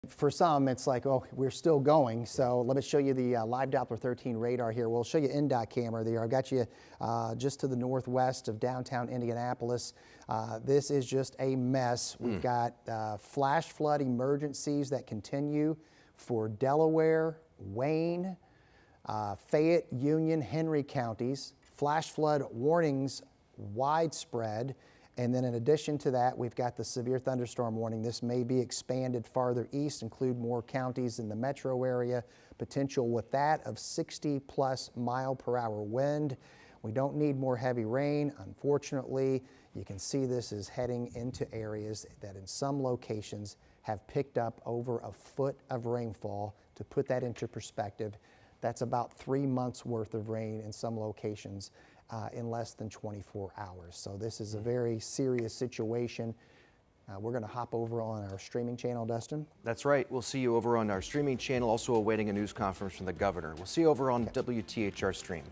For some, it's like, oh, we're still going. So let me show you the live Doppler 13 radar here. We'll show you NDOT camera there. I've got you just to the northwest of downtown Indianapolis. This is just a mess. We've got flash flood emergencies that continue for Delaware, Wayne, Fayette, Union, Henry counties. Flash flood warnings widespread. And then in addition to that, we've got the severe thunderstorm warning. This may be expanded farther east, include more counties in the metro area. Potential with that of 60+ mile/hour wind. We don't need more heavy rain. Unfortunately, you can see this is heading into areas that in some locations have picked up over a foot of rainfall. To put that into perspective, that's about 3 months worth of rain in some locations in less than 24 hours. So this is a very serious situation. We're going to hop over on our streaming channel, Dustin. That's right. We'll see you over on our streaming channel, also awaiting a news conference from the governor. We'll see you over on WTHR Stream.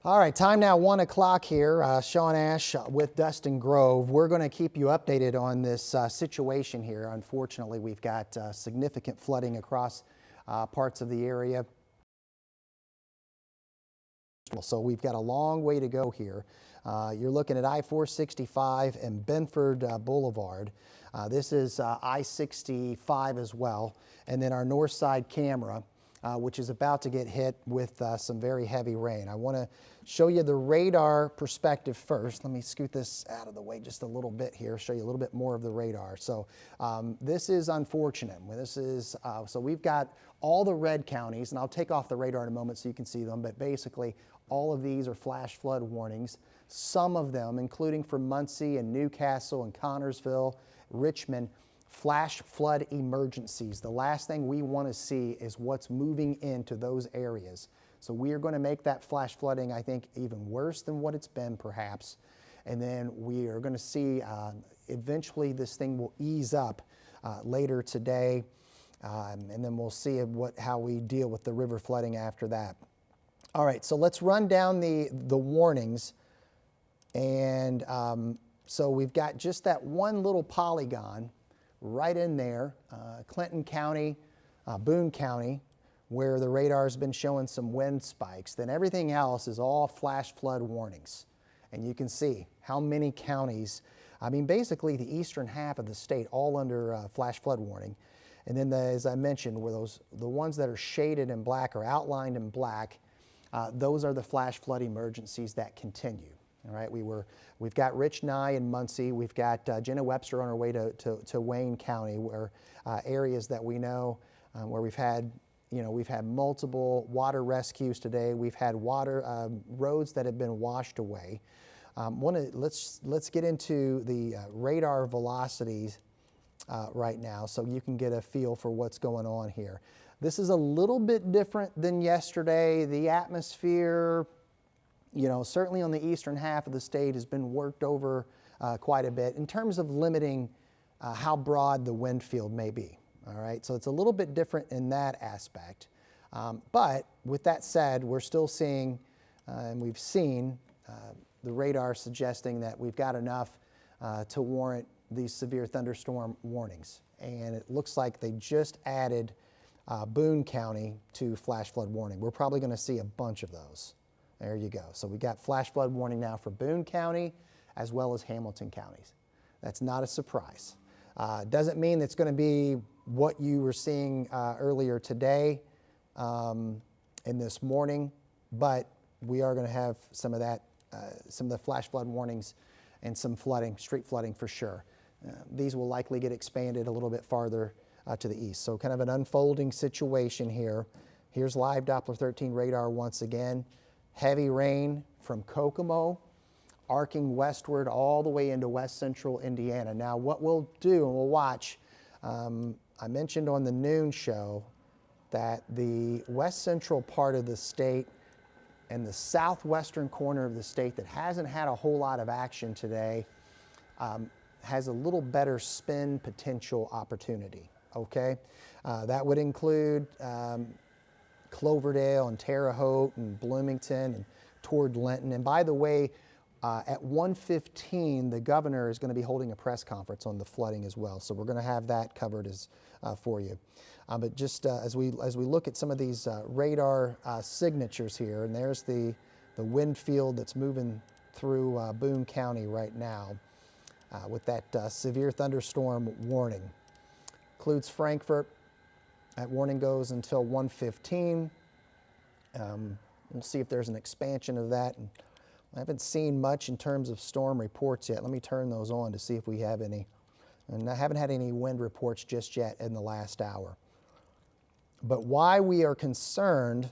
All right, time now 1 o'clock here. Sean Ash with Dustin Grove. We're going to keep you updated on this situation here. Unfortunately, we've got significant flooding across parts of the area. So we've got a long way to go here. You're looking at I-465 and Benford Boulevard. This is I-65 as well. And then our north side camera, which is about to get hit with some very heavy rain. I want to show you the radar perspective first. Let me scoot this out of the way just a little bit here, show you a little bit more of the radar. So this is unfortunate. This is, so we've got all the red counties, and I'll take off the radar in a moment so you can see them, but basically all of these are flash flood warnings. Some of them, including for Muncie and Newcastle and Connorsville, Richmond, flash flood emergencies. The last thing we want to see is what's moving into those areas. So we are going to make that flash flooding, I think, even worse than what it's been perhaps. And then we are going to see eventually this thing will ease up later today. And then we'll see how we deal with the river flooding after that. All right, so let's run down the warnings. And so we've got just that one little polygon right in there, Clinton County, Boone County, where the radar's been showing some wind spikes. Then everything else is all flash flood warnings. And you can see how many counties, I mean, basically the eastern half of the state all under flash flood warning. And then as I mentioned, where the ones that are shaded in black or outlined in black, those are the flash flood emergencies that continue. All right, we've got Rich Nye in Muncie. We've got Jenna Webster on our way to Wayne County, where areas that we know where we've had multiple water rescues today. We've had roads that have been washed away. Let's get into the radar velocities right now, so you can get a feel for what's going on here. This is a little bit different than yesterday. The atmosphere, certainly on the eastern half of the state has been worked over quite a bit in terms of limiting how broad the wind field may be. All right, so it's a little bit different in that aspect. But with that said, we're still seeing, and we've seen the radar suggesting that we've got enough to warrant these severe thunderstorm warnings. And it looks like they just added Boone County to flash flood warning. We're probably going to see a bunch of those. There you go. So we got flash flood warning now for Boone County as well as Hamilton counties. That's not a surprise. Doesn't mean it's going to be what you were seeing earlier today and this morning, but we are going to have some of that, some of the flash flood warnings and some flooding, street flooding for sure. These will likely get expanded a little bit farther to the east. So kind of an unfolding situation here. Here's live Doppler 13 radar once again. Heavy rain from Kokomo, arcing westward all the way into west central Indiana. Now what we'll do, and we'll watch, I mentioned on the noon show that the west central part of the state and the southwestern corner of the state that hasn't had a whole lot of action today has a little better spin potential opportunity, okay? That would include Cloverdale and Terre Haute and Bloomington and toward Linton. And by the way, at 1:15, the governor is going to be holding a press conference on the flooding as well. So we're going to have that covered for you. But just as we look at some of these radar signatures here, and there's the wind field that's moving through Boone County right now with that severe thunderstorm warning. Includes Frankfort. That warning goes until 1:15. We'll see if there's an expansion of that. And I haven't seen much in terms of storm reports yet. Let me turn those on to see if we have any. And I haven't had any wind reports just yet in the last hour. But why we are concerned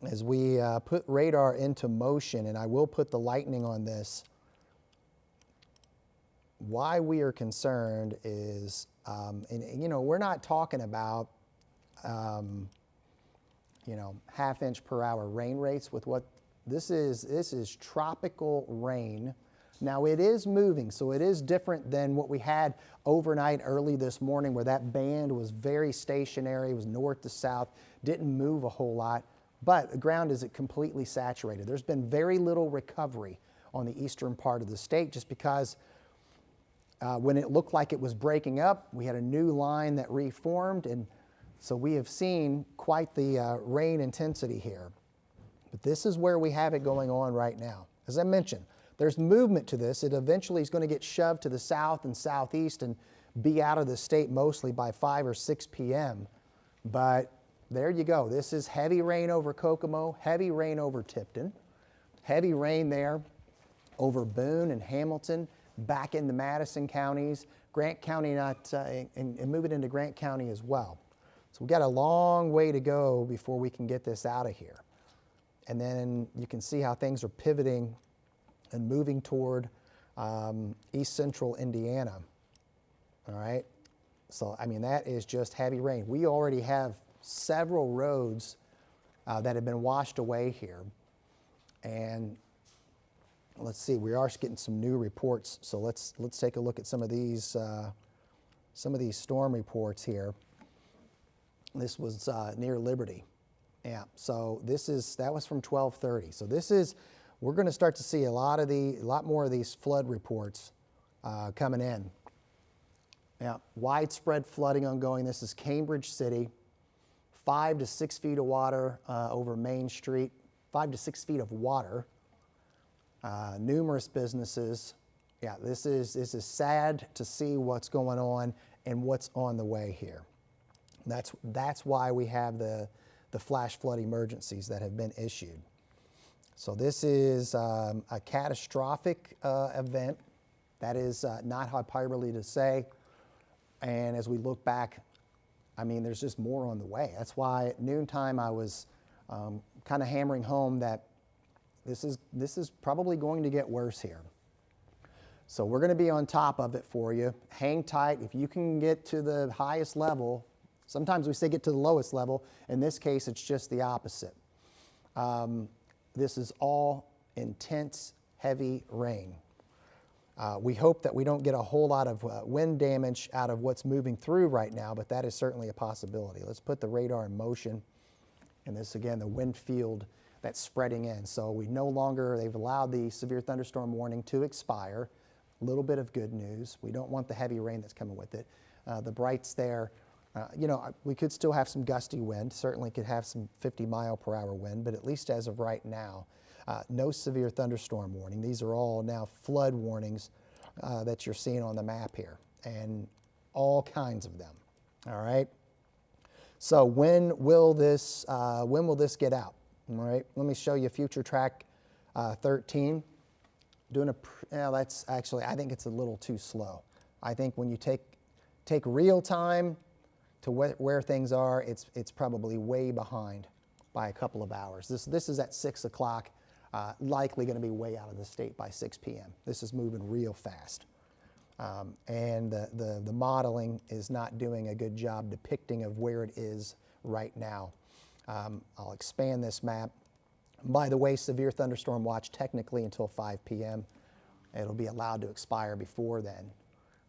as we put radar into motion, and I will put the lightning on this, why we are concerned is, we're not talking about, half-inch per hour rain rates with what this is tropical rain. Now it is moving, so it is different than what we had overnight early this morning where that band was very stationary, it was north to south, didn't move a whole lot, but the ground is completely saturated. There's been very little recovery on the eastern part of the state just because when it looked like it was breaking up, we had a new line that reformed, and so we have seen quite the rain intensity here. But this is where we have it going on right now. As I mentioned, there's movement to this. It eventually is going to get shoved to the south and southeast and be out of the state mostly by 5 or 6 p.m. But there you go. This is heavy rain over Kokomo, heavy rain over Tipton, heavy rain there over Boone and Hamilton, back into Madison counties, Grant County and move it into Grant County as well. So we've got a long way to go before we can get this out of here. And then you can see how things are pivoting and moving toward east central Indiana. All right. So, I mean, that is just heavy rain. We already have several roads that have been washed away here. And let's see, we are getting some new reports. So let's take a look at some of these storm reports here. This was near Liberty. Yeah, so that was from 12:30. So we're going to start to see a lot more of these flood reports coming in. Yeah, widespread flooding ongoing. This is Cambridge City, 5 to 6 feet of water over Main Street, 5 to 6 feet of water. Numerous businesses. Yeah, this is sad to see what's going on and what's on the way here. That's why we have the flash flood emergencies that have been issued. So this is a catastrophic event. That is not hyperbole to say. And as we look back, I mean, there's just more on the way. That's why at noontime I was kind of hammering home that this is probably going to get worse here. So we're going to be on top of it for you. Hang tight. If you can get to the highest level, sometimes we say get to the lowest level. In this case, it's just the opposite. This is all intense, heavy rain. We hope that we don't get a whole lot of wind damage out of what's moving through right now, but that is certainly a possibility. Let's put the radar in motion. And this, again, the wind field that's spreading in. So we no longer, they've allowed the severe thunderstorm warning to expire. A little bit of good news. We don't want the heavy rain that's coming with it. The brights there, you know, we could still have some gusty wind, certainly could have some 50-mile-per-hour wind, but at least as of right now, no severe thunderstorm warning. These are all now flood warnings that you're seeing on the map here, and all kinds of them, all right? So when will this get out? All right, let me show you future track 13. That's actually, I think it's a little too slow. I think when you take real time to where things are, it's probably way behind by a couple of hours. This is at 6 o'clock, likely going to be way out of the state by 6 p.m. This is moving real fast. And the modeling is not doing a good job depicting of where it is right now. I'll expand this map. By the way, severe thunderstorm watch technically until 5 p.m. It'll be allowed to expire before then.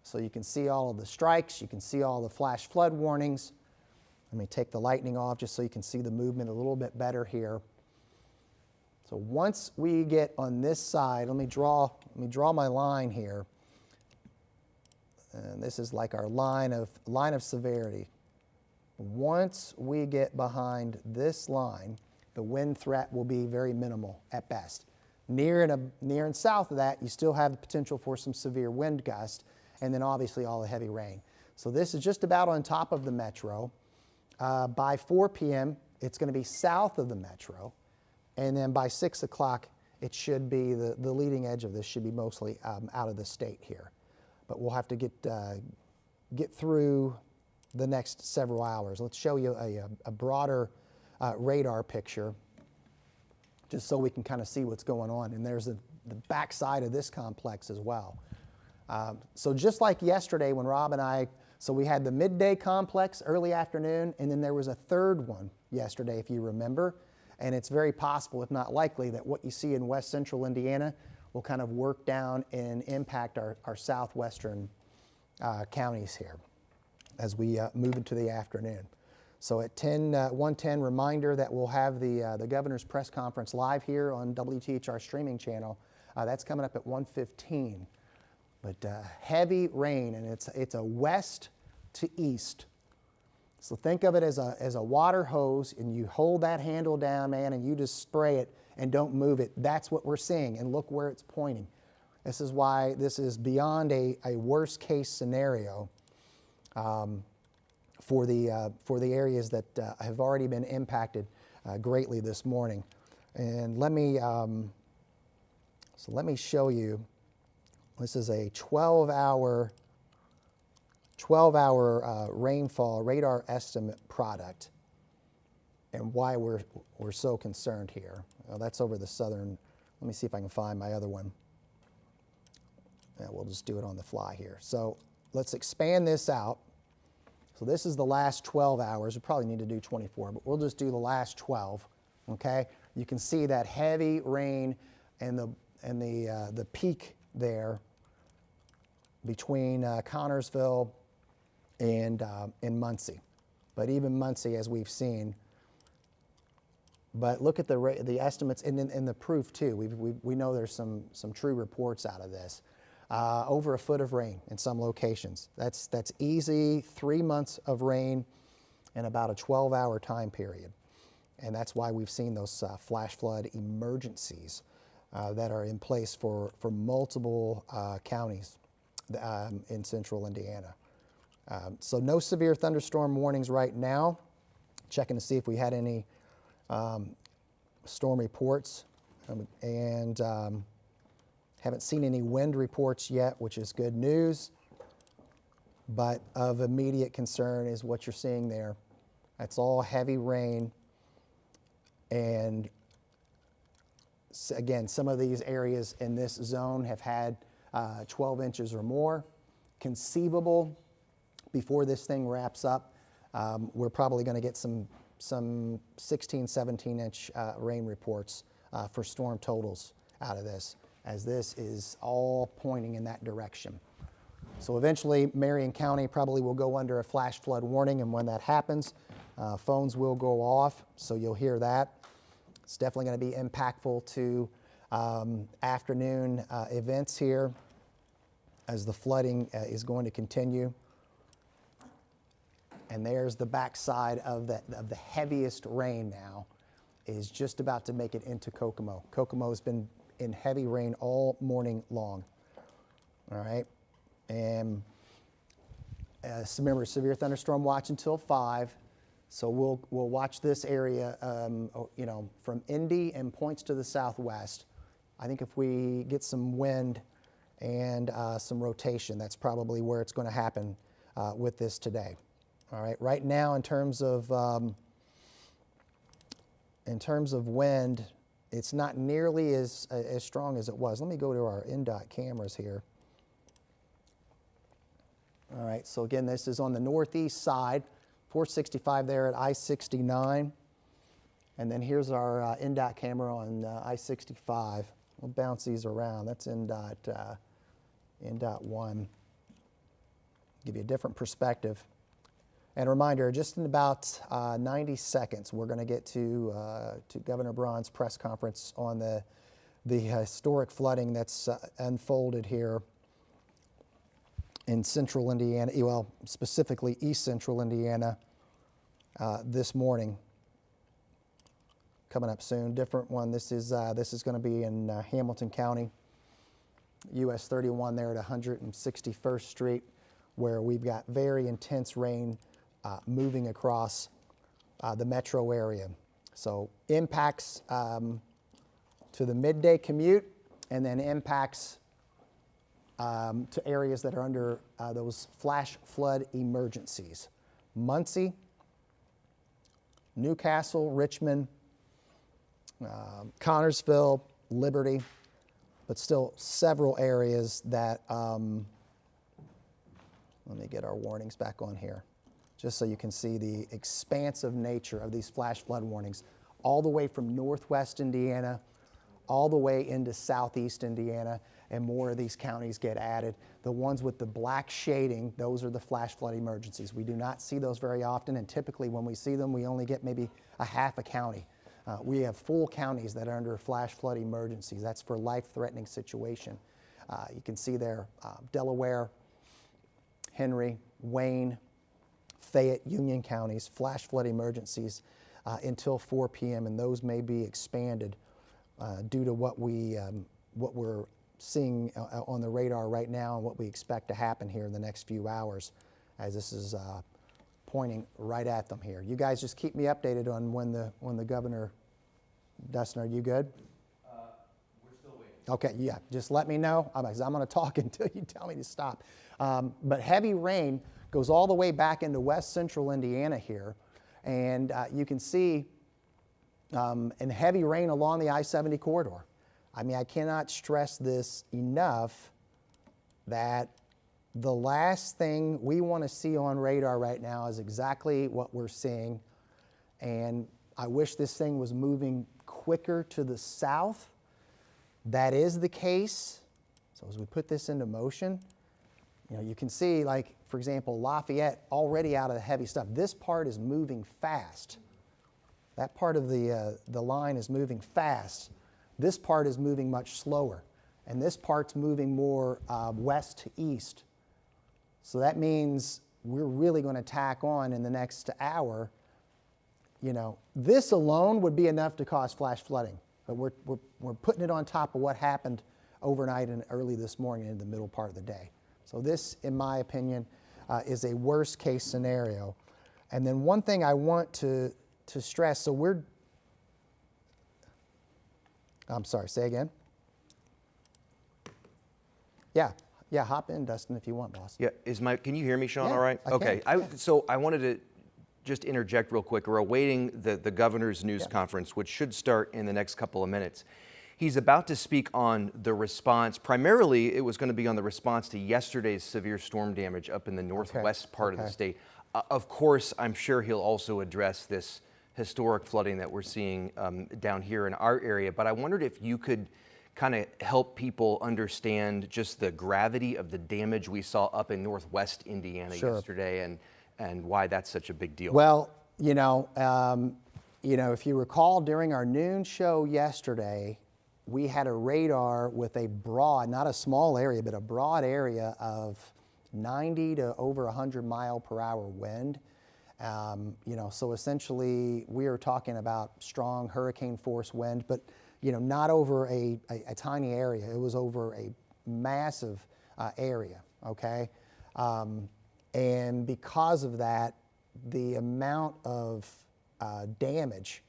So you can see all of the strikes, you can see all the flash flood warnings. Let me take the lightning off just so you can see the movement a little bit better here. So once we get on this side, let me draw my line here. And this is like our line of severity. Once we get behind this line, the wind threat will be very minimal at best. Near and south of that, you still have the potential for some severe wind gusts, and then obviously all the heavy rain. So this is just about on top of the metro. By 4 p.m., it's going to be south of the metro, and then by 6 o'clock, it should be the leading edge of this should be mostly out of the state here. But we'll have to get through the next several hours. Let's show you a broader radar picture, just so we can kind of see what's going on. And there's the backside of this complex as well. So just like yesterday when Rob and I, so we had the midday complex, early afternoon, and then there was a third one yesterday, if you remember. And it's very possible, if not likely, that what you see in west central Indiana will kind of work down and impact our southwestern counties here as we move into the afternoon. So at 1:10, reminder that we'll have the governor's press conference live here on WTHR streaming channel. That's coming up at 1:15. But heavy rain, and it's a west to east. So think of it as a water hose, and you hold that handle down, man, and you just spray it and don't move it. That's what we're seeing, and look where it's pointing. This is why this is beyond a worst case scenario for the areas that have already been impacted greatly this morning. And let me show you. This is a 12-hour rainfall radar estimate product, and why we're so concerned here. Well, that's over the southern. Let me see if I can find my other one. Yeah, we'll just do it on the fly here. So let's expand this out. So this is the last 12 hours. We probably need to do 24, but we'll just do the last 12. Okay. You can see that heavy rain and the peak there between Connorsville and Muncie. But even Muncie, as we've seen. But look at the estimates and the proof too. We know there's some true reports out of this. Over a foot of rain in some locations. That's easy 3 months of rain in about a 12-hour time period. And that's why we've seen those flash flood emergencies that are in place for multiple counties in central Indiana. So no severe thunderstorm warnings right now. Checking to see if we had any storm reports, and haven't seen any wind reports yet, which is good news. But of immediate concern is what you're seeing there. That's all heavy rain. And again, some of these areas in this zone have had 12 inches or more. Conceivable before this thing wraps up, we're probably going to get some 16, 17-inch rain reports for storm totals out of this, as this is all pointing in that direction. So eventually, Marion County probably will go under a flash flood warning, and when that happens, phones will go off, so you'll hear that. It's definitely going to be impactful to afternoon events here, as the flooding is going to continue. And there's the backside of the heaviest rain now, is just about to make it into Kokomo. Kokomo has been in heavy rain all morning long. All right, and remember, severe thunderstorm watch until 5. So we'll watch this area, you know, from Indy and points to the southwest. I think if we get some wind and some rotation, that's probably where it's going to happen with this today. All right. Right now, in terms of wind, it's not nearly as strong as it was. Let me go to our NDOT cameras here. All right. So again, this is on the northeast side, 465 there at I-69, and then here's our NDOT camera on I-65. We'll bounce these around. That's NDOT 1. Give you a different perspective. And a reminder, just in about 90 seconds, we're going to get to Governor Braun's press conference on the historic flooding that's unfolded here in central Indiana, well, specifically east central Indiana this morning. Coming up soon, different one. This is going to be in Hamilton County, US 31 there at 161st Street, where we've got very intense rain moving across the metro area. So impacts to the midday commute, and then impacts to areas that are under those flash flood emergencies. Muncie, Newcastle, Richmond, Connorsville, Liberty, but still several areas that, let me get our warnings back on here, just so you can see the expansive nature of these flash flood warnings, all the way from northwest Indiana, all the way into southeast Indiana, and more of these counties get added. The ones with the black shading, those are the flash flood emergencies. We do not see those very often, and typically when we see them, we only get maybe a half a county. We have full counties that are under flash flood emergencies. That's for life-threatening situation. You can see there, Delaware, Henry, Wayne, Fayette, Union counties, flash flood emergencies until 4 p.m., and those may be expanded due to what we're seeing on the radar right now and what we expect to happen here in the next few hours, as this is pointing right at them here. You guys just keep me updated on when the governor. Dustin, are you good? We're still waiting. Okay, yeah, just let me know, because I'm going to talk until you tell me to stop. But heavy rain goes all the way back into west central Indiana here, and you can see and heavy rain along the I-70 corridor. I mean, I cannot stress this enough that the last thing we want to see on radar right now is exactly what we're seeing, and I wish this thing was moving quicker to the south. That is the case. So as we put this into motion, you know, you can see, like, for example, Lafayette already out of the heavy stuff. This part is moving fast. That part of the line is moving fast. This part is moving much slower, and this part's moving more west to east. So that means we're really going to tack on in the next hour. You know, this alone would be enough to cause flash flooding, but we're putting it on top of what happened overnight and early this morning in the middle part of the day. So this, in my opinion, is a worst case scenario. And then one thing I want to stress, so I'm sorry, say again? Yeah, hop in, Dustin, if you want, boss. Yeah, can you hear me, Sean, Yeah, all right? I Okay, can. so I wanted to just interject real quick. We're awaiting the governor's news conference, which should start in the next couple of minutes. He's about to speak on the response. Primarily, it was going to be on the response to yesterday's severe storm damage up in the northwest part of the state. Of course, I'm sure he'll also address this historic flooding that we're seeing down here in our area. But I wondered if you could kind of help people understand just the gravity of the damage we saw up in northwest Indiana yesterday, and why that's such a big deal. Well, if you recall, during our noon show yesterday, we had a radar with a broad, not a small area, but a broad area of 90 to over 100-mile-per-hour wind. So essentially, we are talking about strong hurricane-force wind, but not over a tiny area. It was over a massive area. Okay, and because of that, the amount of damage.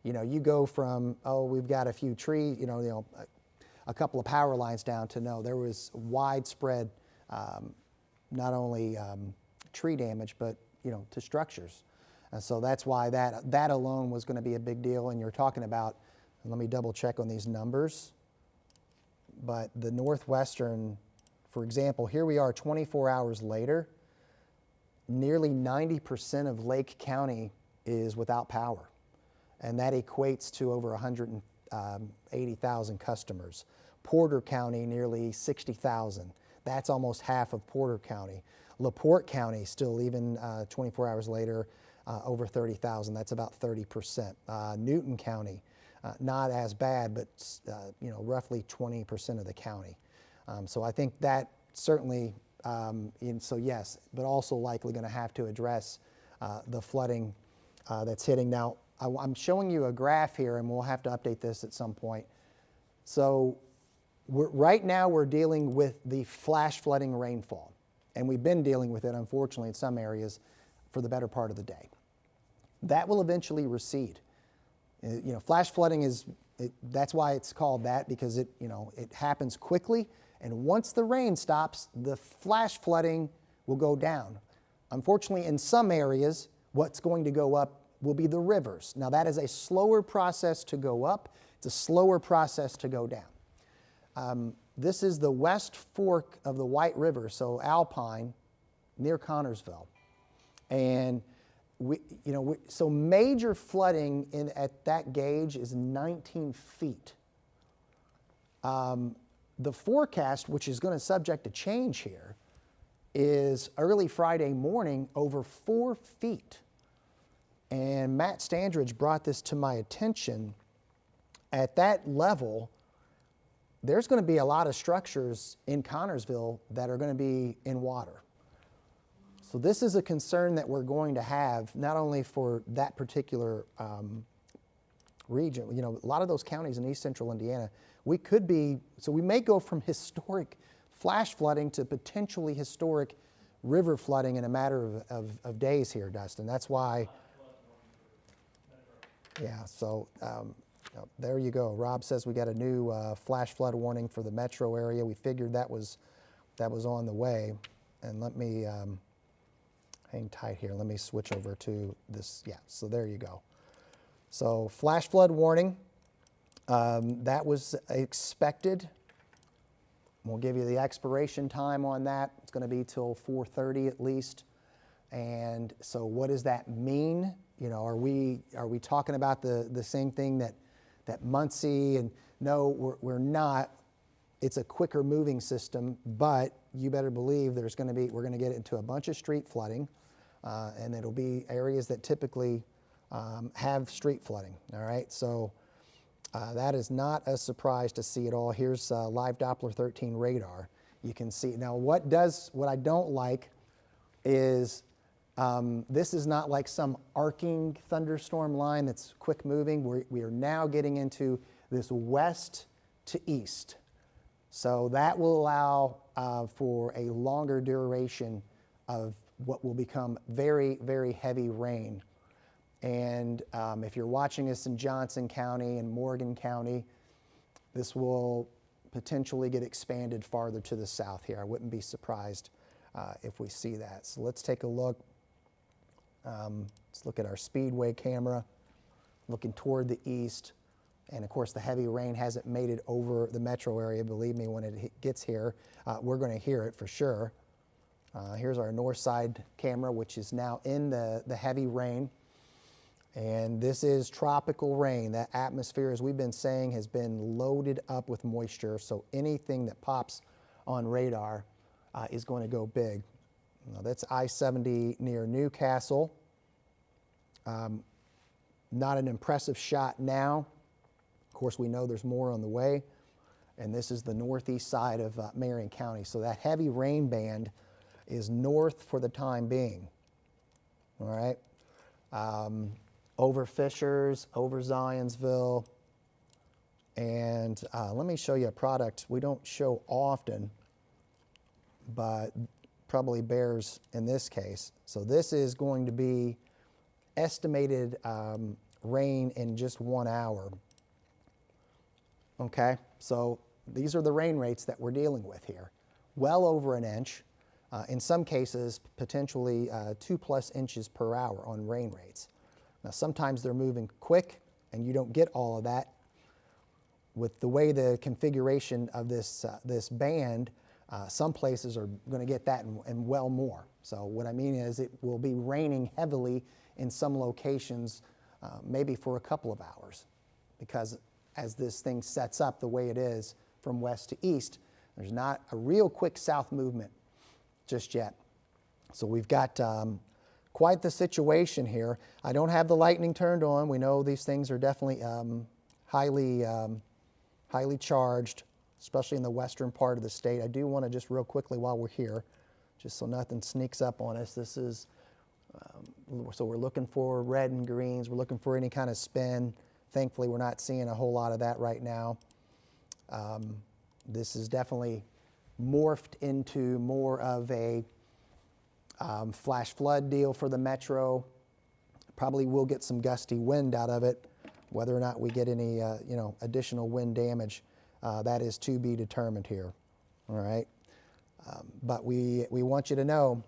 You go from, we've got a few trees, a couple of power lines down to no, there was widespread, not only tree damage, but, to structures. And so that's why that alone was going to be a big deal. And you're talking about, let me double check on these numbers, but the Northwestern, for example, here we are 24 hours later, nearly 90% of Lake County is without power. And that equates to over 180,000 customers. Porter County, nearly 60,000. That's almost half of Porter County. LaPorte County, still even 24 hours later, over 30,000. That's about 30%. Newton County, not as bad, but roughly 20% of the county. So I think that certainly, so yes, but also likely going to have to address the flooding that's hitting. Now, I'm showing you a graph here, and we'll have to update this at some point. So right now we're dealing with the flash flooding rainfall, and we've been dealing with it, unfortunately, in some areas for the better part of the day. That will eventually recede. Flash flooding that's why it's called that, because it happens quickly, and once the rain stops, the flash flooding will go down. Unfortunately, in some areas, what's going to go up will be the rivers. Now, that is a slower process to go up. It's a slower process to go down. This is the West Fork of the White River, so Alpine, near Connorsville. And so major flooding at that gauge is 19 feet. The forecast, which is going to subject to change here, is early Friday morning over 4 feet. And Matt Standridge brought this to my attention. At that level, there's going to be a lot of structures in Connorsville that are going to be in water. So this is a concern that we're going to have, not only for that particular region. A lot of those counties in East Central Indiana, we may go from historic flash flooding to potentially historic river flooding in a matter of days here, Dustin. That's why. Yeah, so there you go. Rob says we got a new flash flood warning for the metro area. We figured that was on the way. And let me hang tight here. Let me switch over to this. Yeah, so there you go. So flash flood warning, that was expected. We'll give you the expiration time on that. It's going to be till 4:30 at least. And so what does that mean? Are we talking about the same thing that Muncie? And no, we're not. It's a quicker moving system, but you better believe we're going to get into a bunch of street flooding, and it'll be areas that typically have street flooding. All right, so that is not a surprise to see at all. Here's live Doppler 13 radar. You can see now what I don't like is this is not like some arcing thunderstorm line that's quick moving. We are now getting into this west to east. So that will allow for a longer duration of what will become very, very heavy rain. And if you're watching us in Johnson County and Morgan County, this will potentially get expanded farther to the south here. I wouldn't be surprised if we see that. So let's take a look. Let's look at our Speedway camera, looking toward the east. And of course, the heavy rain hasn't made it over the metro area. Believe me, when it gets here, we're going to hear it for sure. Here's our north side camera, which is now in the heavy rain. And this is tropical rain. That atmosphere, as we've been saying, has been loaded up with moisture. So anything that pops on radar is going to go big. Now, that's I-70 near Newcastle. Not an impressive shot now. Of course, we know there's more on the way. And this is the northeast side of Marion County. So that heavy rain band is north for the time being. All right. Over Fishers, over Zionsville. And let me show you a product we don't show often, but probably bears in this case. So this is going to be estimated rain in just 1 hour. Okay, so these are the rain rates that we're dealing with here. Well over an inch, in some cases potentially 2+ inches per hour on rain rates. Now sometimes they're moving quick and you don't get all of that. With the way the configuration of this band, some places are going to get that and well more. So what I mean is it will be raining heavily in some locations, maybe for a couple of hours, because as this thing sets up the way it is from west to east, there's not a real quick south movement just yet. So we've got quite the situation here. I don't have the lightning turned on. We know these things are definitely highly charged, especially in the western part of the state. I do want to just real quickly while we're here, just so nothing sneaks up on us. This is, so we're looking for red and greens. We're looking for any kind of spin. Thankfully, we're not seeing a whole lot of that right now. This is definitely morphed into more of a flash flood deal for the metro. Probably will get some gusty wind out of it. Whether or not we get any additional wind damage, that is to be determined here. All right, but we want you to know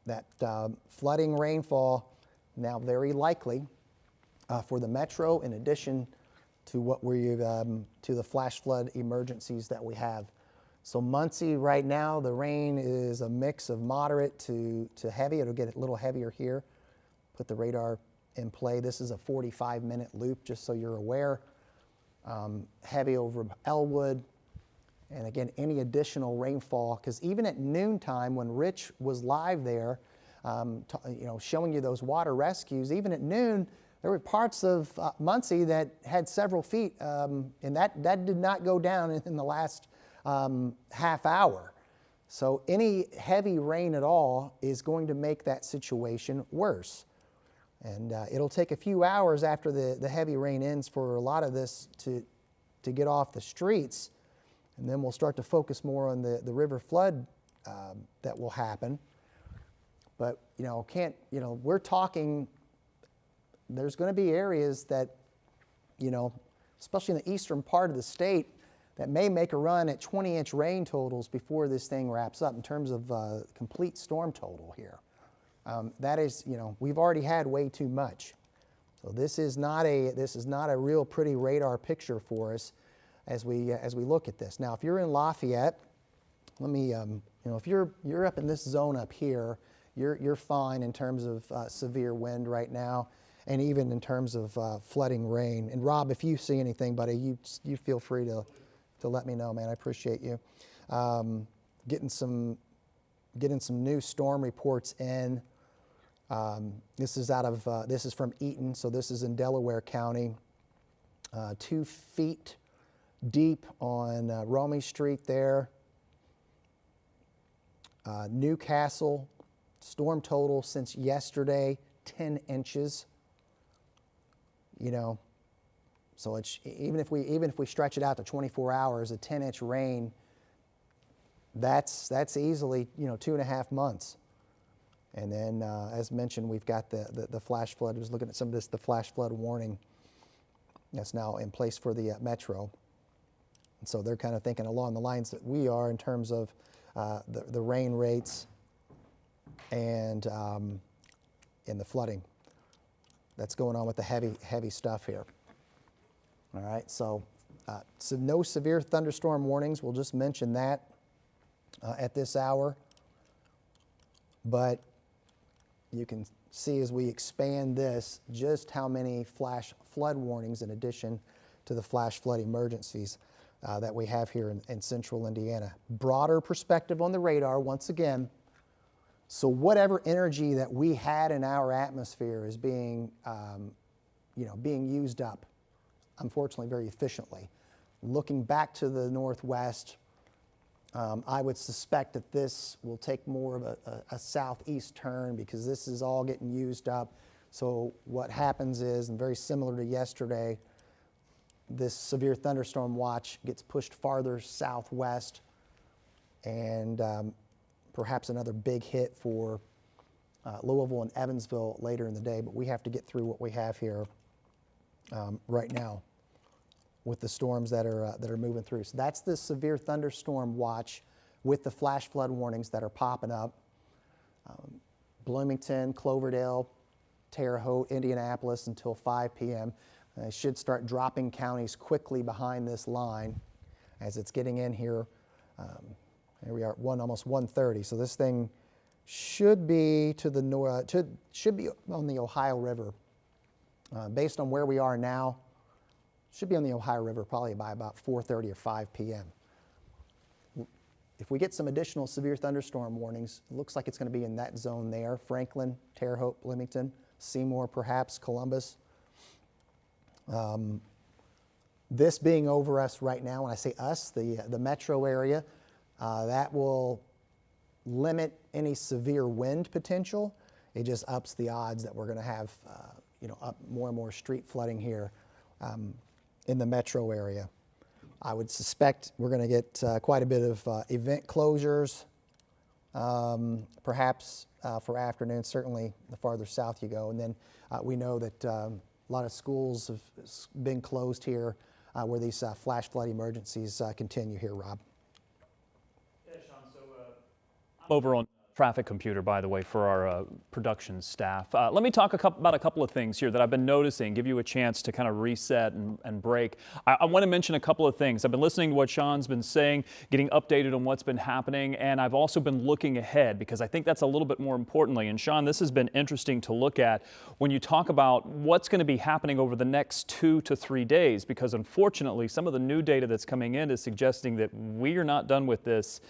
that flooding rainfall now very likely for the metro, in addition to what to the flash flood emergencies that we have. So Muncie right now, the rain is a mix of moderate to heavy. It'll get a little heavier here. Put the radar in play. This is a 45-minute loop, just so you're aware. Heavy over Elwood. And again, any additional rainfall, because even at noontime when Rich was live there, showing you those water rescues, even at noon, there were parts of Muncie that had several feet, and that did not go down in the last half hour. So any heavy rain at all is going to make that situation worse. And it'll take a few hours after the heavy rain ends for a lot of this to get off the streets. And then we'll start to focus more on the river flood that will happen. But, we're talking, there's going to be areas that, especially in the eastern part of the state, that may make a run at 20-inch rain totals before this thing wraps up in terms of complete storm total here. That is, we've already had way too much. So this is not a real pretty radar picture for us as we look at this. Now, if you're in Lafayette, let me, if you're up in this zone up here, you're fine in terms of severe wind right now, and even in terms of flooding rain. And Rob, if you see anything, buddy, you feel free to let me know, man. I appreciate you. Getting some new storm reports in. This is from Eaton, so this is in Delaware County. 2 feet deep on Romney Street there. Newcastle, storm total since yesterday, 10 inches. So it's, even if we stretch it out to 24 hours, a 10-inch rain, that's easily 2.5 months. And then, as mentioned, we've got the flash flood. I was looking at some of this, the flash flood warning that's now in place for the metro. And so they're kind of thinking along the lines that we are in terms of the rain rates and in the flooding that's going on with the heavy stuff here. All right, so no severe thunderstorm warnings. We'll just mention that at this hour. But you can see as we expand this just how many flash flood warnings in addition to the flash flood emergencies that we have here in central Indiana. Broader perspective on the radar once again. So whatever energy that we had in our atmosphere is being, being used up, unfortunately, very efficiently. Looking back to the northwest, I would suspect that this will take more of a southeast turn because this is all getting used up. So what happens is, and very similar to yesterday, this severe thunderstorm watch gets pushed farther southwest, and perhaps another big hit for Louisville and Evansville later in the day. But we have to get through what we have here right now with the storms that are moving through. So that's the severe thunderstorm watch with the flash flood warnings that are popping up. Bloomington, Cloverdale, Terre Haute, Indianapolis until 5 p.m. It should start dropping counties quickly behind this line as it's getting in here. Here we are at almost 1:30. So this thing should be to the north, should be on the Ohio River. Based on where we are now, should be on the Ohio River probably by about 4:30 or 5 p.m. If we get some additional severe thunderstorm warnings, it looks like it's going to be in that zone there. Franklin, Terre Haute, Bloomington, Seymour, perhaps Columbus. This being over us right now, when I say us, the metro area, that will limit any severe wind potential. It just ups the odds that we're going to have up more and more street flooding here in the metro area. I would suspect we're going to get quite a bit of event closures, perhaps for afternoon, certainly the farther south you go. And then we know that a lot of schools have been closed here where these flash flood emergencies continue here, Rob. Yeah, Sean, so I'm over on traffic computer, by the way, for our production staff. Let me talk about a couple of things here that I've been noticing, give you a chance to kind of reset and break. I want to mention a couple of things. I've been listening to what Sean's been saying, getting updated on what's been happening, and I've also been looking ahead because I think that's a little bit more importantly. And Sean, this has been interesting to look at when you talk about what's going to be happening over the next 2 to 3 days, because unfortunately some of the new data that's coming in is suggesting that we are not done with this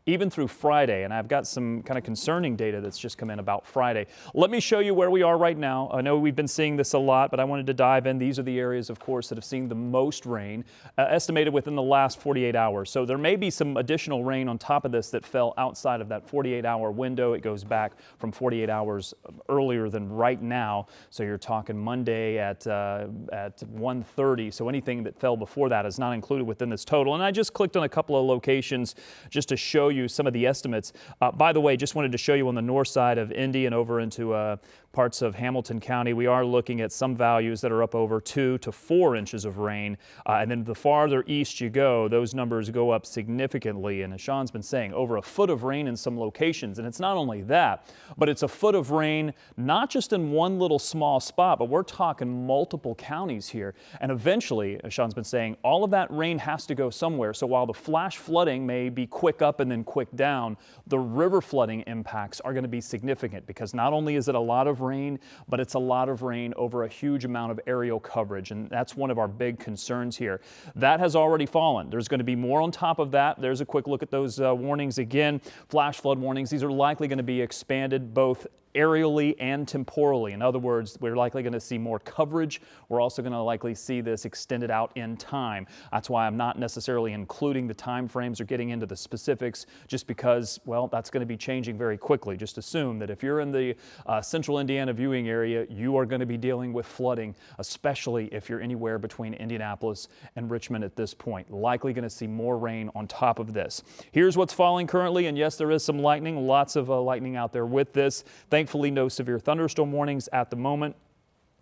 even through Friday, and I've got some kind of concerning data that's just come in about Friday. Let me show you where we are right now. I know we've been seeing this a lot, but I wanted to dive in. These are the areas, of course, that have seen the most rain, estimated within the last 48 hours. So there may be some additional rain on top of this that fell outside of that 48-hour window. It goes back from 48 hours earlier than right now. So you're talking Monday at 1:30. So anything that fell before that is not included within this total. And I just clicked on a couple of locations just to show you some of the estimates. By the way, just wanted to show you on the north side of Indy and over into parts of Hamilton County, we are looking at some values that are up over 2 to 4 inches of rain. And then the farther east you go, those numbers go up significantly. And as Sean's been saying, over a foot of rain in some locations. And it's not only that, but it's a foot of rain, not just in one little small spot, but we're talking multiple counties here. And eventually, as Sean's been saying, all of that rain has to go somewhere. So while the flash flooding may be quick up and then quick down, the river flooding impacts are going to be significant because not only is it a lot of rain, but it's a lot of rain over a huge amount of aerial coverage, and that's one of our big concerns here. That has already fallen. There's going to be more on top of that. There's a quick look at those warnings again. Flash flood warnings. These are likely going to be expanded both aerially and temporally. In other words, we're likely going to see more coverage. We're also going to likely see this extended out in time. That's why I'm not necessarily including the time frames or getting into the specifics, just because, well, that's going to be changing very quickly. Just assume that if you're in the central Indiana viewing area, you are going to be dealing with flooding, especially if you're anywhere between Indianapolis and Richmond at this point. Likely going to see more rain on top of this. Here's what's falling currently, and yes, there is some lightning, lots of lightning out there with this. Thankfully, no severe thunderstorm warnings at the moment.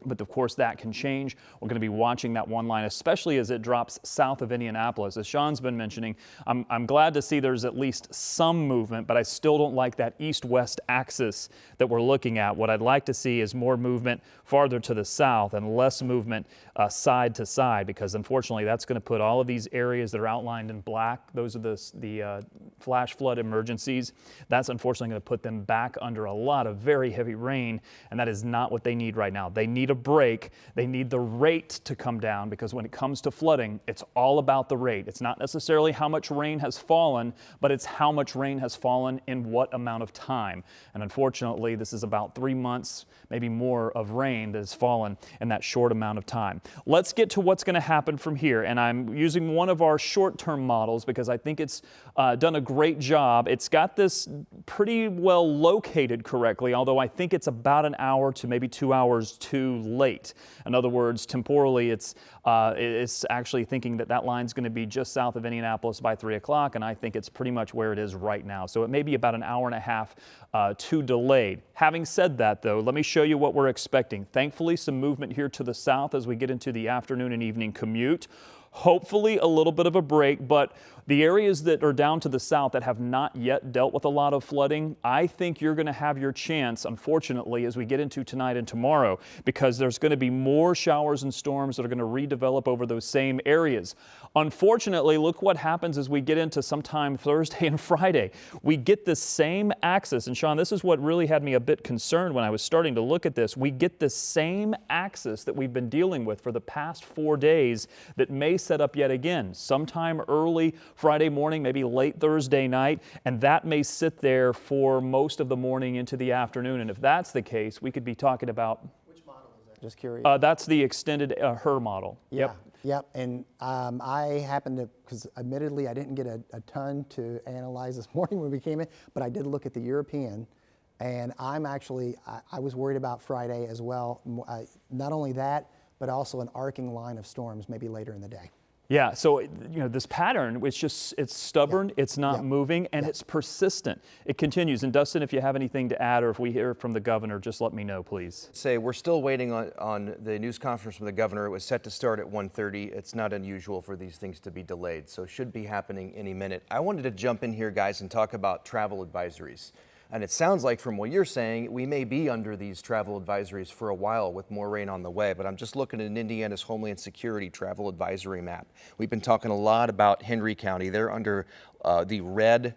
But of course that can change. We're going to be watching that one line, especially as it drops south of Indianapolis. As Sean's been mentioning, I'm glad to see there's at least some movement, but I still don't like that east-west axis that we're looking at. What I'd like to see is more movement farther to the south and less movement side to side, because unfortunately that's going to put all of these areas that are outlined in black, those are the flash flood emergencies, that's unfortunately going to put them back under a lot of very heavy rain, and that is not what they need right now. They need a break. They need the rate to come down, because when it comes to flooding, it's all about the rate. It's not necessarily how much rain has fallen, but it's how much rain has fallen in what amount of time. And unfortunately, this is about 3 months, maybe more, of rain that has fallen in that short amount of time. Let's get to what's going to happen from here. And I'm using one of our short-term models because I think it's done a great job. It's got this pretty well located correctly, although I think it's about an hour to maybe 2 hours too late. In other words, temporally, it's actually thinking that that line's going to be just south of Indianapolis by 3 o'clock, and I think it's pretty much where it is right now. So it may be about an hour and a half too delayed. Having said that, though, let me show you what we're expecting. Thankfully, some movement here to the south as we get into the afternoon and evening commute. Hopefully a little bit of a break, but the areas that are down to the south that have not yet dealt with a lot of flooding, I think you're going to have your chance, unfortunately, as we get into tonight and tomorrow, because there's going to be more showers and storms that are going to redevelop over those same areas. Unfortunately, look what happens as we get into sometime Thursday and Friday. We get the same axis, and Sean, this is what really had me a bit concerned when I was starting to look at this. We get the same axis that we've been dealing with for the past 4 days that may set up yet again, sometime early Friday morning, maybe late Thursday night, and that may sit there for most of the morning into the afternoon. And if that's the case, we could be talking about... Which model is that? Just curious. That's the extended HER model. Yeah. Yep, and I happened to, because admittedly I didn't get a ton to analyze this morning when we came in, but I did look at the European, and I'm actually, I was worried about Friday as well. Not only that, but also an arcing line of storms maybe later in the day. Yeah, so this pattern, it's stubborn, it's not moving, and it's persistent. It continues. And Dustin, if you have anything to add, or if we hear from the governor, just let me know, please. We're still waiting on the news conference from the governor. It was set to start at 1:30. It's not unusual for these things to be delayed, so it should be happening any minute. I wanted to jump in here, guys, and talk about travel advisories. And it sounds like from what you're saying, we may be under these travel advisories for a while with more rain on the way, but I'm just looking at Indiana's Homeland Security travel advisory map. We've been talking a lot about Henry County. They're under the red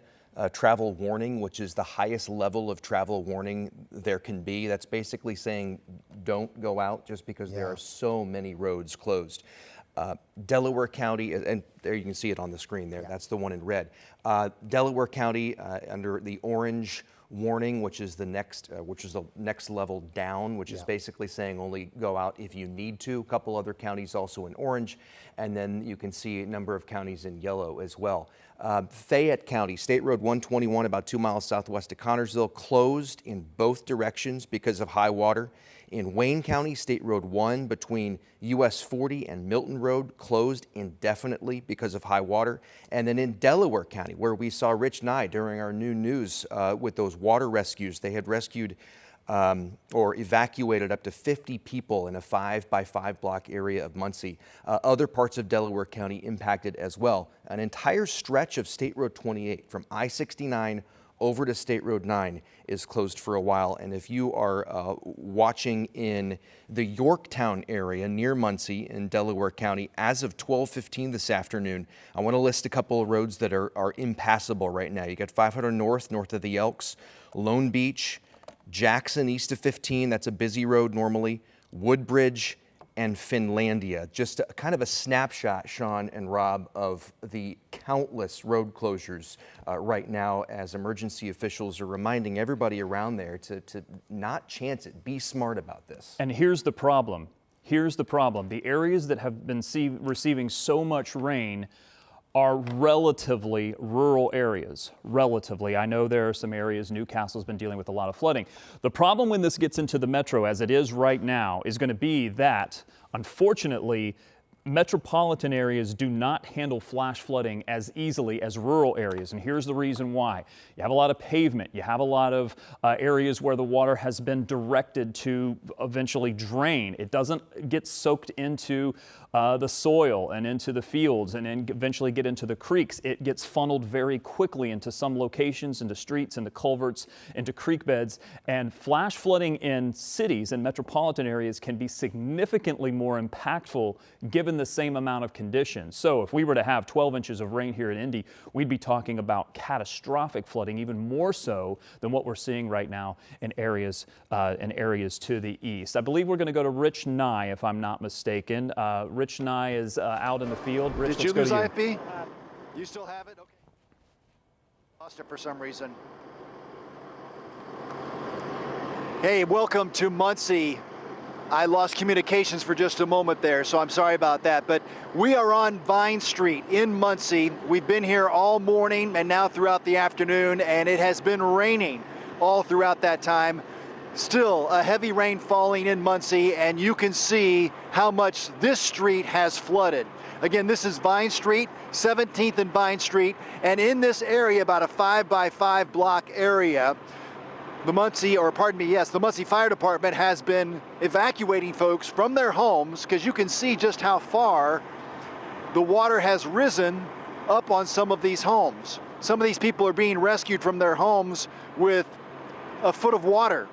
travel warning, which is the highest level of travel warning there can be. That's basically saying don't go out just because there are so many roads closed. Delaware County, and there you can see it on the screen there, that's the one in red. Delaware County under the orange warning, which is the next level down, which is basically saying only go out if you need to. A couple other counties also in orange, and then you can see a number of counties in yellow as well. Fayette County, State Road 121, about 2 miles southwest of Connorsville, closed in both directions because of high water. In Wayne County, State Road 1 between US 40 and Milton Road closed indefinitely because of high water. And then in Delaware County, where we saw Rich Nye during our new news with those water rescues, they had rescued or evacuated up to 50 people in a 5x5 block area of Muncie. Other parts of Delaware County impacted as well. An entire stretch of State Road 28 from I-69 over to State Road 9 is closed for a while. And if you are watching in the Yorktown area near Muncie in Delaware County, as of 12:15 this afternoon, I want to list a couple of roads that are impassable right now. You got 500 north of the Elks, Lone Beach, Jackson east of 15, that's a busy road normally, Woodbridge, and Finlandia. Just kind of a snapshot, Sean and Rob, of the countless road closures right now as emergency officials are reminding everybody around there to not chance it. Be smart about this. And here's the problem. Here's the problem. The areas that have been receiving so much rain are relatively rural areas. Relatively. I know there are some areas, Newcastle's been dealing with a lot of flooding. The problem when this gets into the metro, as it is right now, is going to be that, unfortunately, Metropolitan areas do not handle flash flooding as easily as rural areas, and here's the reason why. You have a lot of pavement, you have a lot of areas where the water has been directed to eventually drain. It doesn't get soaked into the soil and into the fields and then eventually get into the creeks. It gets funneled very quickly into some locations, into streets, into culverts, into creek beds, and flash flooding in cities and metropolitan areas can be significantly more impactful given the same amount of conditions. So if we were to have 12 inches of rain here in Indy, we'd be talking about catastrophic flooding, even more so than what we're seeing right now in areas to the east. I believe we're going to go to Rich Nye, if I'm not mistaken. Rich Nye is out in the field. Rich, Did you lose let's go to IFB? You still have it? Okay. Lost it for some reason. Hey, welcome to Muncie. I lost communications for just a moment there, so I'm sorry about that. But we are on Vine Street in Muncie. We've been here all morning and now throughout the afternoon, and it has been raining all throughout that time. Still a heavy rain falling in Muncie, and you can see how much this street has flooded. Again, this is Vine Street, 17th and Vine Street, and in this area, about a 5-by-5 block area, the Muncie Fire Department has been evacuating folks from their homes, because you can see just how far the water has risen up on some of these homes. Some of these people are being rescued from their homes with a foot of water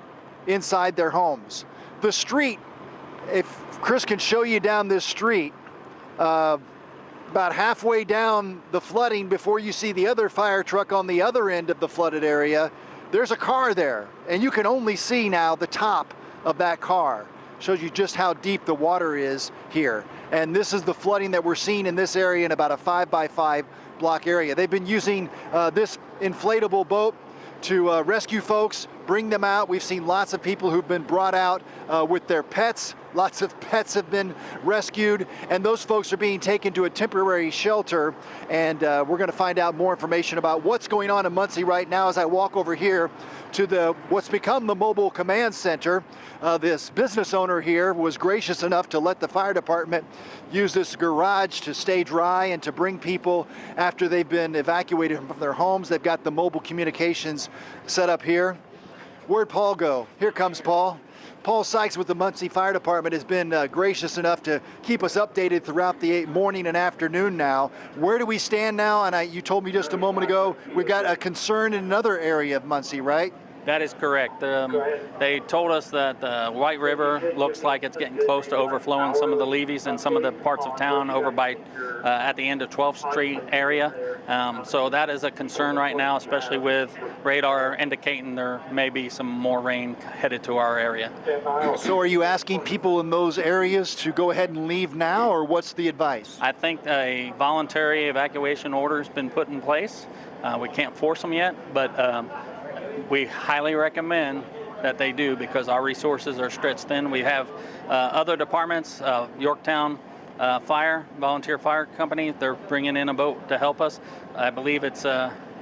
inside their homes. The street, if Chris can show you down this street, about halfway down the flooding before you see the other fire truck on the other end of the flooded area, there's a car there, and you can only see now the top of that car. Shows you just how deep the water is here. And this is the flooding that we're seeing in this area in about a 5-by-5 block area. They've been using this inflatable boat to rescue folks, bring them out. We've seen lots of people who've been brought out with their pets. Lots of pets have been rescued, and those folks are being taken to a temporary shelter. And we're going to find out more information about what's going on in Muncie right now as I walk over here to what's become the mobile command center. This business owner here was gracious enough to let the fire department use this garage to stay dry and to bring people after they've been evacuated from their homes. They've got the mobile communications set up here. Where'd Paul go? Here comes Paul. Paul Sykes with the Muncie Fire Department has been gracious enough to keep us updated throughout the morning and afternoon now. Where do we stand now? And you told me just a moment ago, we've got a concern in another area of Muncie, right? That is correct. They told us that the White River looks like it's getting close to overflowing some of the levees in some of the parts of town over by at the end of 12th Street area. So that is a concern right now, especially with radar indicating there may be some more rain headed to our area. So are you asking people in those areas to go ahead and leave now, or what's the advice? I think a voluntary evacuation order has been put in place. We can't force them yet, but we highly recommend that they do, because our resources are stretched thin. We have other departments, Yorktown Fire, Volunteer Fire Company, they're bringing in a boat to help us. I believe it's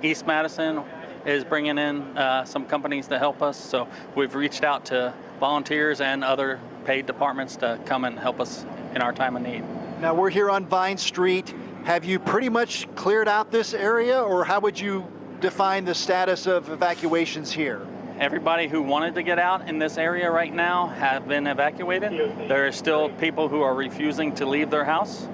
East Madison is bringing in some companies to help us. So we've reached out to volunteers and other paid departments to come and help us in our time of need. Now we're here on Vine Street. Have you pretty much cleared out this area, or how would you define the status of evacuations here? Everybody who wanted to get out in this area right now have been evacuated. There are still people who are refusing to leave their house.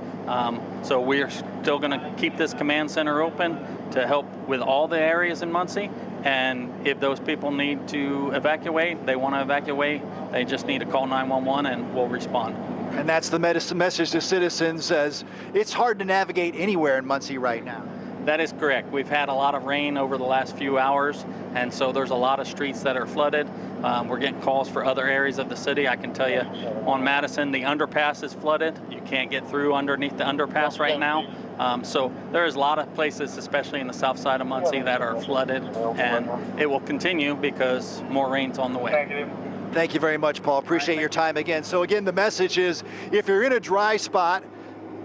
So we're still going to keep this command center open to help with all the areas in Muncie. And if those people need to evacuate, they want to evacuate, they just need to call 911 and we'll respond. And that's the message to citizens, as it's hard to navigate anywhere in Muncie right now. That is correct. We've had a lot of rain over the last few hours, and so there's a lot of streets that are flooded. We're getting calls for other areas of the city. I can tell you on Madison, the underpass is flooded. You can't get through underneath the underpass right now. So there's a lot of places, especially in the south side of Muncie, that are flooded, and it will continue because more rain's on the way. Thank you very much, Paul. Appreciate your time again. So again, the message is, if you're in a dry spot,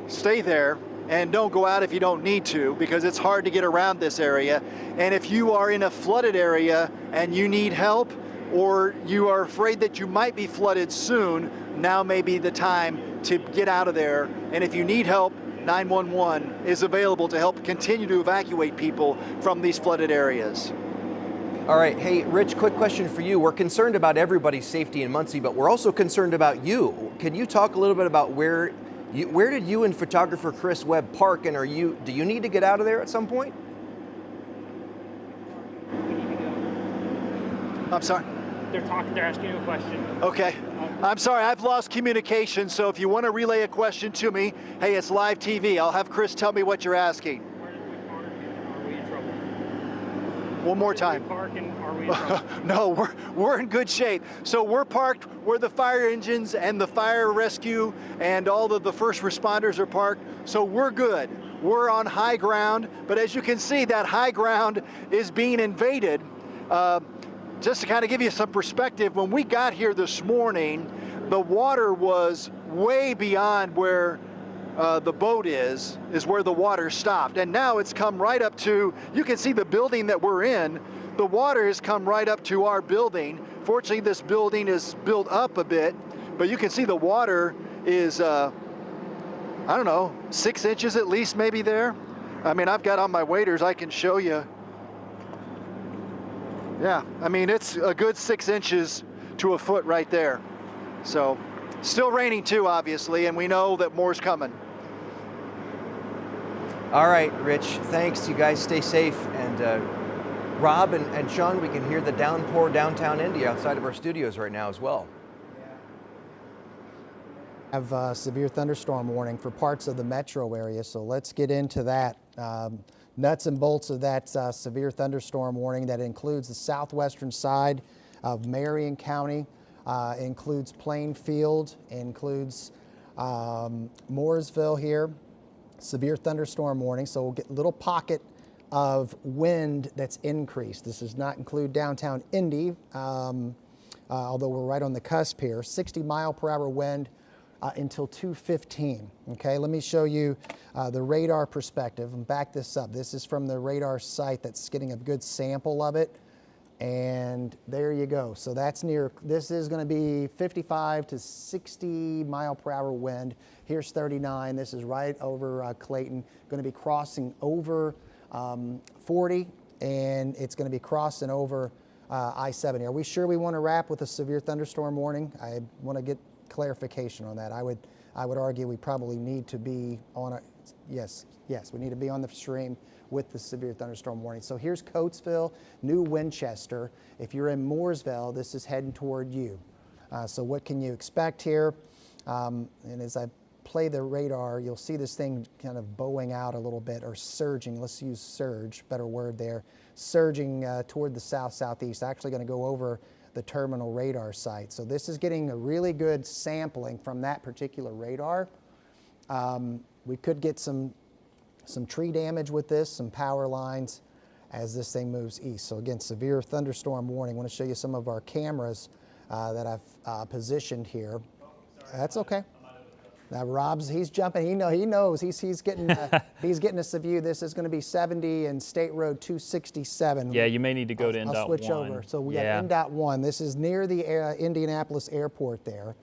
stay there. And don't go out if you don't need to, because it's hard to get around this area. And if you are in a flooded area and you need help, or you are afraid that you might be flooded soon, now may be the time to get out of there. And if you need help, 911 is available to help continue to evacuate people from these flooded areas. All right, hey, Rich, quick question for you. We're concerned about everybody's safety in Muncie, but we're also concerned about you. Can you talk a little bit about where did you and photographer Chris Webb park, and do you need to get out of there at some point? I'm sorry? They're asking you a question. Okay. I'm sorry, I've lost communication, so if you want to relay a question to me, hey, it's live TV. I'll have Chris tell me what you're asking. Where did we park and are we in trouble? One more time. Park and are we in trouble? No, we're in good shape. So we're parked where the fire engines and the fire rescue and all of the first responders are parked. So we're good. We're on high ground, but as you can see, that high ground is being invaded. Just to kind of give you some perspective, when we got here this morning, the water was way beyond where the boat is where the water stopped. And now it's come right up to, you can see the building that we're in, the water has come right up to our building. Fortunately, this building is built up a bit, but you can see the water is, I don't know, 6 inches at least maybe there. I mean, I've got on my waders, I can show you. Yeah, I mean, it's a good 6 inches to a foot right there. So, still raining too, obviously, and we know that more's coming. All right, Rich, thanks. You guys stay safe. And Rob and Sean, we can hear the downpour downtown Indy outside of our studios right now as well. Have a severe thunderstorm warning for parts of the metro area, so let's get into that. Nuts and bolts of that severe thunderstorm warning that includes the southwestern side of Marion County, includes Plainfield, includes Mooresville here. Severe thunderstorm warning, so we'll get a little pocket of wind that's increased. This does not include downtown Indy, although we're right on the cusp here. 60-mile-per-hour wind until 2:15. Okay, let me show you the radar perspective and back this up. This is from the radar site that's getting a good sample of it. And there you go. So that's near, this is going to be 55 to 60 mile per hour wind. Here's 39. This is right over Clayton. Going to be crossing over 40, and it's going to be crossing over I-70. Are we sure we want to wrap with a severe thunderstorm warning? I want to get clarification on that. I would argue we probably need to be on a, yes, we need to be on the stream with the severe thunderstorm warning. So here's Coatesville, New Winchester. If you're in Mooresville, this is heading toward you. So what can you expect here? And as I play the radar, you'll see this thing kind of bowing out a little bit, or surging. Let's use surge, better word there. Surging toward the south-southeast, actually going to go over the terminal radar site. So this is getting a really good sampling from that particular radar. We could get some tree damage with this, some power lines as this thing moves east. So again, severe thunderstorm warning. I want to show you some of our cameras that I've positioned here. That's okay. Now Rob's, he's jumping. He knows. He's getting he's getting us a view. This is going to be 70 and State Road 267. Yeah, you may need to go to NDOT 1. I'll switch over. So we got NDOT 1. This is near the Indianapolis airport there.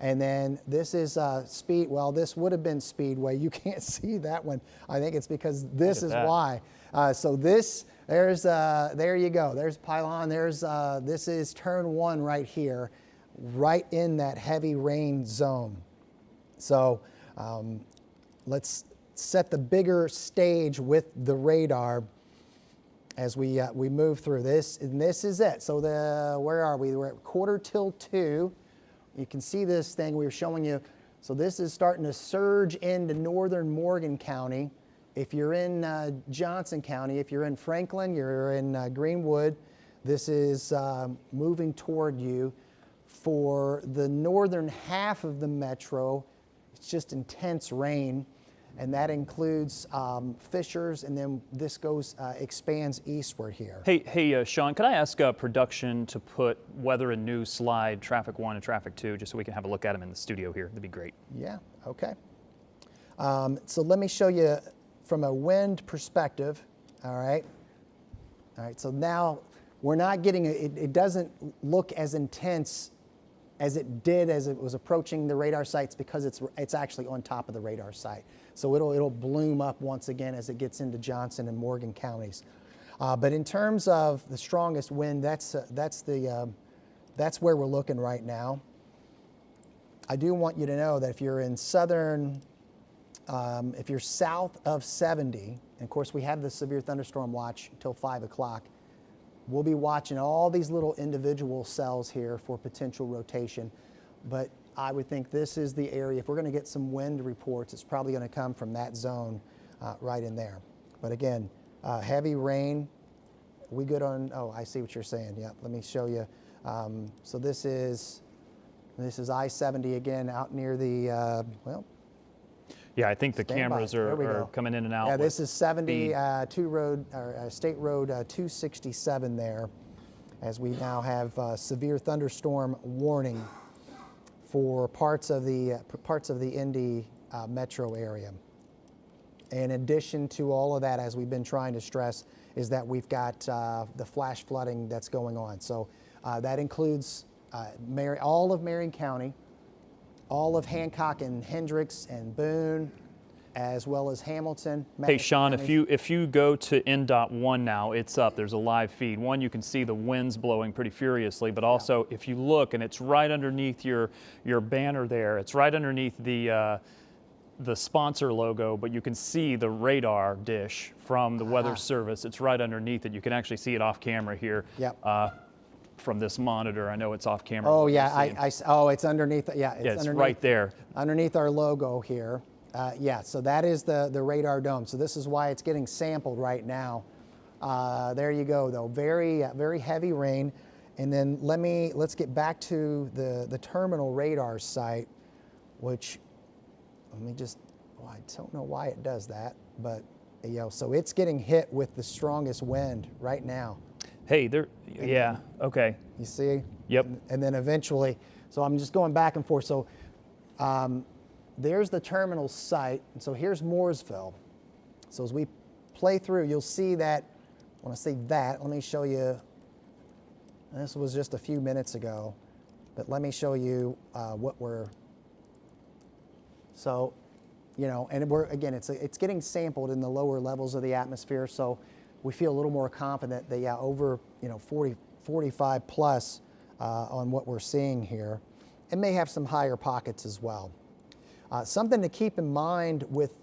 And then this is speed. Well, this would have been Speedway. You can't see that one. I think it's because this is why. So this, there you go. There's pylon. This is turn 1 right here, right in that heavy rain zone. So let's set the bigger stage with the radar as we move through this. And this is it. So where are we? We're at 1:45. You can see this thing we were showing you. So this is starting to surge into northern Morgan County. If you're in Johnson County, if you're in Franklin, you're in Greenwood, this is moving toward you. For the northern half of the metro, it's just intense rain, and that includes Fishers, and then this expands eastward here. Hey, Sean, could I ask production to put weather and news slide traffic 1 and traffic 2, just so we can have a look at them in the studio here? That'd be great. Yeah, okay. So let me show you from a wind perspective, all right? All right, so now we're not getting, it doesn't look as intense as it did as it was approaching the radar sites, because it's actually on top of the radar site. So it'll bloom up once again as it gets into Johnson and Morgan counties. But in terms of the strongest wind, that's where we're looking right now. I do want you to know that if you're in southern, if you're south of 70, and of course we have the severe thunderstorm watch until 5 o'clock, we'll be watching all these little individual cells here for potential rotation. But I would think this is the area, if we're going to get some wind reports, it's probably going to come from that zone right in there. But again, heavy rain. We good on, oh, I see what you're saying. Yep, let me show you. So this is I-70 again, out near the, well. Yeah, I think the Stand cameras by. There we are go. coming in and out. Yeah, with this is 70 speed. State Road 267 there, as we now have severe thunderstorm warning for parts of the Indy metro area. In addition to all of that, as we've been trying to stress, is that we've got the flash flooding that's going on. So that includes all of Marion County, all of Hancock and Hendricks and Boone, as well as Hamilton. Hey, Sean, if you go to NDOT1 now, it's up. There's a live feed. One, you can see the winds blowing pretty furiously, but also if you look, and it's right underneath your banner there. It's right underneath the sponsor logo, but you can see the radar dish from the Weather Service. It's right underneath it. You can actually see it off camera here. Yep. From this monitor. I know it's off camera. Oh yeah, oh, it's underneath. Yeah, it's underneath, right there. Underneath our logo here. Yeah, so that is the radar dome. So this is why it's getting sampled right now. There you go, though. Very very heavy rain. And then let's get back to the terminal radar site, which I don't know why it does that, but so it's getting hit with the strongest wind right now. Hey, yeah, okay. You see? Yep. And then eventually, so I'm just going back and forth. So there's the terminal site, and so here's Mooresville. So as we play through, you'll see that, when I say that, let me show you, this was just a few minutes ago, but let me show you what we're, so, and again, it's getting sampled in the lower levels of the atmosphere, so we feel a little more confident that, over 40, 45 plus on what we're seeing here. It may have some higher pockets as well. Something to keep in mind with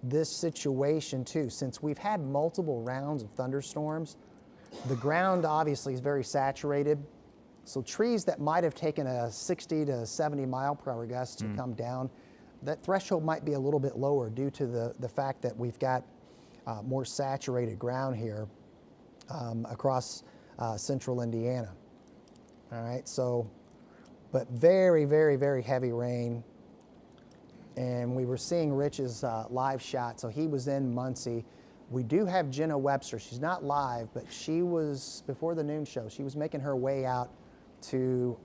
this situation too, since we've had multiple rounds of thunderstorms, the ground obviously is very saturated. So trees that might have taken a 60 to 70 mile per hour gust to come down, that threshold might be a little bit lower due to the fact that we've got more saturated ground here across central Indiana. All right, so, but very, very, very heavy rain. And we were seeing Rich's live shot, so he was in Muncie. We do have Jenna Webster. She's not live, but she was, before the noon show, she was making her way out to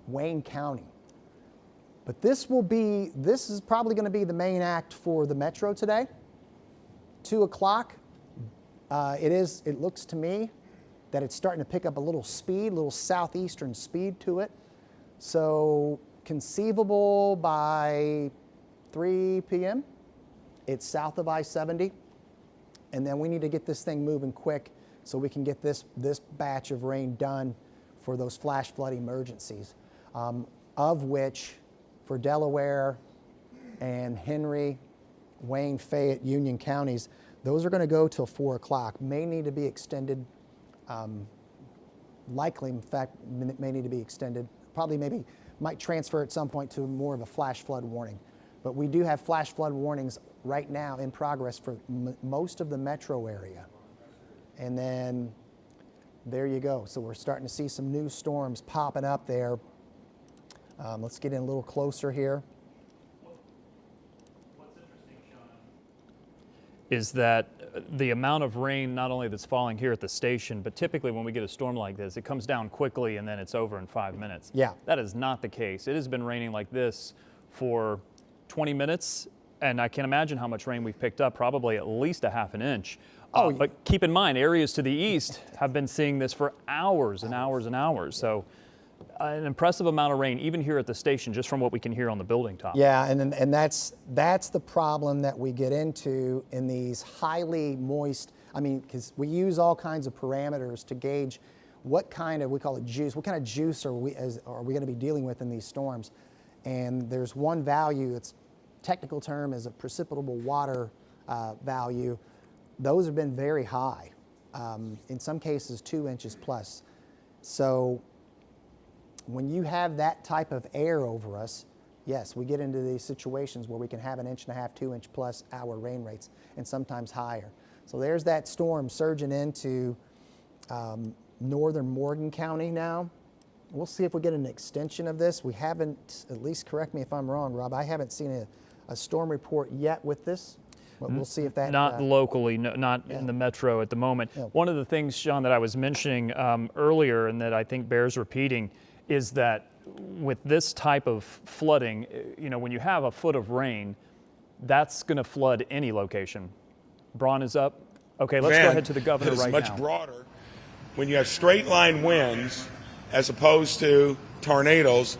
Wayne County. But this is probably going to be the main act for the Metro today. 2 o'clock, it looks to me that it's starting to pick up a little speed, a little southeastern speed to it. So conceivable by 3 p.m. It's south of I-70. And then we need to get this thing moving quick so we can get this batch of rain done for those flash flood emergencies, of which for Delaware and Henry, Wayne, Fayette, Union counties, those are going to go till 4 o'clock. May need to be extended, likely, in fact, may need to be extended. Probably maybe might transfer at some point to more of a flash flood warning. But we do have flash flood warnings right now in progress for most of the metro area. And then there you go. So we're starting to see some new storms popping up there. Let's get in a little closer here. What's interesting, Sean, is that the amount of rain not only that's falling here at the station, but typically when we get a storm like this, it comes down quickly and then it's over in 5 minutes. Yeah. That is not the case. It has been raining like this for 20 minutes, and I can't imagine how much rain we've picked up, probably at least a half an inch. But keep in mind, areas to the east have been seeing this for hours and hours and hours. So an impressive amount of rain, even here at the station, just from what we can hear on the building top. Yeah, and that's the problem that we get into in these highly moist. I mean, because we use all kinds of parameters to gauge what kind of, we call it juice. What kind of juice are we going to be dealing with in these storms? And there's one value. Its technical term is a precipitable water value. Those have been very high. In some cases, 2 inches plus. So when you have that type of air over us, yes, we get into these situations where we can have 1.5 inch, 2 inch plus hour rain rates, and sometimes higher. So there's that storm surging into northern Morgan County now. We'll see if we get an extension of this. We haven't, at least correct me if I'm wrong, Rob, I haven't seen a storm report yet with this. But we'll see if that... Not locally, not in the metro at the moment. Yeah. One of the things, Sean, that I was mentioning earlier and that I think bears repeating is that with this type of flooding, when you have a foot of rain, that's going to flood any location. Braun is up. Okay, let's go ahead to the governor right now. It's much broader. When you have straight line winds as opposed to tornadoes,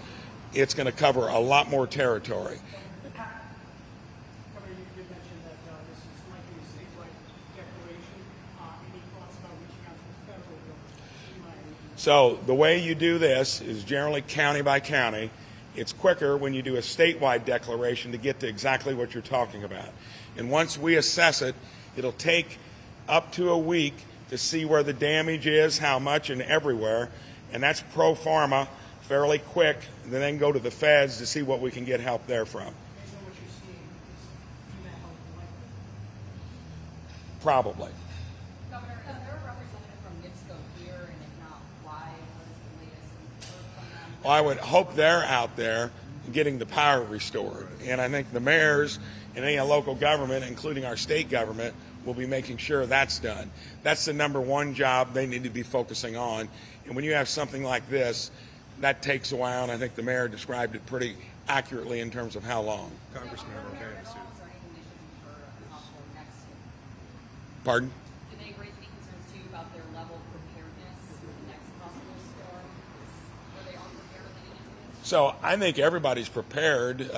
it's going to cover a lot more territory. Governor, you did mention that this is likely a statewide declaration. Any thoughts about reaching out to the federal government? So the way you do this is generally county by county. It's quicker when you do a statewide declaration to get to exactly what you're talking about. And once we assess it, it'll take up to a week to see where the damage is, how much, and everywhere. And that's pro forma, fairly quick, and then go to the feds to see what we can get help there from. Based on what you're seeing, is that helpful likely? Probably. Governor, is there a representative from NIPSCO here, and if not, why? What is the latest we've heard from them? Well, I would hope they're out there getting the power restored. And I think the mayors and any local government, including our state government, will be making sure that's done. That's the number one job they need to be focusing on. And when you have something like this, that takes a while, and I think the mayor described it pretty accurately in terms of how long. Congressman, are there any concerns or anything they should refer a possible next? Pardon? Do they raise any concerns to you about their level of preparedness for the next possible storm? Are they unprepared leading into this? So I think everybody's prepared.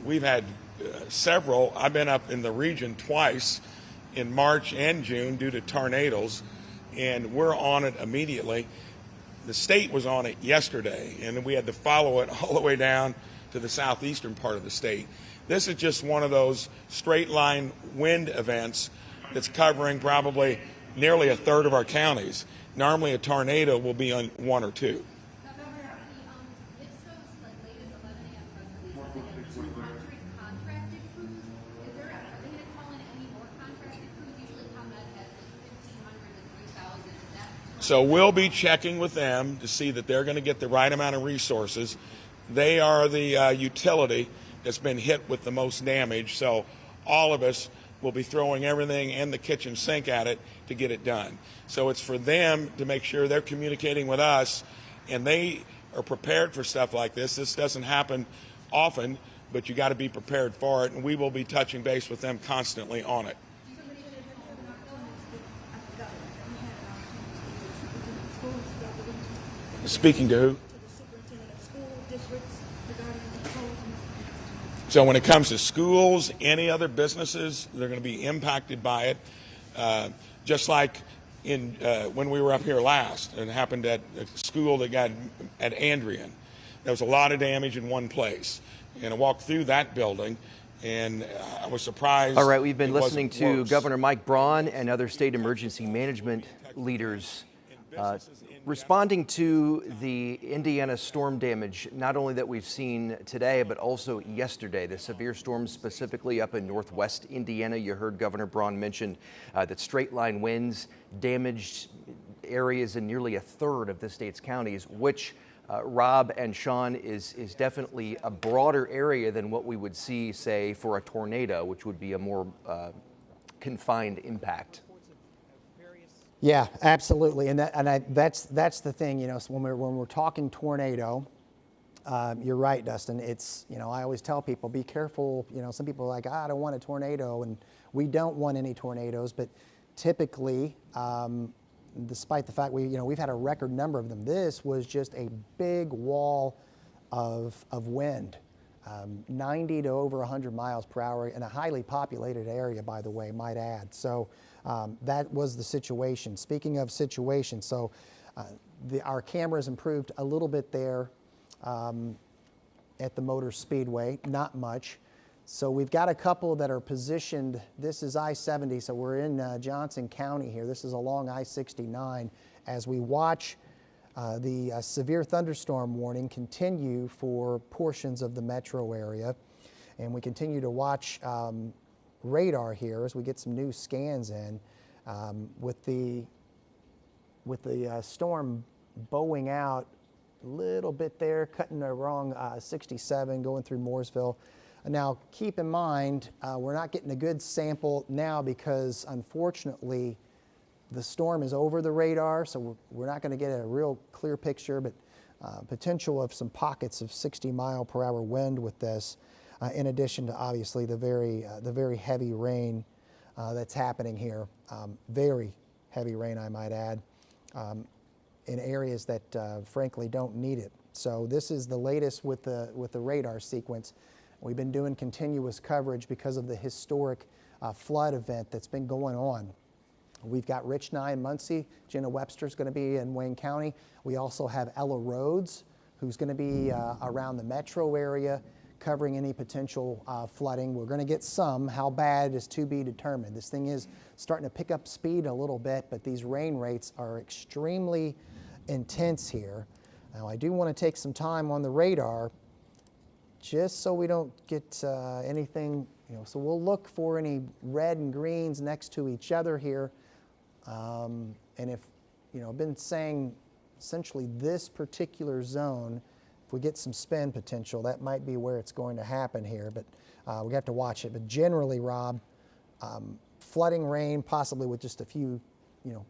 We've had several. I've been up in the region twice in March and June due to tornadoes, and we're on it immediately. The state was on it yesterday, and we had to follow it all the way down to the southeastern part of the state. This is just one of those straight line wind events that's covering probably nearly a third of our counties. Normally a tornado will be on 1 or 2. So we'll be checking with them to see that they're going to get the right amount of resources. They are the utility that's been hit with the most damage, so all of us will be throwing everything and the kitchen sink at it to get it done. So it's for them to make sure they're communicating with us, and they are prepared for stuff like this. This doesn't happen often, but you got to be prepared for it, and we will be touching base with them constantly on it. Speaking to who? So when it comes to schools, any other businesses, they're going to be impacted by it. Just like when we were up here last, and it happened at a school that got at Andrian. There was a lot of damage in one place. And I walked through that building, and I was surprised. All right, we've been listening to worse. Governor Mike Braun and other state emergency management leaders responding to the Indiana storm damage, not only that we've seen today, but also yesterday. The severe storms specifically up in northwest Indiana. You heard Governor Braun mention that straight line winds damaged areas in nearly a third of the state's counties, which Rob and Sean is definitely a broader area than what we would see, say, for a tornado, which would be a more confined impact. Yeah, absolutely, and that's the thing. You know, so when we're talking tornado, you're right, Dustin. It's, you know, I always tell people, be careful. You know, some people are like, I don't want a tornado, and we don't want any tornadoes. But typically, despite the fact we've had a record number of them, this was just a big wall of wind, 90 to over 100 miles per hour in a highly populated area, by the way, might add. So that was the situation. Speaking of situation, so our cameras improved a little bit there at the Motor Speedway, not much. So we've got a couple that are positioned. This is I-70, so we're in Johnson County here. This is along I-69 as we watch the severe thunderstorm warning continue for portions of the metro area. And we continue to watch radar here as we get some new scans in with the storm bowing out a little bit there, cutting along 67, going through Mooresville. Now, keep in mind, we're not getting a good sample now because, unfortunately, the storm is over the radar, so we're not going to get a real clear picture, but potential of some pockets of 60-mile-per-hour wind with this, in addition to, obviously, the very heavy rain that's happening here. Very heavy rain, I might add, in areas that, frankly, don't need it. So this is the latest with the radar sequence. We've been doing continuous coverage because of the historic flood event that's been going on. We've got Rich Nye in Muncie. Jenna Webster's going to be in Wayne County. We also have Ella Rhodes, who's going to be around the metro area, covering any potential flooding. We're going to get some. How bad is to be determined. This thing is starting to pick up speed a little bit, but these rain rates are extremely intense here. Now, I do want to take some time on the radar just so we don't get anything, so we'll look for any red and greens next to each other here. And if, I've been saying essentially this particular zone, if we get some spin potential, that might be where it's going to happen here, but we have to watch it. But generally, Rob, flooding rain, possibly with just a few,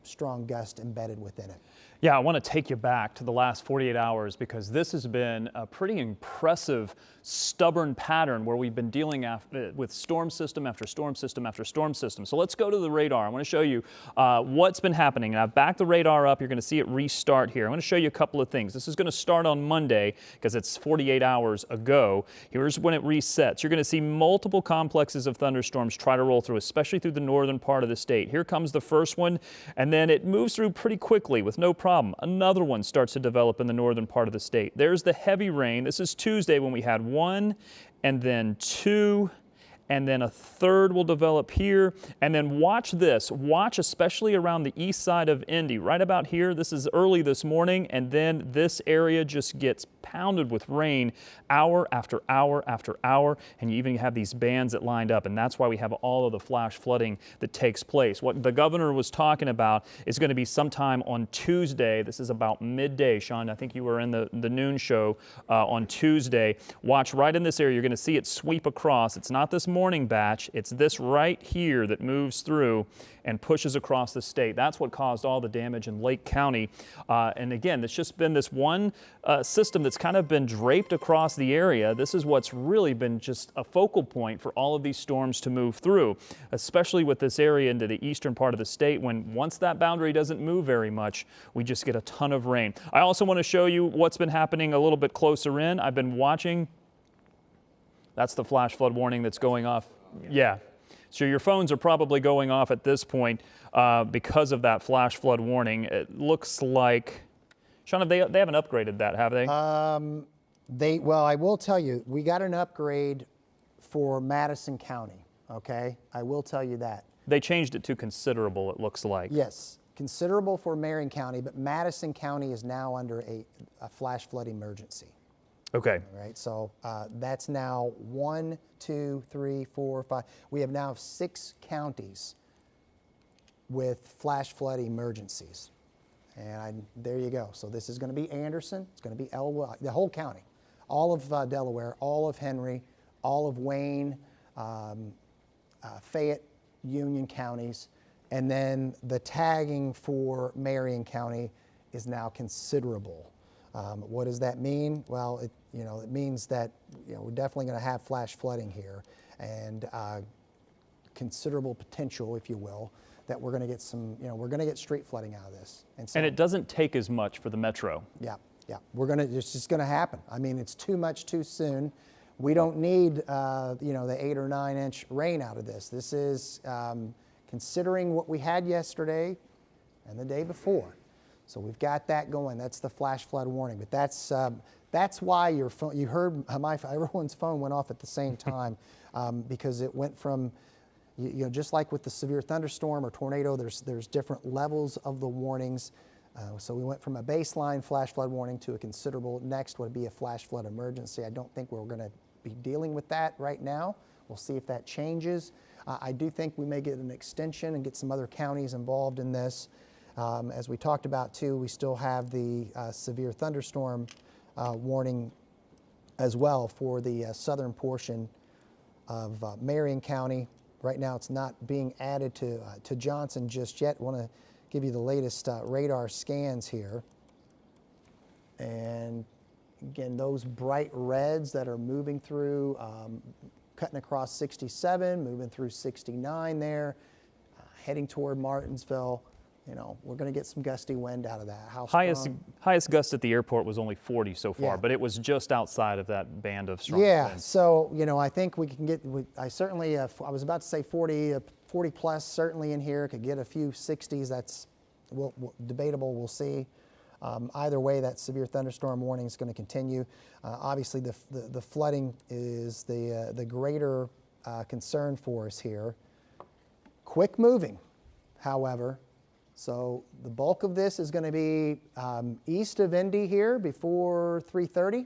strong gusts embedded within it. Yeah, I want to take you back to the last 48 hours because this has been a pretty impressive, stubborn pattern where we've been dealing with storm system after storm system after storm system. So let's go to the radar. I want to show you what's been happening. And I've backed the radar up. You're going to see it restart here. I want to show you a couple of things. This is going to start on Monday because it's 48 hours ago. Here's when it resets. You're going to see multiple complexes of thunderstorms try to roll through, especially through the northern part of the state. Here comes the first one, and then it moves through pretty quickly with no problem. Another one starts to develop in the northern part of the state. There's the heavy rain. This is Tuesday when we had 1 and then 2 and then a third will develop here. And then watch this. Watch especially around the east side of Indy. Right about here, this is early this morning, and then this area just gets pounded with rain hour after hour after hour, and you even have these bands that lined up, and that's why we have all of the flash flooding that takes place. What the governor was talking about is going to be sometime on Tuesday. This is about midday. Sean, I think you were in the noon show on Tuesday. Watch right in this area. You're going to see it sweep across. It's not this morning batch. It's this right here that moves through and pushes across the state. That's what caused all the damage in Lake County. And again, it's just been this one system that's kind of been draped across the area. This is what's really been just a focal point for all of these storms to move through, especially with this area into the eastern part of the state, when once that boundary doesn't move very much, we just get a ton of rain. I also want to show you what's been happening a little bit closer in. I've been watching. That's the flash flood warning that's going off. Yeah. So your phones are probably going off at this point because of that flash flood warning. It looks like, Sean, they haven't upgraded that, have they? Well, I will tell you, we got an upgrade for Madison County, okay? I will tell you that. They changed it to considerable, it looks like. Yes, considerable for Marion County, but Madison County is now under a flash flood emergency. Okay. All right, so that's now 1, 2, 3, 4, 5. We have now 6 counties with flash flood emergencies. And there you go. So this is going to be Anderson, it's going to be Elwood, the whole county, all of Delaware, all of Henry, all of Wayne, Fayette, Union counties, and then the tagging for Marion County is now considerable. What does that mean? Well, it means that we're definitely going to have flash flooding here, and considerable potential, if you will, that we're going to get some, we're going to get street flooding out of this. So, And it doesn't take as much for the metro. yeah, it's just going to happen. I mean, it's too much too soon. We don't need, the 8 or 9 inch rain out of this. This is considering what we had yesterday and the day before. So we've got that going. That's the flash flood warning. But that's why your phone, you heard everyone's phone went off at the same time because it went from, just like with the severe thunderstorm or tornado, there's different levels of the warnings. So we went from a baseline flash flood warning to a considerable. Next would be a flash flood emergency. I don't think we're going to be dealing with that right now. We'll see if that changes. I do think we may get an extension and get some other counties involved in this. As we talked about too, we still have the severe thunderstorm warning as well for the southern portion of Marion County. Right now it's not being added to Johnson just yet. I want to give you the latest radar scans here. And again, those bright reds that are moving through, cutting across 67, moving through 69 there, heading toward Martinsville. We're going to get some gusty wind out of that. How highest gust at the airport was only 40 so far, Yeah. but it was just outside of that band of strong Yeah, winds. so, I think we can get, I certainly, I was about to say 40 plus certainly in here, could get a few 60s, that's debatable, we'll see. Either way, that severe thunderstorm warning is going to continue. Obviously, the flooding is the greater concern for us here. Quick moving, however. So the bulk of this is going to be east of Indy here before 3:30.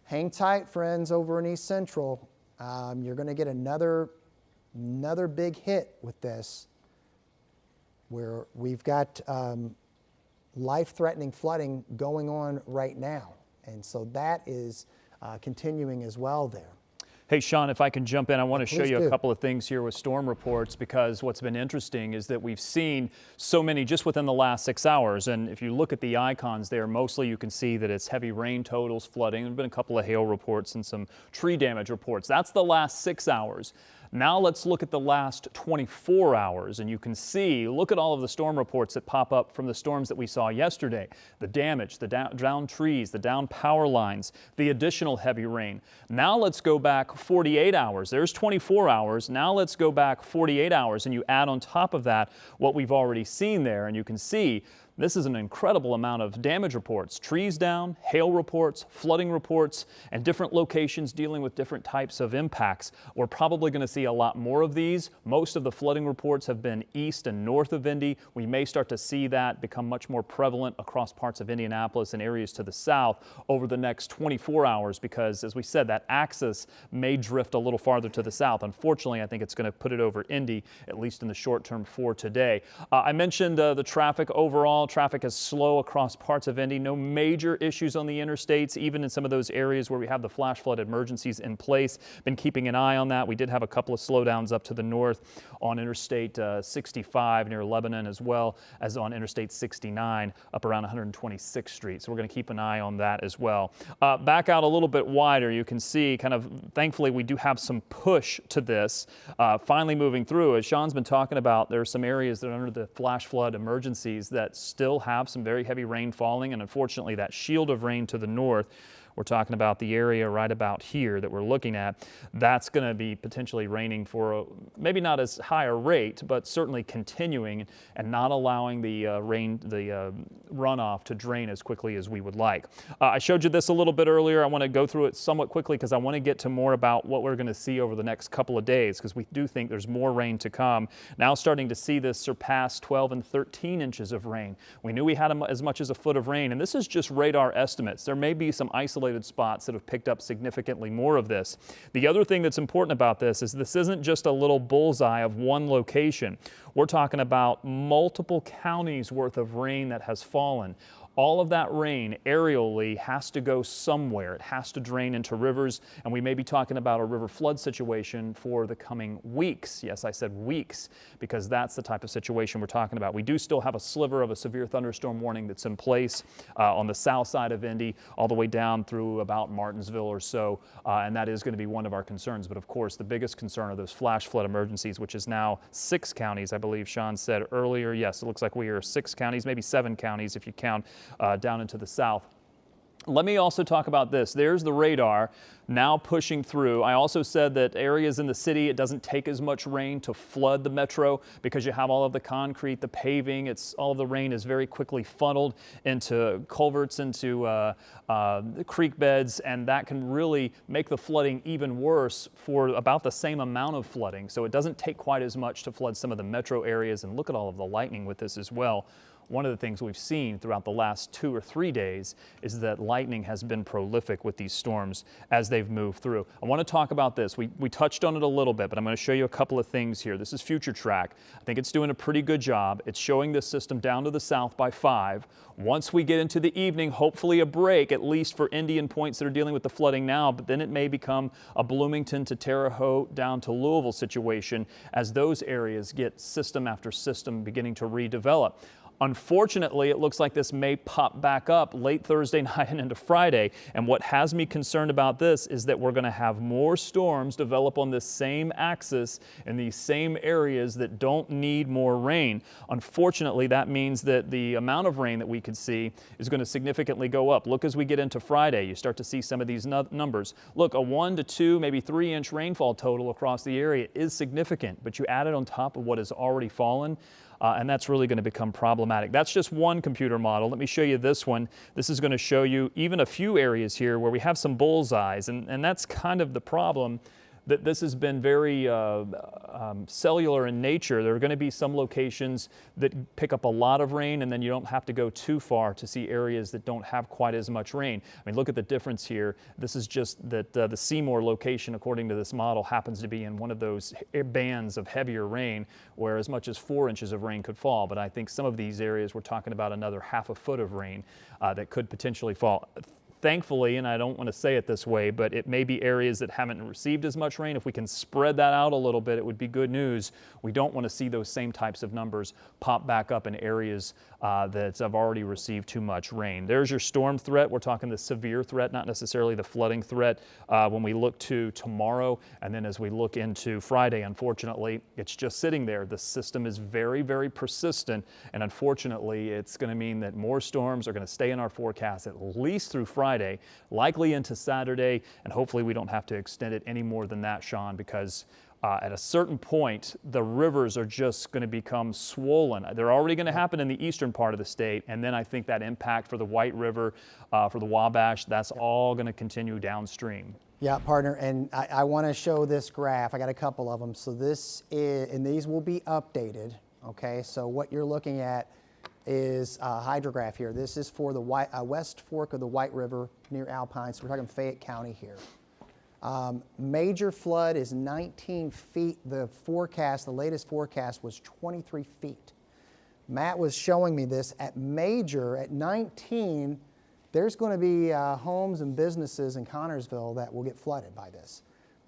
Hang tight, friends, over in East Central. You're going to get another big hit with this, where we've got life-threatening flooding going on right now. And so that is continuing as well there. Hey, Sean, if I can jump in, I want to show Please you do. a couple of things here with storm reports, because what's been interesting is that we've seen so many just within the last 6 hours. And if you look at the icons there, mostly you can see that it's heavy rain totals, flooding. There have been a couple of hail reports and some tree damage reports. That's the last 6 hours. Now let's look at the last 24 hours, and you can see, look at all of the storm reports that pop up from the storms that we saw yesterday. The damage, the downed trees, the downed power lines, the additional heavy rain. Now let's go back 48 hours. There's 24 hours. Now let's go back 48 hours, and you add on top of that what we've already seen there, and you can see this is an incredible amount of damage reports. Trees down, hail reports, flooding reports, and different locations dealing with different types of impacts. We're probably going to see a lot more of these. Most of the flooding reports have been east and north of Indy. We may start to see that become much more prevalent across parts of Indianapolis and areas to the south over the next 24 hours because, as we said, that axis may drift a little farther to the south. Unfortunately, I think it's going to put it over Indy, at least in the short term for today. I mentioned the traffic overall. Traffic is slow across parts of Indy. No major issues on the interstates, even in some of those areas where we have the flash flood emergencies in place. Been keeping an eye on that. We did have a couple of slowdowns up to the north on Interstate 65 near Lebanon, as well as on Interstate 69 up around 126th Street. So we're going to keep an eye on that as well. Back out a little bit wider, you can see kind of, thankfully, we do have some push to this. Finally moving through, as Sean's been talking about, there are some areas that are under the flash flood emergencies that still have some very heavy rain falling, and unfortunately that shield of rain to the north, we're talking about the area right about here that we're looking at, that's going to be potentially raining for maybe not as high a rate, but certainly continuing and not allowing the runoff to drain as quickly as we would like. I showed you this a little bit earlier. I want to go through it somewhat quickly because I want to get to more about what we're going to see over the next couple of days, because we do think there's more rain to come. Now starting to see this surpass 12 and 13 inches of rain. We knew we had as much as a foot of rain, and this is just radar estimates. There may be some isolated spots that have picked up significantly more of this. The other thing that's important about this isn't just a little bullseye of one location. We're talking about multiple counties worth of rain that has fallen. all of that rain aerially has to go somewhere. It has to drain into rivers, and we may be talking about a river flood situation for the coming weeks. Yes, I said weeks, because that's the type of situation we're talking about. We do still have a sliver of a severe thunderstorm warning that's in place on the south side of Indy, all the way down through about Martinsville or so, and that is going to be one of our concerns. But of course, the biggest concern are those flash flood emergencies, which is now 6 counties, I believe Sean said earlier. Yes, it looks like we are 6 counties, maybe 7 counties if you count down into the south. Let me also talk about this. There's the radar now pushing through. I also said that areas in the city, it doesn't take as much rain to flood the metro because you have all of the concrete, the paving. All of the rain is very quickly funneled into culverts, into creek beds, and that can really make the flooding even worse for about the same amount of flooding. So it doesn't take quite as much to flood some of the metro areas. And look at all of the lightning with this as well. One of the things we've seen throughout the last 2 or 3 days is that lightning has been prolific with these storms as they've moved through. I want to talk about this. We touched on it a little bit, but I'm going to show you a couple of things here. This is Future Track. I think it's doing a pretty good job. It's showing this system down to the south by 5. Once we get into the evening, hopefully a break, at least for Indian points that are dealing with the flooding now, but then it may become a Bloomington to Terre Haute down to Louisville situation as those areas get system after system beginning to redevelop. Unfortunately, it looks like this may pop back up late Thursday night and into Friday. And what has me concerned about this is that we're going to have more storms develop on this same axis in these same areas that don't need more rain. Unfortunately, that means that the amount of rain that we could see is going to significantly go up. Look, as we get into Friday, you start to see some of these numbers. Look, a 1 to 2, maybe 3 inch rainfall total across the area is significant, but you add it on top of what has already fallen. And that's really going to become problematic. That's just one computer model. Let me show you this one. This is going to show you even a few areas here where we have some bullseyes, and that's kind of the problem, that this has been very cellular in nature. There are going to be some locations that pick up a lot of rain, and then you don't have to go too far to see areas that don't have quite as much rain. I mean, look at the difference here. This is just that the Seymour location, according to this model, happens to be in one of those bands of heavier rain where as much as 4 inches of rain could fall. But I think some of these areas, we're talking about another ½ a foot of rain that could potentially fall. Thankfully, and I don't want to say it this way, but it may be areas that haven't received as much rain. If we can spread that out a little bit, it would be good news. We don't want to see those same types of numbers pop back up in areas that have already received too much rain. There's your storm threat. We're talking the severe threat, not necessarily the flooding threat. When we look to tomorrow, and then as we look into Friday, unfortunately, it's just sitting there. The system is very, very persistent, and unfortunately, it's going to mean that more storms are going to stay in our forecast at least through Friday, likely into Saturday, and hopefully we don't have to extend it any more than that, Sean, because at a certain point, the rivers are just going to become swollen. They're already going to happen in the eastern part of the state, and then I think that impact for the White River, for the Wabash, that's all going to continue downstream. Yeah, partner, and I want to show this graph. I got a couple of them. So this is, and these will be updated, okay? So what you're looking at is a hydrograph here. This is for the West Fork of the White River near Alpine, so we're talking Fayette County here. Major flood is 19 feet. The forecast, the latest forecast was 23 feet. Matt was showing me this at major, at 19, there's going to be homes and businesses in Connorsville that will get flooded by this.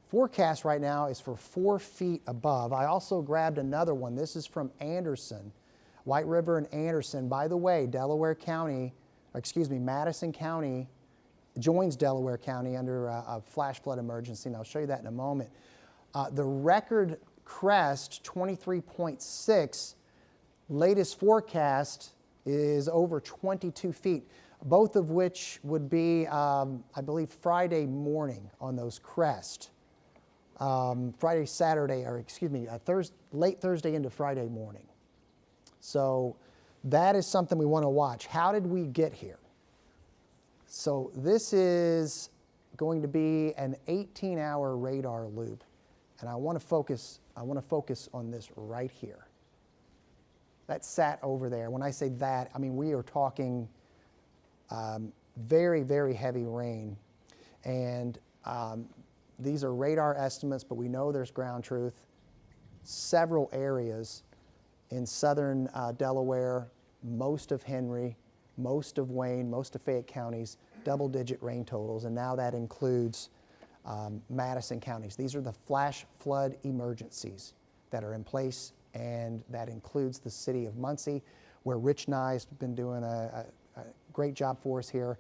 Forecast right now is for 4 feet above. I also grabbed another one. This is from Anderson, White River and Anderson. By the way, Madison County joins Delaware County under a flash flood emergency, and I'll show you that in a moment. The record crest, 23.6, latest forecast is over 22 feet, both of which would be, I believe, Friday morning on those crests. Friday, Saturday, or excuse me, late Thursday into Friday morning. So that is something we want to watch. How did we get here? So this is going to be an 18-hour radar loop, and I want to focus on this right here. That sat over there. When I say that, I mean we are talking very, very heavy rain, and these are radar estimates, but we know there's ground truth. Several areas in southern Delaware, most of Henry, most of Wayne, most of Fayette counties, double-digit rain totals, and now that includes Madison counties. These are the flash flood emergencies that are in place, and that includes the city of Muncie, where Rich Nye's been doing a great job for us here,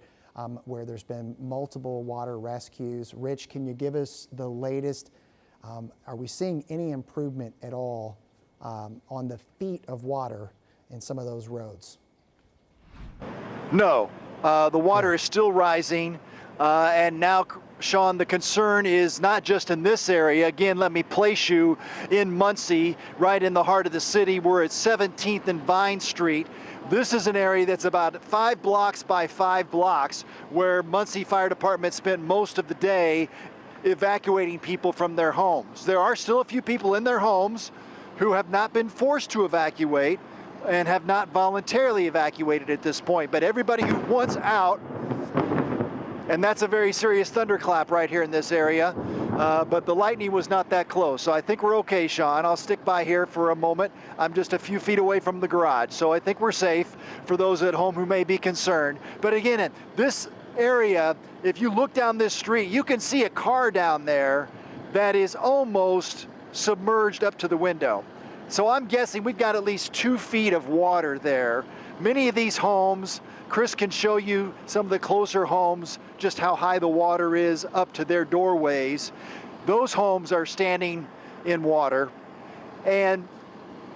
where there's been multiple water rescues. Rich, can you give us the latest? Are we seeing any improvement at all on the feet of water in some of those roads? No, the water is still rising, and now, Sean, the concern is not just in this area. Again, let me place you in Muncie, right in the heart of the city. We're at 17th and Vine Street. This is an area that's about 5 blocks by 5 blocks, where Muncie Fire Department spent most of the day evacuating people from their homes. There are still a few people in their homes who have not been forced to evacuate and have not voluntarily evacuated at this point, but everybody who wants out, and that's a very serious thunderclap right here in this area, but the lightning was not that close, so I think we're okay, Sean. I'll stick by here for a moment. I'm just a few feet away from the garage, so I think we're safe for those at home who may be concerned. But again, this area, if you look down this street, you can see a car down there that is almost submerged up to the window. So I'm guessing we've got at least 2 feet of water there. Many of these homes, Chris can show you some of the closer homes, just how high the water is up to their doorways. Those homes are standing in water, and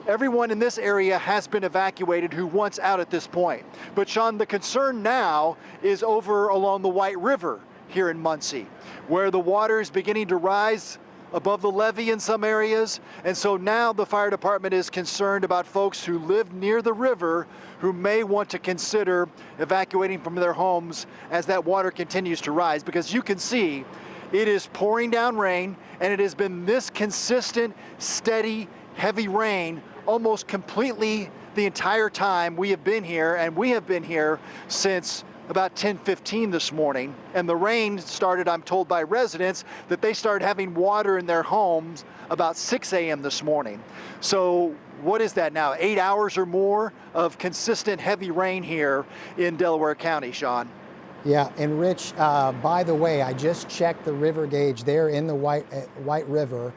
everyone in this area has been evacuated who wants out at this point. But Sean, the concern now is over along the White River here in Muncie, where the water is beginning to rise above the levee in some areas, and so now the fire department is concerned about folks who live near the river who may want to consider evacuating from their homes as that water continues to rise, because you can see it is pouring down rain, and it has been this consistent, steady, heavy rain almost completely the entire time we have been here, and we have been here since about 10:15 this morning, and the rain started, I'm told by residents, that they started having water in their homes about 6 a.m. this morning. So what is that now, 8 hours or more of consistent heavy rain here in Delaware County, Sean? Yeah, and Rich, by the way, I just checked the river gauge there in the White River.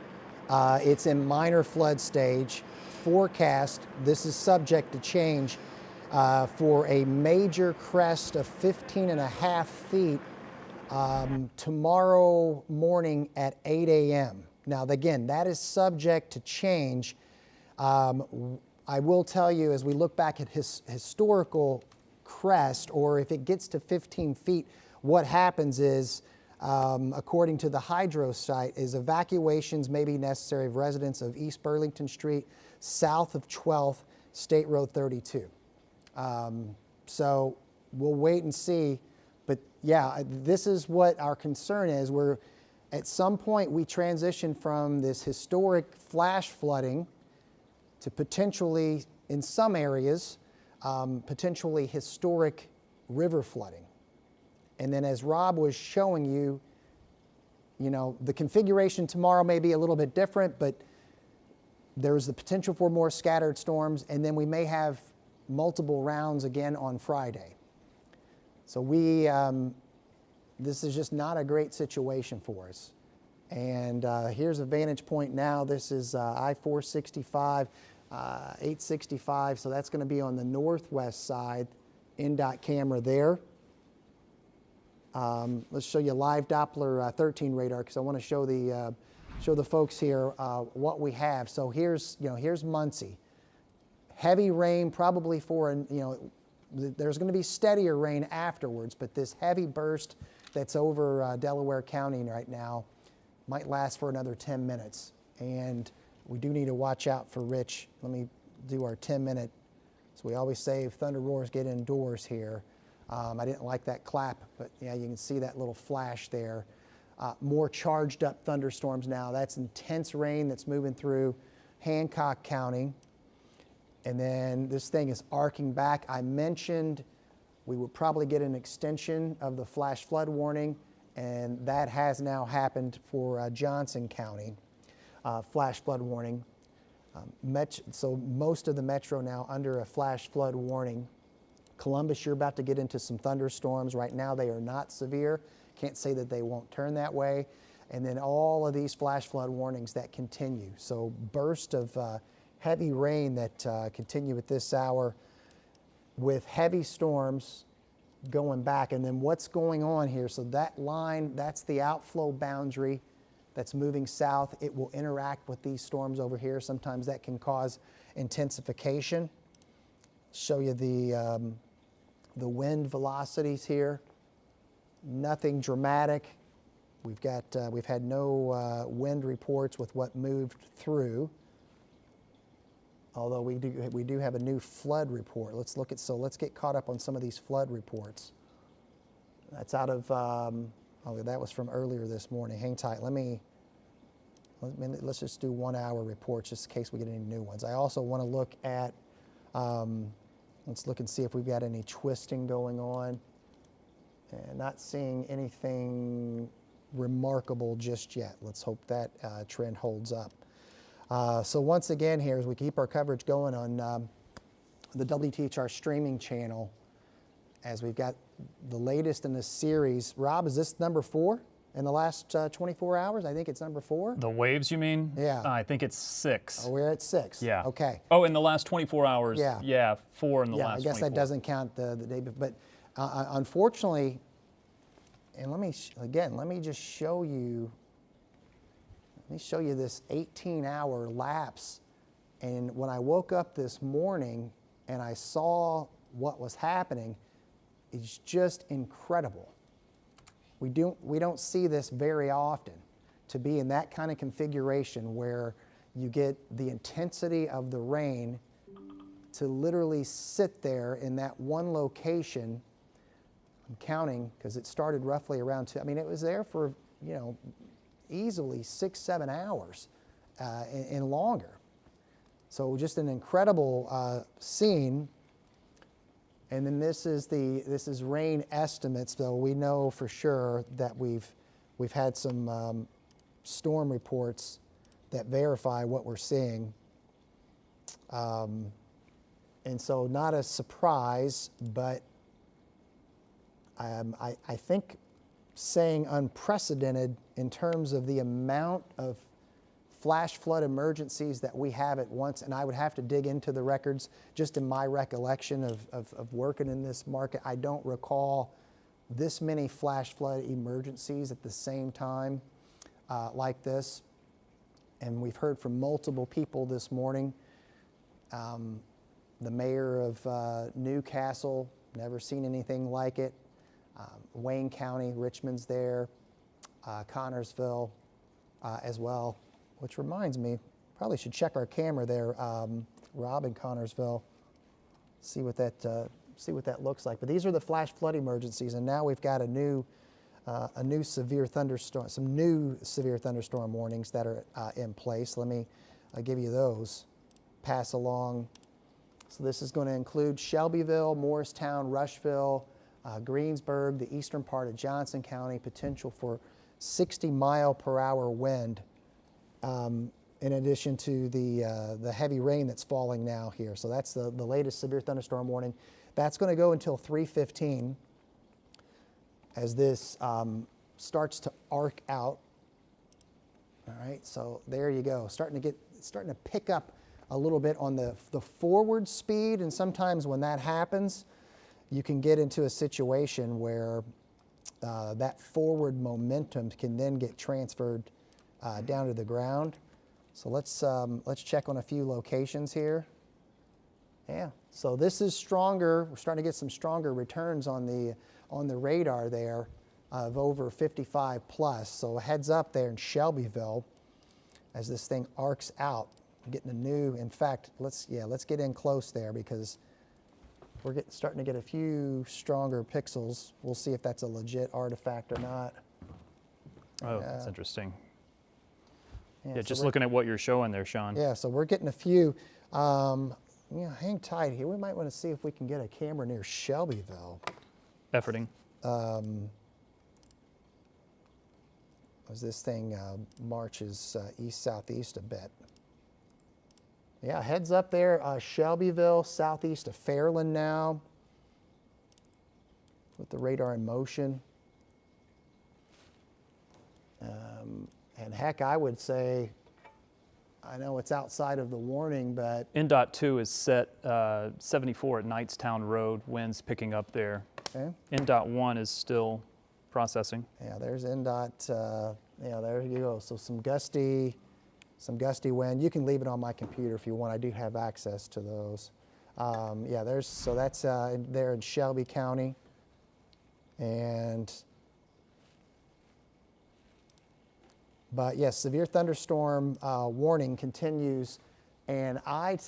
It's in minor flood stage. Forecast, this is subject to change, for a major crest of 15.5 feet tomorrow morning at 8 a.m. Now, again, that is subject to change. I will tell you, as we look back at historical crest, or if it gets to 15 feet, what happens is, according to the hydro site, is evacuations may be necessary of residents of East Burlington Street, south of 12th, State Road 32. So we'll wait and see, but yeah, this is what our concern is. We're, at some point, we transition from this historic flash flooding to potentially, in some areas, potentially historic river flooding. And then as Rob was showing you, the configuration tomorrow may be a little bit different, but there's the potential for more scattered storms, and then we may have multiple rounds again on Friday. So this is just not a great situation for us. And here's a vantage point now. This is I-465, 865, so that's going to be on the northwest side, NDOT camera there. Let's show you live Doppler 13 radar, because I want to show the folks here what we have. So here's Muncie. Heavy rain, probably there's going to be steadier rain afterwards, but this heavy burst that's over Delaware County right now might last for another 10 minutes. And we do need to watch out for Rich. Let me do our 10-minute. So we always say if thunder roars, get indoors here. I didn't like that clap, but yeah, you can see that little flash there. More charged up thunderstorms now. That's intense rain that's moving through Hancock County. And then this thing is arcing back. I mentioned we would probably get an extension of the flash flood warning, and that has now happened for Johnson County, flash flood warning. So most of the metro now under a flash flood warning. Columbus, you're about to get into some thunderstorms. Right now, they are not severe. Can't say that they won't turn that way. And then all of these flash flood warnings that continue. So burst of heavy rain that continue at this hour with heavy storms going back. And then what's going on here? So that line, that's the outflow boundary that's moving south. It will interact with these storms over here. Sometimes that can cause intensification. Show you the wind velocities here. Nothing dramatic. We've had no wind reports with what moved through. Although we do have a new flood report. Let's get caught up on some of these flood reports. That's out of that was from earlier this morning. Hang tight. Let's just do 1 hour reports just in case we get any new ones. I also want to look at let's look and see if we've got any twisting going on. And not seeing anything remarkable just yet. Let's hope that trend holds up. So once again here, as we keep our coverage going on the WTHR streaming channel, as we've got the latest in this series. Rob, is this number 4 in the last 24 hours? I think it's number 4. The waves, you mean? Yeah. I think it's 6. Oh, we're at 6. Yeah. Okay. Oh, in the last 24 hours. Yeah. Yeah, 4 in the last 24. I guess that doesn't count the day before. But unfortunately, and let me just show you. Let me show you this 18-hour lapse. And when I woke up this morning and I saw what was happening, it's just incredible. We don't see this very often, to be in that kind of configuration where you get the intensity of the rain to literally sit there in that one location. I'm counting because it started roughly around 2. I mean, it was there for, easily 6-7 hours and longer. So just an incredible scene. And then this is rain estimates. So we know for sure that we've had some storm reports that verify what we're seeing. And so not a surprise, but I think saying unprecedented in terms of the amount of flash flood emergencies that we have at once, and I would have to dig into the records. Just in my recollection of working in this market, I don't recall this many flash flood emergencies at the same time like this. And we've heard from multiple people this morning. The mayor of Newcastle, never seen anything like it. Wayne County, Richmond's there, Connorsville as well. Which reminds me, probably should check our camera there, Rob, in Connorsville, see what that looks like. But these are the flash flood emergencies, and now we've got a new severe thunderstorm, some new severe thunderstorm warnings that are in place. Let me give you those. Pass along. So this is going to include Shelbyville, Morristown, Rushville, Greensburg, the eastern part of Johnson County. Potential for 60-mile-per-hour wind. In addition to the heavy rain that's falling now here. So that's the latest severe thunderstorm warning. That's going to go until 3:15 as this starts to arc out. All right, so there you go. Starting to pick up a little bit on the forward speed, and sometimes when that happens, you can get into a situation where that forward momentum can then get transferred down to the ground. So let's check on a few locations here. Yeah, so this is stronger. We're starting to get some stronger returns on the radar there of over 55 plus. So heads up there in Shelbyville as this thing arcs out. I'm getting a new. In fact, let's get in close there because we're starting to get a few stronger pixels. We'll see if that's a legit artifact or not. Oh, that's interesting. Yeah, Yeah, so just looking at what you're showing there, Sean. Yeah, so we're getting a few. Hang tight here. We might want to see if we can get a camera near Shelbyville. Efforting. As this thing marches east-southeast a bit. Yeah, heads up there, Shelbyville, southeast of Fairland now. with the radar in motion. And heck, I would say, I know it's outside of the warning, but NDOT 2 is set 74 at Knightstown Road, winds picking up there. okay. NDOT 1 is still processing. Yeah, there's NDOT. Yeah, there you go. So some gusty wind. You can leave it on my computer if you want. I do have access to those. Yeah, that's there in Shelby County, but yes, severe thunderstorm warning continues, and I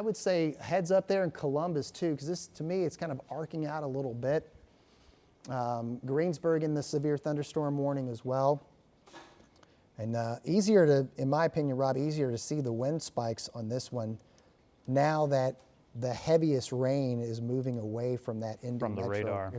would say heads up there in Columbus too, because this, to me, it's kind of arcing out a little bit. Greensburg in the severe thunderstorm warning as well. And easier to, in my opinion, Rob, easier to see the wind spikes on this one now that the heaviest rain is moving away from that Indy From the metro. radar.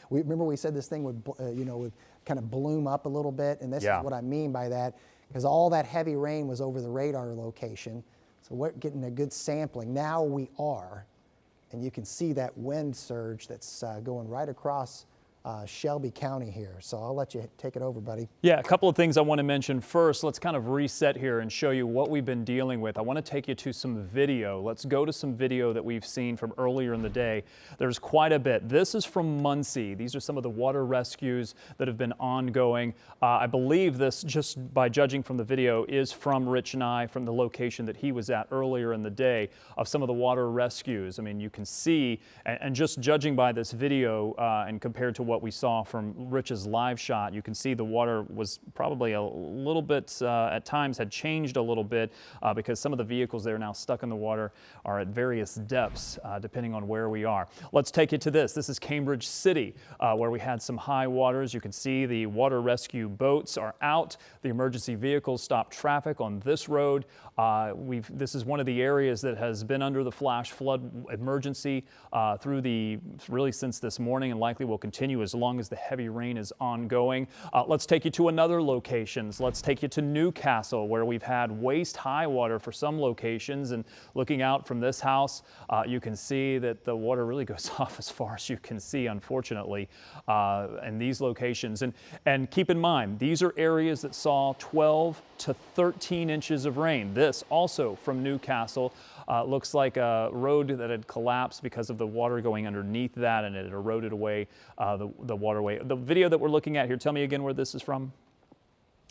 Remember we said this thing would, would kind of bloom up a little bit, and this Yeah. is what I mean by that, because all that heavy rain was over the radar location. So we're getting a good sampling. Now we are, and you can see that wind surge that's going right across Shelby County here. So I'll let you take it over, buddy. Yeah, a couple of things I want to mention. First, let's kind of reset here and show you what we've been dealing with. I want to take you to some video. Let's go to some video that we've seen from earlier in the day. There's quite a bit. This is from Muncie. These are some of the water rescues that have been ongoing. I believe this, just by judging from the video, is from Rich and I, from the location that he was at earlier in the day, of some of the water rescues. I mean, you can see, and just judging by this video and compared to what we saw from Rich's live shot, you can see the water was probably a little bit, at times had changed a little bit because some of the vehicles that are now stuck in the water are at various depths depending on where we are. Let's take you to this. This is Cambridge City where we had some high waters. You can see the water rescue boats are out. The emergency vehicles stopped traffic on this road. This is one of the areas that has been under the flash flood emergency really since this morning, and likely will continue as long as the heavy rain is ongoing. Let's take you to another locations. Let's take you to Newcastle, where we've had waist high water for some locations, and looking out from this house, you can see that the water really goes off as far as you can see, unfortunately, in these locations. And keep in mind, these are areas that saw 12 to 13 inches of rain. This also from Newcastle. Looks like a road that had collapsed because of the water going underneath that, and it eroded away the waterway. The video that we're looking at here, tell me again where this is from.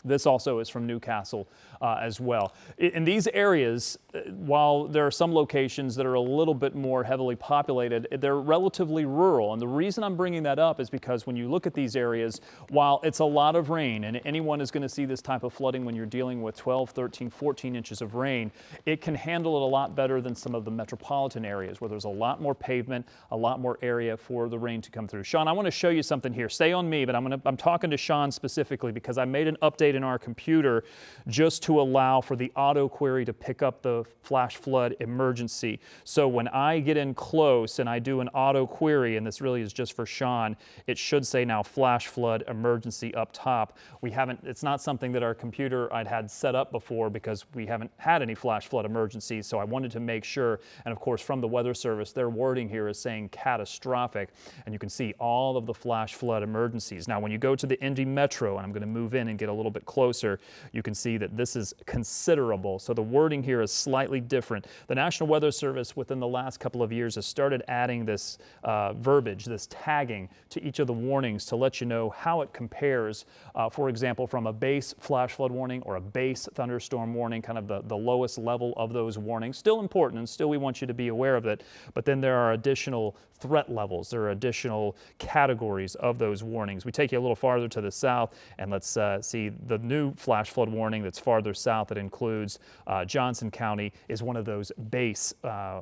This also is from Newcastle as well. In these areas, while there are some locations that are a little bit more heavily populated, they're relatively rural. And the reason I'm bringing that up is because when you look at these areas, while it's a lot of rain, and anyone is going to see this type of flooding when you're dealing with 12, 13, 14 inches of rain, it can handle it a lot better than some of the metropolitan areas where there's a lot more pavement, a lot more area for the rain to come through. Sean, I want to show you something here. Stay on me, but I'm talking to Sean specifically because I made an update in our computer just to allow for the auto query to pick up the flash flood emergency. So when I get in close and I do an auto query, and this really is just for Sean, it should say now flash flood emergency up top. It's not something that our computer I'd had set up before because we haven't had any flash flood emergencies. So I wanted to make sure, and of course from the Weather Service, their wording here is saying catastrophic, and you can see all of the flash flood emergencies. Now when you go to the Indy Metro, and I'm going to move in and get a little bit closer, you can see that this is considerable. So the wording here is slightly different. The National Weather Service within the last couple of years has started adding this verbiage, this tagging to each of the warnings to let you know how it compares, for example, from a base flash flood warning or a base thunderstorm warning, kind of the lowest level of those warnings. Still important, and still we want you to be aware of it, but then there are additional threat levels. There are additional categories of those warnings. We take you a little farther to the south, and let's see the new flash flood warning that's farther south that includes Johnson County is one of those base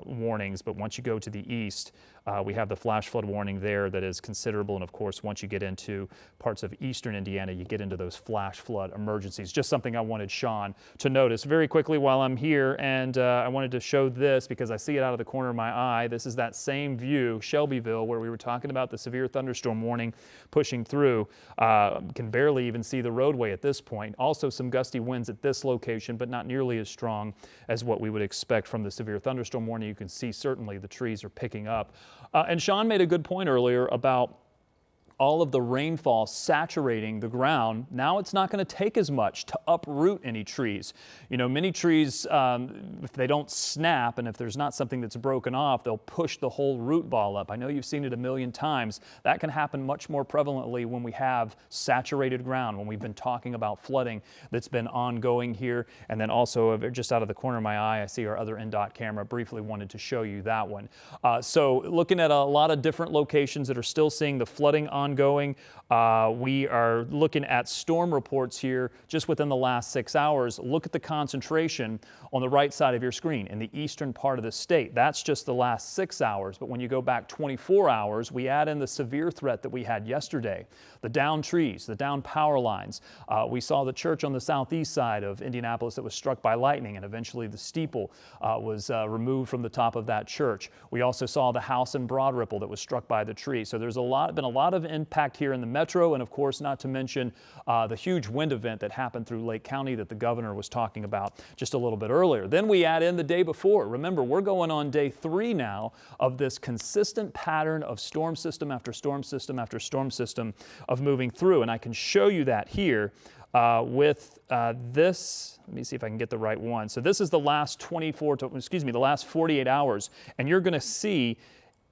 warnings, but once you go to the east, we have the flash flood warning there that is considerable, and of course once you get into parts of eastern Indiana, you get into those flash flood emergencies. Just something I wanted Sean to notice very quickly while I'm here, and I wanted to show this because I see it out of the corner of my eye. This is that same view, Shelbyville, where we were talking about the severe thunderstorm warning pushing through. Can barely even see the roadway at this point. Also some gusty winds at this location, but not nearly as strong as what we would expect from the severe thunderstorm warning. You can see certainly the trees are picking up And Sean made a good point earlier about all of the rainfall saturating the ground. Now it's not going to take as much to uproot any trees. You know, many trees, if they don't snap and if there's not something that's broken off, they'll push the whole root ball up. I know you've seen it a million times. That can happen much more prevalently when we have saturated ground, when we've been talking about flooding that's been ongoing here. And then also, just out of the corner of my eye, I see our other NDOT camera. Briefly wanted to show you that one. So looking at a lot of different locations that are still seeing the flooding ongoing. We are looking at storm reports here just within the last 6 hours. Look at the concentration on the right side of your screen in the eastern part of the state. That's just the last 6 hours. But when you go back 24 hours, we add in the severe threat that we had yesterday, the downed trees, the downed power lines. We saw the church on the southeast side of Indianapolis that was struck by lightning, and eventually the steeple was removed from the top of that church. We also saw the house in Broad Ripple that was struck by the tree. So there's been a lot of impact here in the metro, and of course not to mention the huge wind event that happened through Lake County that the governor was talking about just a little bit earlier. Then we add in the day before. Remember, we're going on day 3 now of this consistent pattern of storm system after storm system after storm system of moving through, and I can show you that here with this. Let me see if I can get the right one. So this is the last the last 48 hours, and you're going to see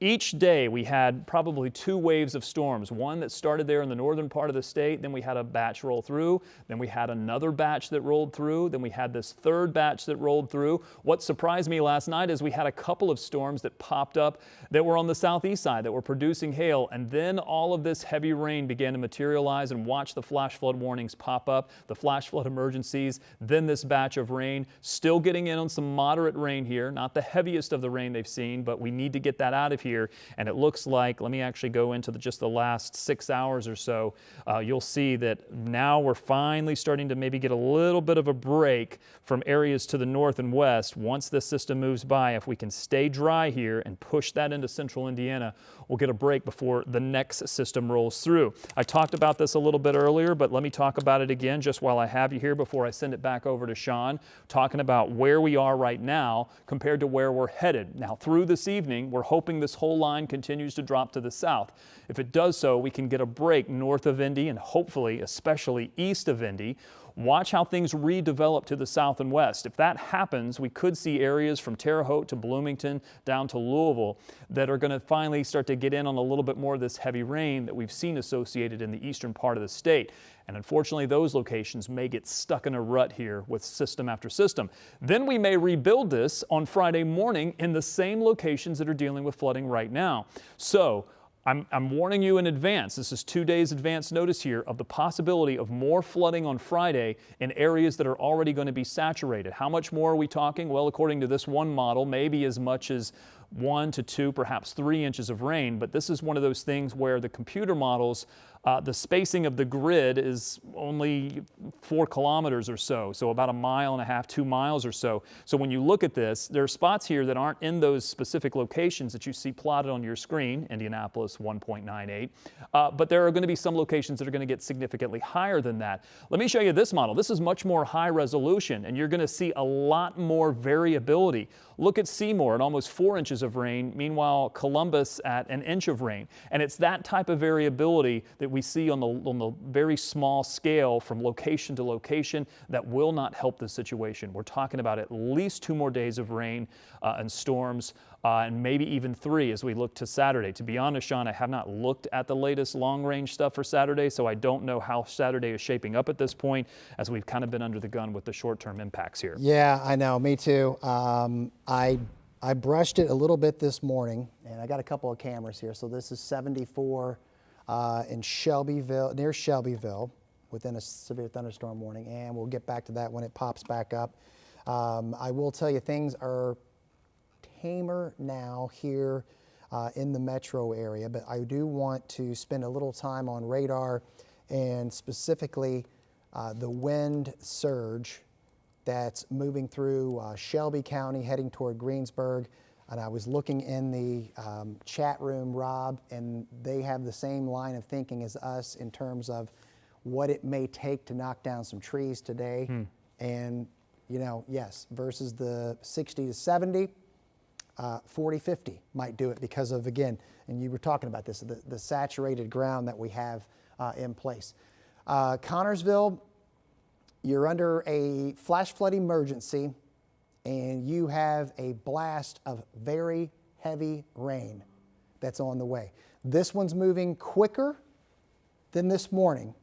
each day we had probably 2 waves of storms, one that started there in the northern part of the state, then we had a batch roll through, then we had another batch that rolled through, then we had this third batch that rolled through. What surprised me last night is we had a couple of storms that popped up that were on the southeast side that were producing hail, and then all of this heavy rain began to materialize, and watch the flash flood warnings pop up, the flash flood emergencies, then this batch of rain, still getting in on some moderate rain here, not the heaviest of the rain they've seen, but we need to get that out of here. And it looks like, let me actually go into just the last 6 hours or so, you'll see that now we're finally starting to maybe get a little bit of a break from areas to the north and west. Once this system moves by, if we can stay dry here and push that into central Indiana, we'll get a break before the next system rolls through. I talked about this a little bit earlier, but let me talk about it again just while I have you here before I send it back over to Sean, talking about where we are right now compared to where we're headed. Now, through this evening, we're hoping this whole line continues to drop to the south. If it does so, we can get a break north of Indy and hopefully, especially east of Indy. Watch how things redevelop to the south and west. If that happens, we could see areas from Terre Haute to Bloomington down to Louisville that are going to finally start to get in on a little bit more of this heavy rain that we've seen associated in the eastern part of the state. And unfortunately, those locations may get stuck in a rut here with system after system. Then we may rebuild this on Friday morning in the same locations that are dealing with flooding right now. So I'm warning you in advance. This is 2 days advance notice here of the possibility of more flooding on Friday in areas that are already going to be saturated. How much more are we talking? Well, according to this one model, maybe as much as 1 to 2, perhaps 3 inches of rain. But this is one of those things where the computer models, the spacing of the grid is only 4 kilometers or so, so about 1.5 miles, 2 miles or so. So when you look at this, there are spots here that aren't in those specific locations that you see plotted on your screen, Indianapolis 1.98, but there are going to be some locations that are going to get significantly higher than that. Let me show you this model. This is much more high resolution, and you're going to see a lot more variability. Look at Seymour at almost 4 inches of rain, meanwhile Columbus at 1 inch of rain. And it's that type of variability that we see on the very small scale from location to location that will not help the situation. We're talking about at least 2 more days of rain and storms, and maybe even 3 as we look to Saturday. To be honest, Sean, I have not looked at the latest long-range stuff for Saturday, so I don't know how Saturday is shaping up at this point, as we've kind of been under the gun with the short-term impacts here. Yeah, I know, me too. I brushed it a little bit this morning, and I got a couple of cameras here. So this is 74 in Shelbyville, near Shelbyville, within a severe thunderstorm warning, and we'll get back to that when it pops back up. I will tell you, things are tamer now here in the metro area, but I do want to spend a little time on radar and specifically the wind surge that's moving through Shelby County heading toward Greensburg. And I was looking in the chat room, Rob, and they have the same line of thinking as us in terms of what it may take to knock down some trees today. And, you know, yes, versus the 60 to 70, 40, 50 might do it because of, again, and you were talking about this, the saturated ground that we have in place. Connorsville, you're under a flash flood emergency, and you have a blast of very heavy rain that's on the way. This one's moving quicker than this morning,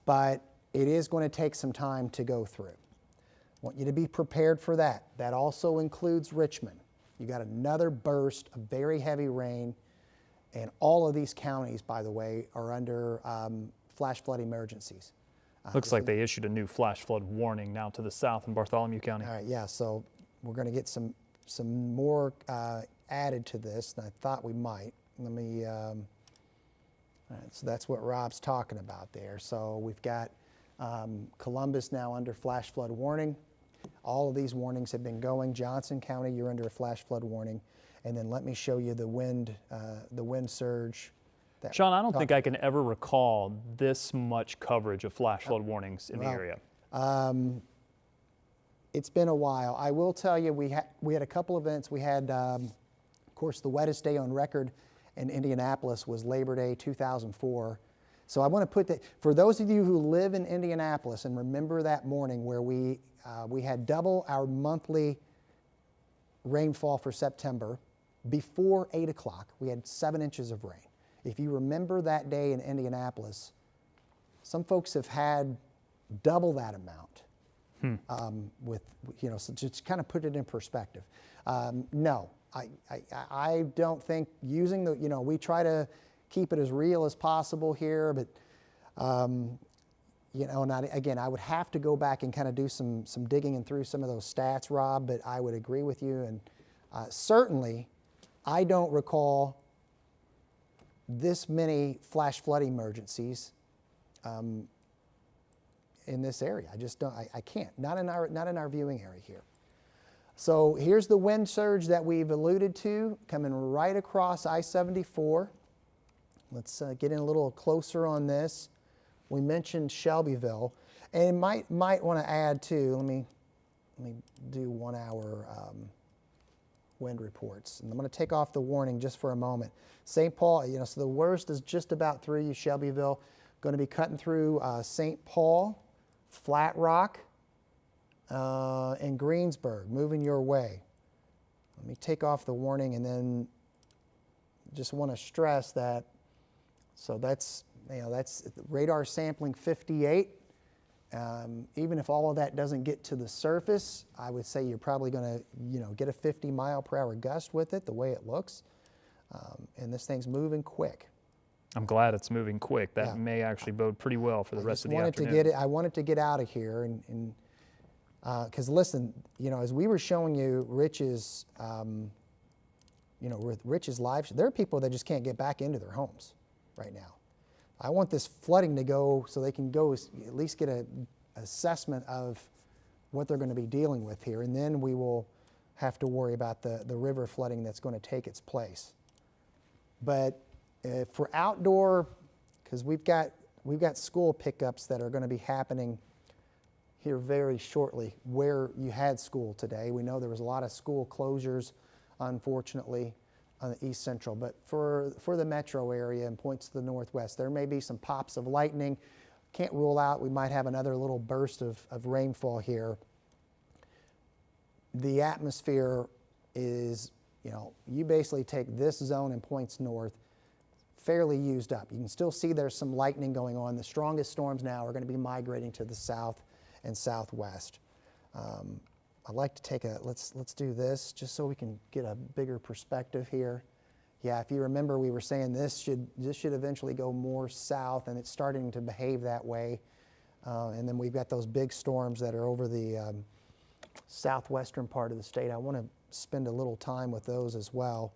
but it is going to take some time to go through. I want you to be prepared for that. That also includes Richmond. You got another burst of very heavy rain, and all of these counties, by the way, are under flash flood emergencies. Looks like they issued a new flash flood warning now to the south in Bartholomew County. All right, yeah, so we're going to get some more added to this, and I thought we might. Let me, all right, so that's what Rob's talking about there. So we've got Columbus now under flash flood warning. All of these warnings have been going. Johnson County, you're under a flash flood warning. And then let me show you the wind surge. Sean, I don't think I can ever recall this much coverage of flash flood warnings in the area. It's been a while. I will tell you, we had a couple events. We had, of course, the wettest day on record in Indianapolis was Labor Day 2004. So I want to put that, for those of you who live in Indianapolis and remember that morning where we had double our monthly rainfall for September. Before 8 o'clock, we had 7 inches of rain. If you remember that day in Indianapolis, some folks have had double that amount. So just kind of put it in perspective. No, I don't think using the, we try to keep it as real as possible here, but and again, I would have to go back and kind of do some digging and through some of those stats, Rob, but I would agree with you. And certainly, I don't recall this many flash flood emergencies in this area. I just don't, I can't, not in our viewing area here. So here's the wind surge that we've alluded to coming right across I-74. Let's get in a little closer on this. We mentioned Shelbyville, and might want to add too. Let me do 1 hour wind reports, and I'm going to take off the warning just for a moment. St. Paul, so the worst is just about through you. Shelbyville, going to be cutting through St. Paul, Flat Rock, and Greensburg, moving your way. Let me take off the warning, and then just want to stress that. So that's radar sampling 58. Even if all of that doesn't get to the surface, I would say you're probably going to, get a 50-mile-per-hour gust with it, the way it looks. And this thing's moving quick. I'm glad it's moving quick. That may actually bode pretty well for the rest of the afternoon. I wanted to get out of here, and because listen, as we were showing you Rich's, with Rich's live, there are people that just can't get back into their homes right now. I want this flooding to go so they can go at least get an assessment of what they're going to be dealing with here, and then we will have to worry about the river flooding that's going to take its place. But for outdoor, because we've got school pickups that are going to be happening here very shortly where you had school today. We know there was a lot of school closures, unfortunately, on the East Central, but for the metro area and points to the northwest, there may be some pops of lightning. Can't rule out we might have another little burst of rainfall here. The atmosphere is, you basically take this zone and points north, fairly used up. You can still see there's some lightning going on. The strongest storms now are going to be migrating to the south and southwest. I'd like to take let's do this just so we can get a bigger perspective here. Yeah, if you remember, we were saying this should eventually go more south, and it's starting to behave that way. And then we've got those big storms that are over the southwestern part of the state. I want to spend a little time with those as well.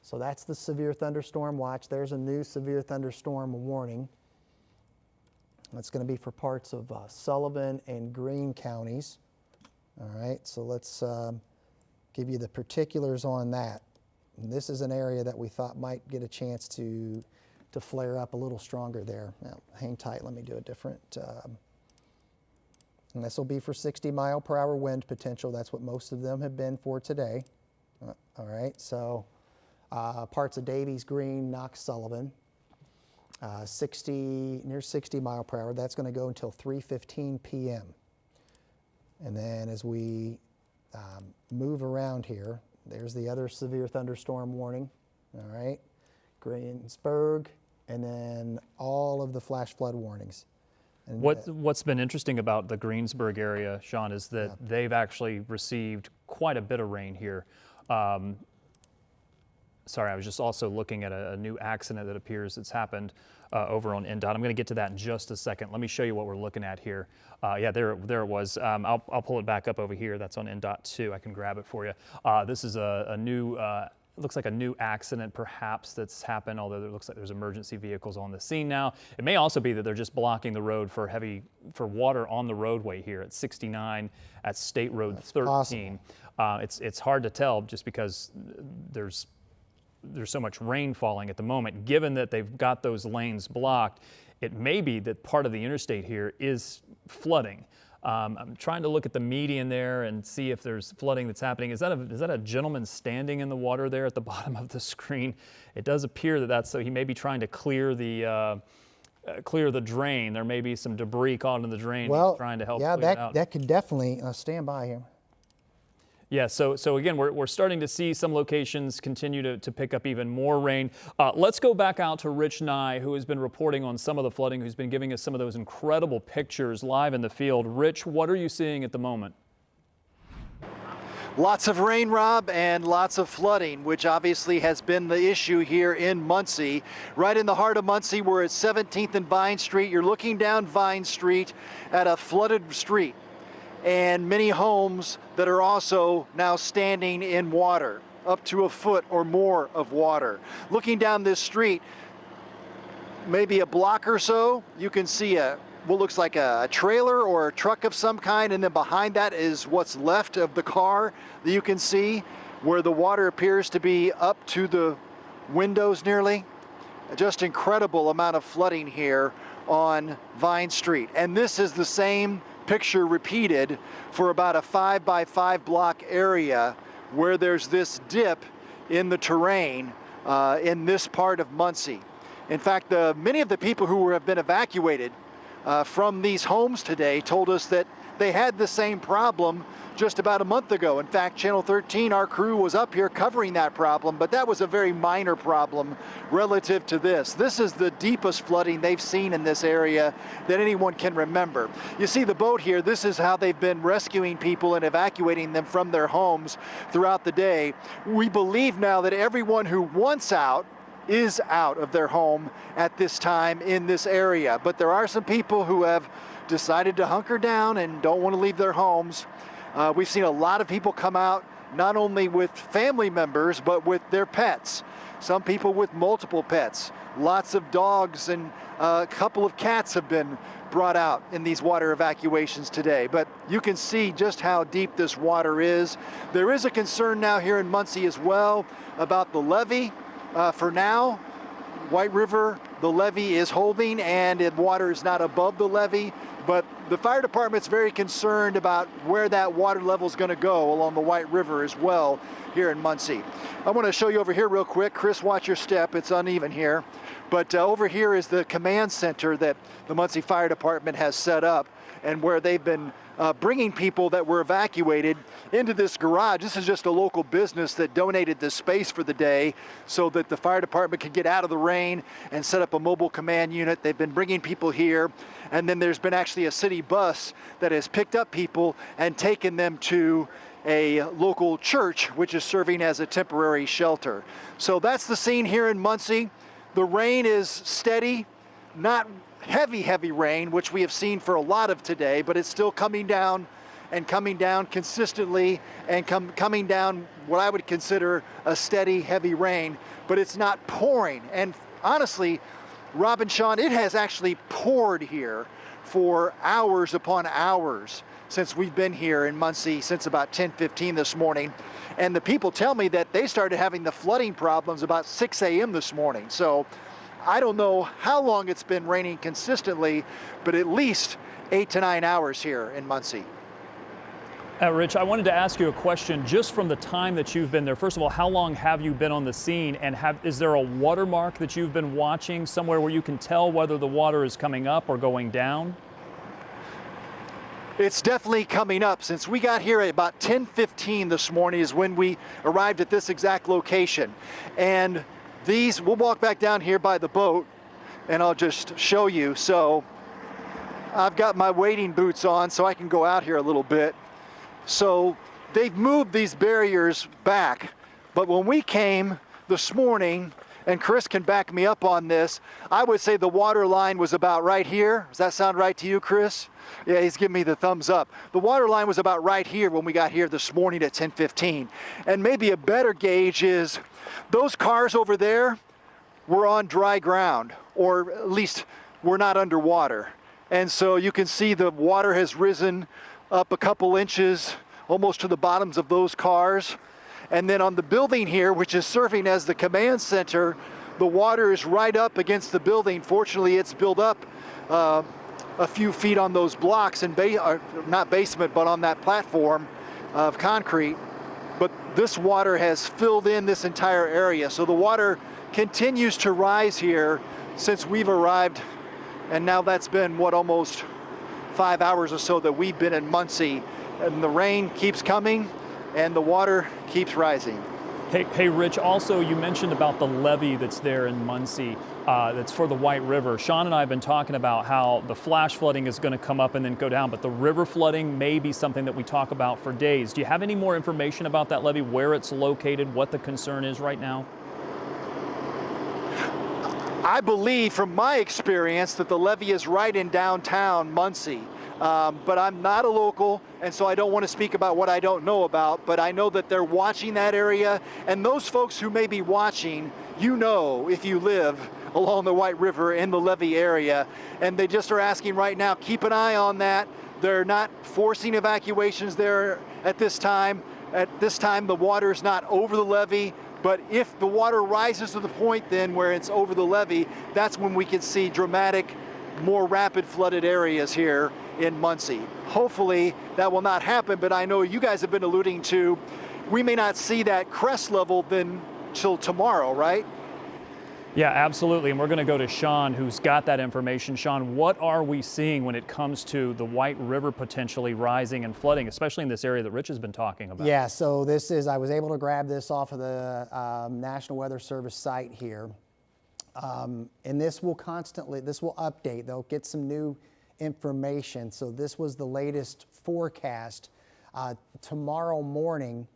So that's the severe thunderstorm watch. There's a new severe thunderstorm warning. That's going to be for parts of Sullivan and Greene counties. All right, so let's give you the particulars on that. And this is an area that we thought might get a chance to flare up a little stronger there. Now, hang tight, let me do a different, and this will be for 60-mile-per-hour wind potential. That's what most of them have been for today. All right, so parts of Davies Green, Knox Sullivan, near 60 mile per hour. That's going to go until 3:15 p.m. And then as we move around here, there's the other severe thunderstorm warning. All right, Greensburg, and then all of the flash flood warnings. And What's been interesting about the Greensburg area, Sean, is that they've actually received quite a bit of rain here. Sorry, I was just also looking at a new accident that appears that's happened over on NDOT. I'm going to get to that in just a second. Let me show you what we're looking at here. Yeah, there it was. I'll pull it back up over here. That's on NDOT 2. I can grab it for you. This is a new, looks like a new accident perhaps that's happened, although it looks like there's emergency vehicles on the scene now. It may also be that they're just blocking the road for water on the roadway here at 69 at State Road 13. It's hard to tell just because there's so much rain falling at the moment. Given that they've got those lanes blocked, it may be that part of the interstate here is flooding. I'm trying to look at the median there and see if there's flooding that's happening. Is that a gentleman standing in the water there at the bottom of the screen? It does appear that that's so. He may be trying to clear the drain. There may be some debris caught in the drain. Well, He's trying to help yeah, clear it out. that could definitely stand by here. Yeah, so again, we're starting to see some locations continue to pick up even more rain. Let's go back out to Rich Nye, who has been reporting on some of the flooding, who's been giving us some of those incredible pictures live in the field. Rich, what are you seeing at the moment? Lots of rain, Rob, and lots of flooding, which obviously has been the issue here in Muncie. Right in the heart of Muncie, we're at 17th and Vine Street. You're looking down Vine Street at a flooded street, and many homes that are also now standing in water, up to a foot or more of water. Looking down this street, maybe a block or so, you can see what looks like a trailer or a truck of some kind, and then behind that is what's left of the car that you can see, where the water appears to be up to the windows nearly. Just incredible amount of flooding here on Vine Street. And this is the same picture repeated for about a 5 by 5 block area where there's this dip in the terrain in this part of Muncie. In fact, many of the people who have been evacuated from these homes today told us that they had the same problem just about a month ago. In fact, Channel 13, our crew was up here covering that problem, but that was a very minor problem relative to this. This is the deepest flooding they've seen in this area that anyone can remember. You see the boat here, this is how they've been rescuing people and evacuating them from their homes throughout the day. We believe now that everyone who wants out is out of their home at this time in this area. But there are some people who have decided to hunker down and don't want to leave their homes. We've seen a lot of people come out, not only with family members, but with their pets. Some people with multiple pets. Lots of dogs and a couple of cats have been brought out in these water evacuations today. But you can see just how deep this water is. There is a concern now here in Muncie as well about the levee. For now, White River, the levee is holding and the water is not above the levee, but the fire department's very concerned about where that water level is going to go along the White River as well here in Muncie. I want to show you over here real quick. Chris, watch your step. It's uneven here. But over here is the command center that the Muncie Fire Department has set up and where they've been bringing people that were evacuated into this garage. This is just a local business that donated this space for the day so that the fire department could get out of the rain and set up a mobile command unit. They've been bringing people here, and then there's been actually a city bus that has picked up people and taken them to a local church, which is serving as a temporary shelter. So that's the scene here in Muncie. The rain is steady, not heavy rain, which we have seen for a lot of today, but it's still coming down and coming down consistently and coming down what I would consider a steady, heavy rain, but it's not pouring. And honestly, Rob and Sean, it has actually poured here for hours upon hours since we've been here in Muncie since about 10:15 this morning. And the people tell me that they started having the flooding problems about 6 a.m. this morning. So I don't know how long it's been raining consistently, but at least 8 to 9 hours here in Muncie. Rich, I wanted to ask you a question just from the time that you've been there. First of all, how long have you been on the scene, and is there a watermark that you've been watching somewhere where you can tell whether the water is coming up or going down? It's definitely coming up. Since we got here at about 10:15 this morning is when we arrived at this exact location. And we'll walk back down here by the boat and I'll just show you. So I've got my wading boots on so I can go out here a little bit. So they've moved these barriers back. But when we came this morning, and Chris can back me up on this, I would say the water line was about right here. Does that sound right to you, Chris? Yeah, he's giving me the thumbs up. The water line was about right here when we got here this morning at 10:15. And maybe a better gauge is those cars over there were on dry ground, or at least were not underwater. And so you can see the water has risen up a couple inches, almost to the bottoms of those cars. And then on the building here, which is serving as the command center, the water is right up against the building. Fortunately, it's built up a few feet on those blocks, and not basement, but on that platform of concrete. But this water has filled in this entire area. So the water continues to rise here since we've arrived. And now that's been, almost 5 hours or so that we've been in Muncie. And the rain keeps coming and the water keeps rising. Hey, Rich, also you mentioned about the levee that's there in Muncie that's for the White River. Sean and I have been talking about how the flash flooding is going to come up and then go down, but the river flooding may be something that we talk about for days. Do you have any more information about that levee, where it's located, what the concern is right now? I believe from my experience that the levee is right in downtown Muncie. But I'm not a local, and so I don't want to speak about what I don't know about, but I know that they're watching that area, and those folks who may be watching, if you live along the White River in the levee area, and they just are asking right now, keep an eye on that. They're not forcing evacuations there at this time. At this time, the water is not over the levee, but if the water rises to the point then where it's over the levee, that's when we can see dramatic, more rapid flooded areas here in Muncie. Hopefully that will not happen, but I know you guys have been alluding to, we may not see that crest level then till tomorrow, right? Yeah, absolutely. And we're going to go to Sean, who's got that information. Sean, what are we seeing when it comes to the White River potentially rising and flooding, especially in this area that Rich has been talking about? Yeah, so I was able to grab this off of the National Weather Service site here. And this will update. They'll get some new information. So this was the latest forecast. Tomorrow morning,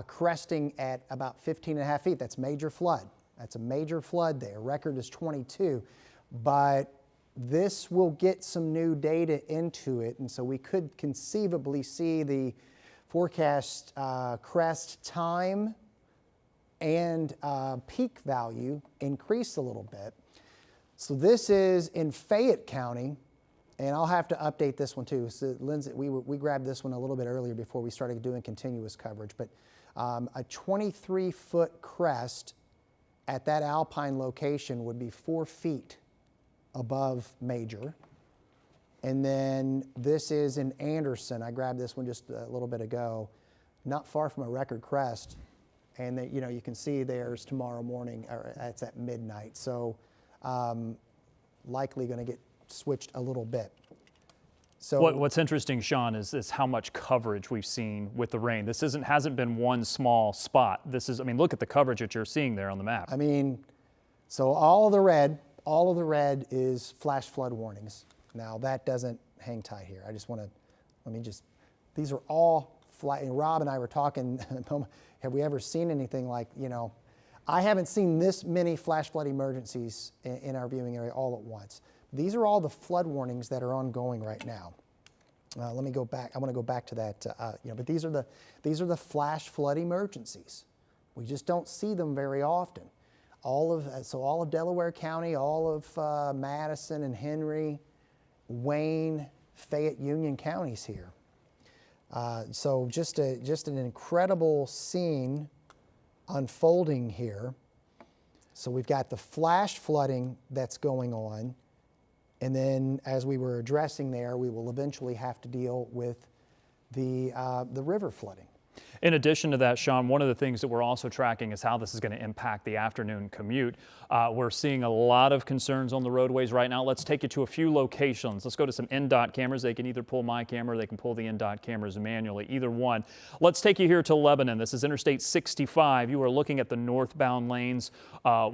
cresting at about 15.5 feet. That's major flood. That's a major flood there. Record is 22. But this will get some new data into it. And so we could conceivably see the forecast crest time and peak value increase a little bit. So this is in Fayette County, and I'll have to update this one too. So Lindsay, we grabbed this one a little bit earlier before we started doing continuous coverage, but a 23-foot crest at that alpine location would be 4 feet above major. And then this is in Anderson. I grabbed this one just a little bit ago, not far from a record crest. And you can see there's tomorrow morning, or it's at midnight. So likely going to get switched a little bit. So what's interesting, Sean, is how much coverage we've seen with the rain. This hasn't been one small spot. Look at the coverage that you're seeing there on the map. So all of the red is flash flood warnings. Now that doesn't hang tight here. These are all flat. And Rob and I were talking, have we ever seen anything like, I haven't seen this many flash flood emergencies in our viewing area all at once. These are all the flood warnings that are ongoing right now. Let me go back. I want to go back to that. But these are the flash flood emergencies. We just don't see them very often. All of Delaware County, all of Madison and Henry, Wayne, Fayette, Union counties here. So just an incredible scene unfolding here. So we've got the flash flooding that's going on. And then, as we were addressing there, we will eventually have to deal with the river flooding. In addition to that, Sean, one of the things that we're also tracking is how this is going to impact the afternoon commute. We're seeing a lot of concerns on the roadways right now. Let's take you to a few locations. Let's go to some NDOT cameras. They can either pull my camera or they can pull the NDOT cameras manually, either one. Let's take you here to Lebanon. This is Interstate 65. You are looking at the northbound lanes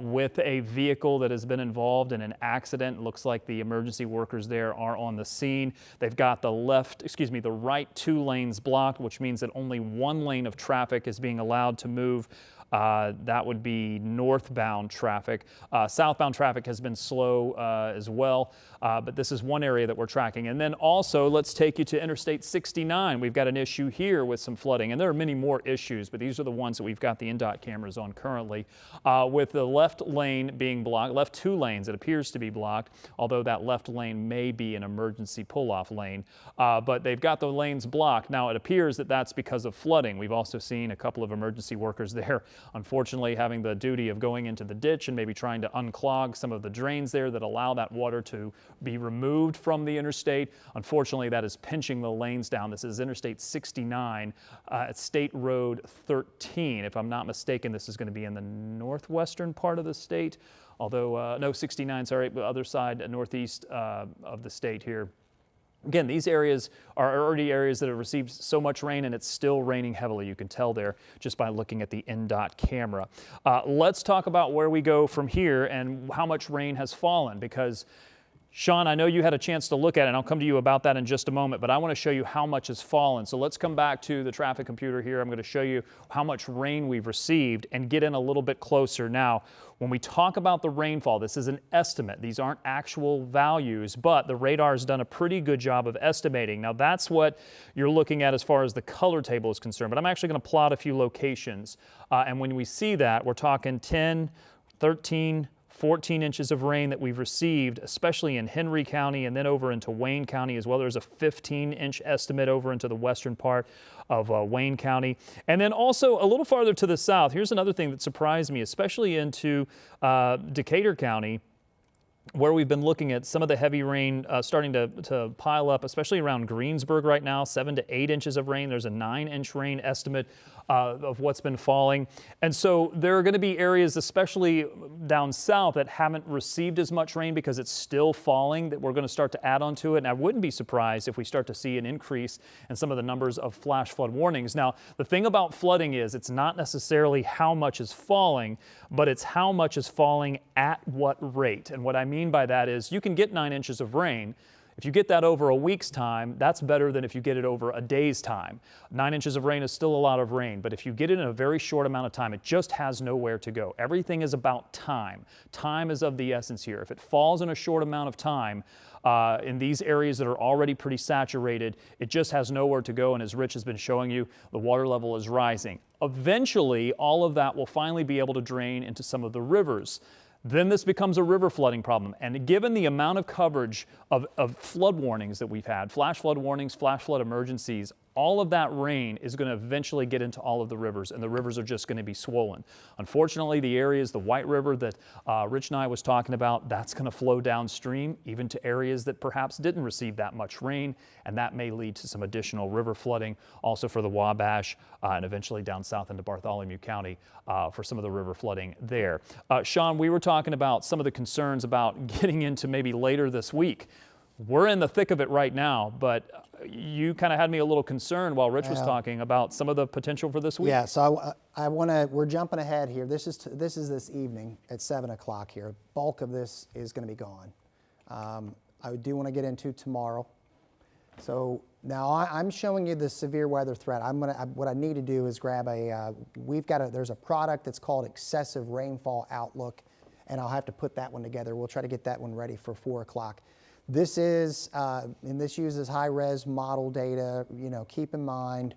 with a vehicle that has been involved in an accident. It looks like the emergency workers there are on the scene. They've got the right 2 lanes blocked, which means that only 1 lane of traffic is being allowed to move. That would be northbound traffic. Southbound traffic has been slow as well, but this is one area that we're tracking. And then also, let's take you to Interstate 69. We've got an issue here with some flooding, and there are many more issues, but these are the ones that we've got the NDOT cameras on currently. With the left lane being blocked, left 2 lanes, it appears to be blocked, although that left lane may be an emergency pull-off lane. But they've got the lanes blocked. Now, it appears that that's because of flooding. We've also seen a couple of emergency workers there, unfortunately, having the duty of going into the ditch and maybe trying to unclog some of the drains there that allow that water to be removed from the interstate. Unfortunately, that is pinching the lanes down. This is Interstate 69 at State Road 13. If I'm not mistaken, this is going to be in the northwestern part of the state. Although, no, 69, sorry, the other side, northeast of the state here. Again, these areas are already areas that have received so much rain, and it's still raining heavily. You can tell there just by looking at the NDOT camera. Let's talk about where we go from here and how much rain has fallen, because Sean, I know you had a chance to look at it, and I'll come to you about that in just a moment, but I want to show you how much has fallen. So let's come back to the traffic computer here. I'm going to show you how much rain we've received and get in a little bit closer. Now, when we talk about the rainfall, this is an estimate. These aren't actual values, but the radar has done a pretty good job of estimating. Now, that's what you're looking at as far as the color table is concerned, but I'm actually going to plot a few locations. And when we see that, we're talking 10, 13, 14 inches of rain that we've received, especially in Henry County and then over into Wayne County as well. There's a 15-inch estimate over into the western part of Wayne County. And then also a little farther to the south, here's another thing that surprised me, especially into Decatur County, where we've been looking at some of the heavy rain starting to pile up, especially around Greensburg right now, 7 to 8 inches of rain. There's a 9-inch rain estimate of what's been falling. And so there are going to be areas, especially down south, that haven't received as much rain because it's still falling, that we're going to start to add on to it. And I wouldn't be surprised if we start to see an increase in some of the numbers of flash flood warnings. Now, the thing about flooding is it's not necessarily how much is falling, but it's how much is falling at what rate. And what I mean by that is you can get 9 inches of rain. If you get that over a week's time, that's better than if you get it over a day's time. 9 inches of rain is still a lot of rain, but if you get it in a very short amount of time, it just has nowhere to go. Everything is about time. Time is of the essence here. If it falls in a short amount of time, in these areas that are already pretty saturated, it just has nowhere to go, and as Rich has been showing you, the water level is rising. Eventually, all of that will finally be able to drain into some of the rivers. Then this becomes a river flooding problem. And given the amount of coverage of flood warnings that we've had, flash flood warnings, flash flood emergencies, all of that rain is going to eventually get into all of the rivers, and the rivers are just going to be swollen. Unfortunately, the areas, the White River that Rich and I was talking about, that's going to flow downstream, even to areas that perhaps didn't receive that much rain, and that may lead to some additional river flooding, also for the Wabash, and eventually down south into Bartholomew County for some of the river flooding there. Sean, we were talking about some of the concerns about getting into maybe later this week. We're in the thick of it right now, but you kind of had me a little concerned while Rich was talking about some of the potential for this week. Yeah, so we're jumping ahead here. This is this evening at 7 o'clock here. Bulk of this is going to be gone. I do want to get into tomorrow. So now I'm showing you the severe weather threat. What I need to do is grab there's a product that's called Excessive Rainfall Outlook, and I'll have to put that one together. We'll try to get that one ready for 4 o'clock. This is, and this uses high-res model data. Keep in mind,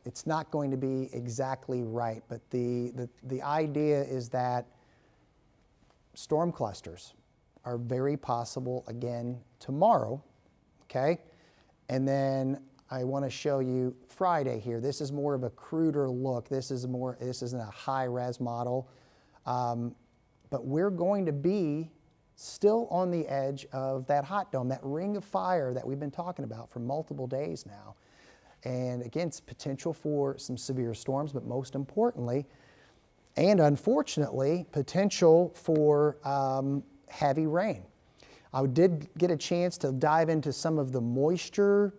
it's not going to be exactly right, but the idea is that storm clusters are very possible again tomorrow, okay? And then I want to show you Friday here. This is more of a cruder look. This isn't a high-res model, but we're going to be still on the edge of that hot dome, that ring of fire that we've been talking about for multiple days now. And again, it's potential for some severe storms, but most importantly, and unfortunately, potential for heavy rain. I did get a chance to dive into some of the moisture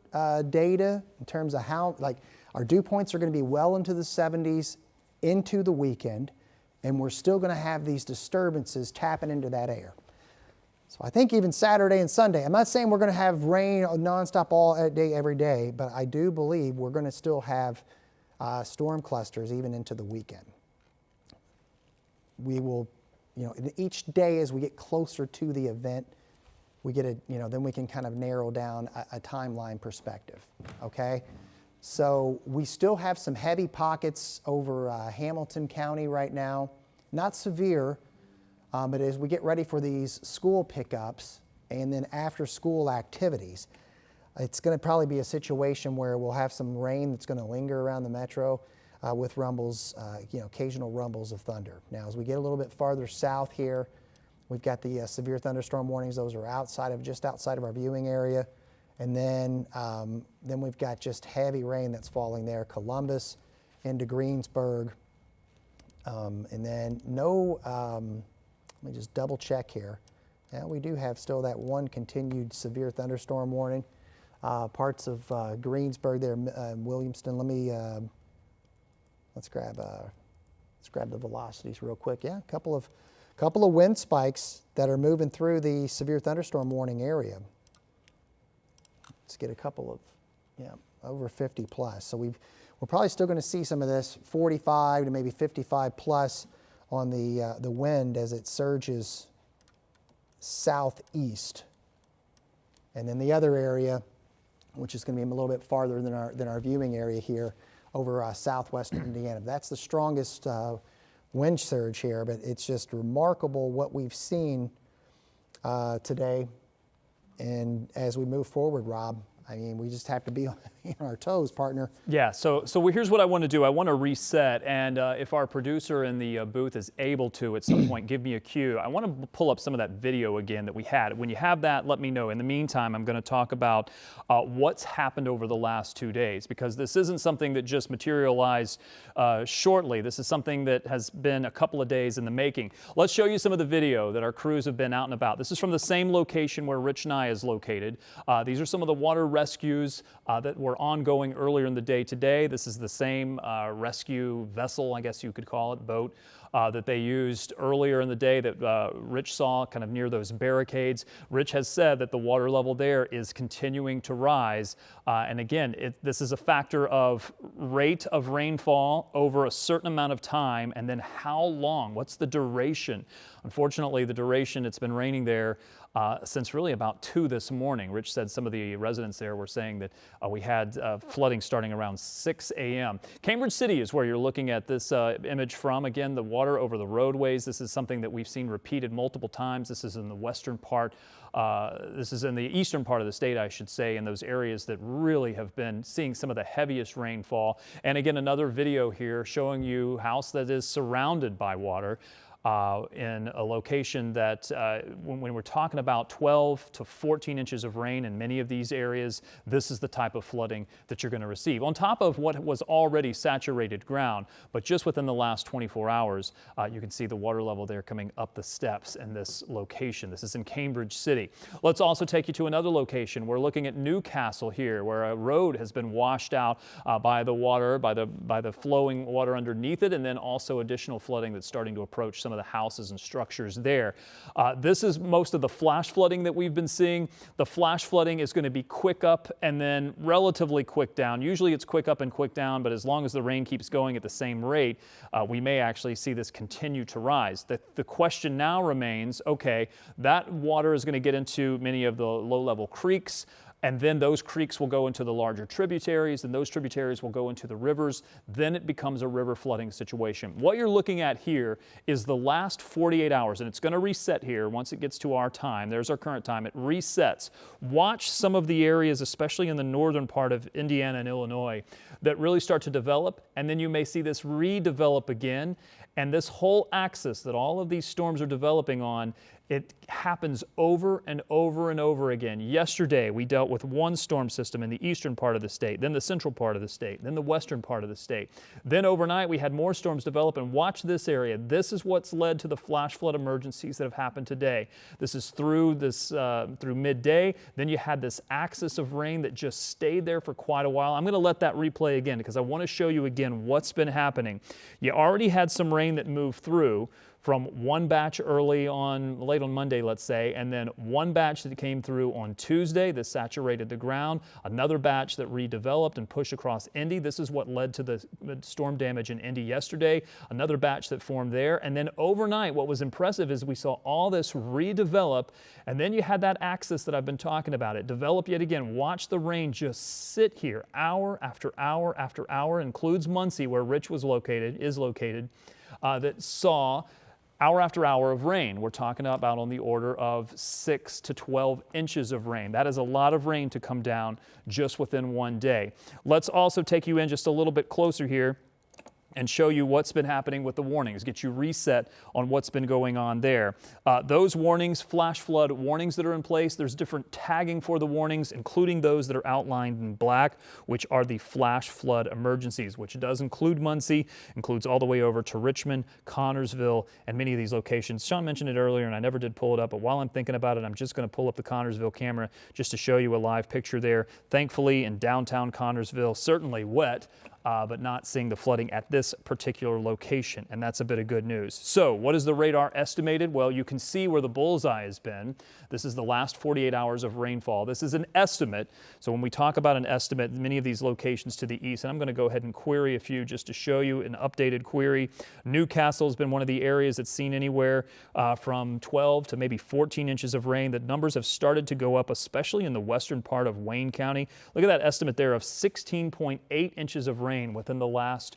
data in terms of how, like, our dew points are going to be well into the 70s into the weekend, and we're still going to have these disturbances tapping into that air. So I think even Saturday and Sunday, I'm not saying we're going to have rain nonstop all day, every day, but I do believe we're going to still have storm clusters even into the weekend. We will, each day as we get closer to the event, we get then we can kind of narrow down a timeline perspective, okay? So we still have some heavy pockets over Hamilton County right now. Not severe, but as we get ready for these school pickups and then after school activities, it's going to probably be a situation where we'll have some rain that's going to linger around the metro with rumbles, occasional rumbles of thunder. Now, as we get a little bit farther south here, we've got the severe thunderstorm warnings. Those are just outside of our viewing area. And then we've got just heavy rain that's falling there, Columbus into Greensburg. And then let me just double check here. Yeah, we do have still that one continued severe thunderstorm warning. Parts of Greensburg there, Williamston. Let's grab the velocities real quick. Yeah, a couple of wind spikes that are moving through the severe thunderstorm warning area. Let's get a couple of, over 50 plus. So we're probably still going to see some of this 45 to maybe 55 plus on the wind as it surges southeast. And then the other area, which is going to be a little bit farther than our viewing area here, over southwestern Indiana. That's the strongest wind surge here, but it's just remarkable what we've seen today. And as we move forward, Rob, I mean, we just have to be on our toes, partner. Yeah, so here's what I want to do. I want to reset, and if our producer in the booth is able to at some point, give me a cue. I want to pull up some of that video again that we had. When you have that, let me know. In the meantime, I'm going to talk about what's happened over the last 2 days, because this isn't something that just materialized shortly. This is something that has been a couple of days in the making. Let's show you some of the video that our crews have been out and about. This is from the same location where Rich Nye is located. These are some of the water rescues that were ongoing earlier in the day today. This is the same rescue vessel, I guess you could call it, boat, that they used earlier in the day that Rich saw kind of near those barricades. Rich has said that the water level there is continuing to rise. And again, this is a factor of rate of rainfall over a certain amount of time, and then how long, what's the duration. Unfortunately, the duration it's been raining there since really about 2 this morning. Rich said some of the residents there were saying that we had flooding starting around 6 a.m. Cambridge City is where you're looking at this image from. Again, the water over the roadways. This is something that we've seen repeated multiple times. This is in the western part. This is in the eastern part of the state, I should say, in those areas that really have been seeing some of the heaviest rainfall. And again, another video here showing you a house that is surrounded by water. In a location that when we're talking about 12 to 14 inches of rain in many of these areas, this is the type of flooding that you're going to receive. On top of what was already saturated ground, but just within the last 24 hours, you can see the water level there coming up the steps in this location. This is in Cambridge City. Let's also take you to another location. We're looking at Newcastle here, where a road has been washed out by the water, by the flowing water underneath it, and then also additional flooding that's starting to approach some of the houses and structures there. This is most of the flash flooding that we've been seeing. The flash flooding is going to be quick up and then relatively quick down. Usually it's quick up and quick down, but as long as the rain keeps going at the same rate, we may actually see this continue to rise. The question now remains, okay, that water is going to get into many of the low-level creeks, and then those creeks will go into the larger tributaries, and those tributaries will go into the rivers. Then it becomes a river flooding situation. What you're looking at here is the last 48 hours, and it's going to reset here once it gets to our time. There's our current time. It resets. Watch some of the areas, especially in the northern part of Indiana and Illinois, that really start to develop, and then you may see this redevelop again. And this whole axis that all of these storms are developing on It happens over and over and over again. Yesterday, we dealt with one storm system in the eastern part of the state, then the central part of the state, then the western part of the state. Then overnight, we had more storms develop, and watch this area. This is what's led to the flash flood emergencies that have happened today. This is through midday. Then you had this axis of rain that just stayed there for quite a while. I'm going to let that replay again because I want to show you again what's been happening. You already had some rain that moved through from one batch late on Monday, let's say, and then one batch that came through on Tuesday that saturated the ground, another batch that redeveloped and pushed across Indy. This is what led to the storm damage in Indy yesterday, another batch that formed there. And then overnight, what was impressive is we saw all this redevelop, and then you had that axis that I've been talking about. It developed yet again. Watch the rain just sit here hour after hour after hour, includes Muncie, where Rich is located, that saw hour after hour of rain. We're talking about on the order of 6 to 12 inches of rain. That is a lot of rain to come down just within one day. Let's also take you in just a little bit closer here and show you what's been happening with the warnings, get you reset on what's been going on there. Those warnings, flash flood warnings that are in place, there's different tagging for the warnings, including those that are outlined in black, which are the flash flood emergencies, which does include Muncie, includes all the way over to Richmond, Connorsville, and many of these locations. Sean mentioned it earlier, and I never did pull it up, but while I'm thinking about it, I'm just going to pull up the Connorsville camera just to show you a live picture there. Thankfully, in downtown Connorsville, certainly wet, but not seeing the flooding at this particular location, and that's a bit of good news. So what is the radar estimated? Well, you can see where the bullseye has been. This is the last 48 hours of rainfall. This is an estimate. So when we talk about an estimate, many of these locations to the east, and I'm going to go ahead and query a few just to show you an updated query. Newcastle has been one of the areas that's seen anywhere from 12 to maybe 14 inches of rain. The numbers have started to go up, especially in the western part of Wayne County. Look at that estimate there of 16.8 inches of rain within the last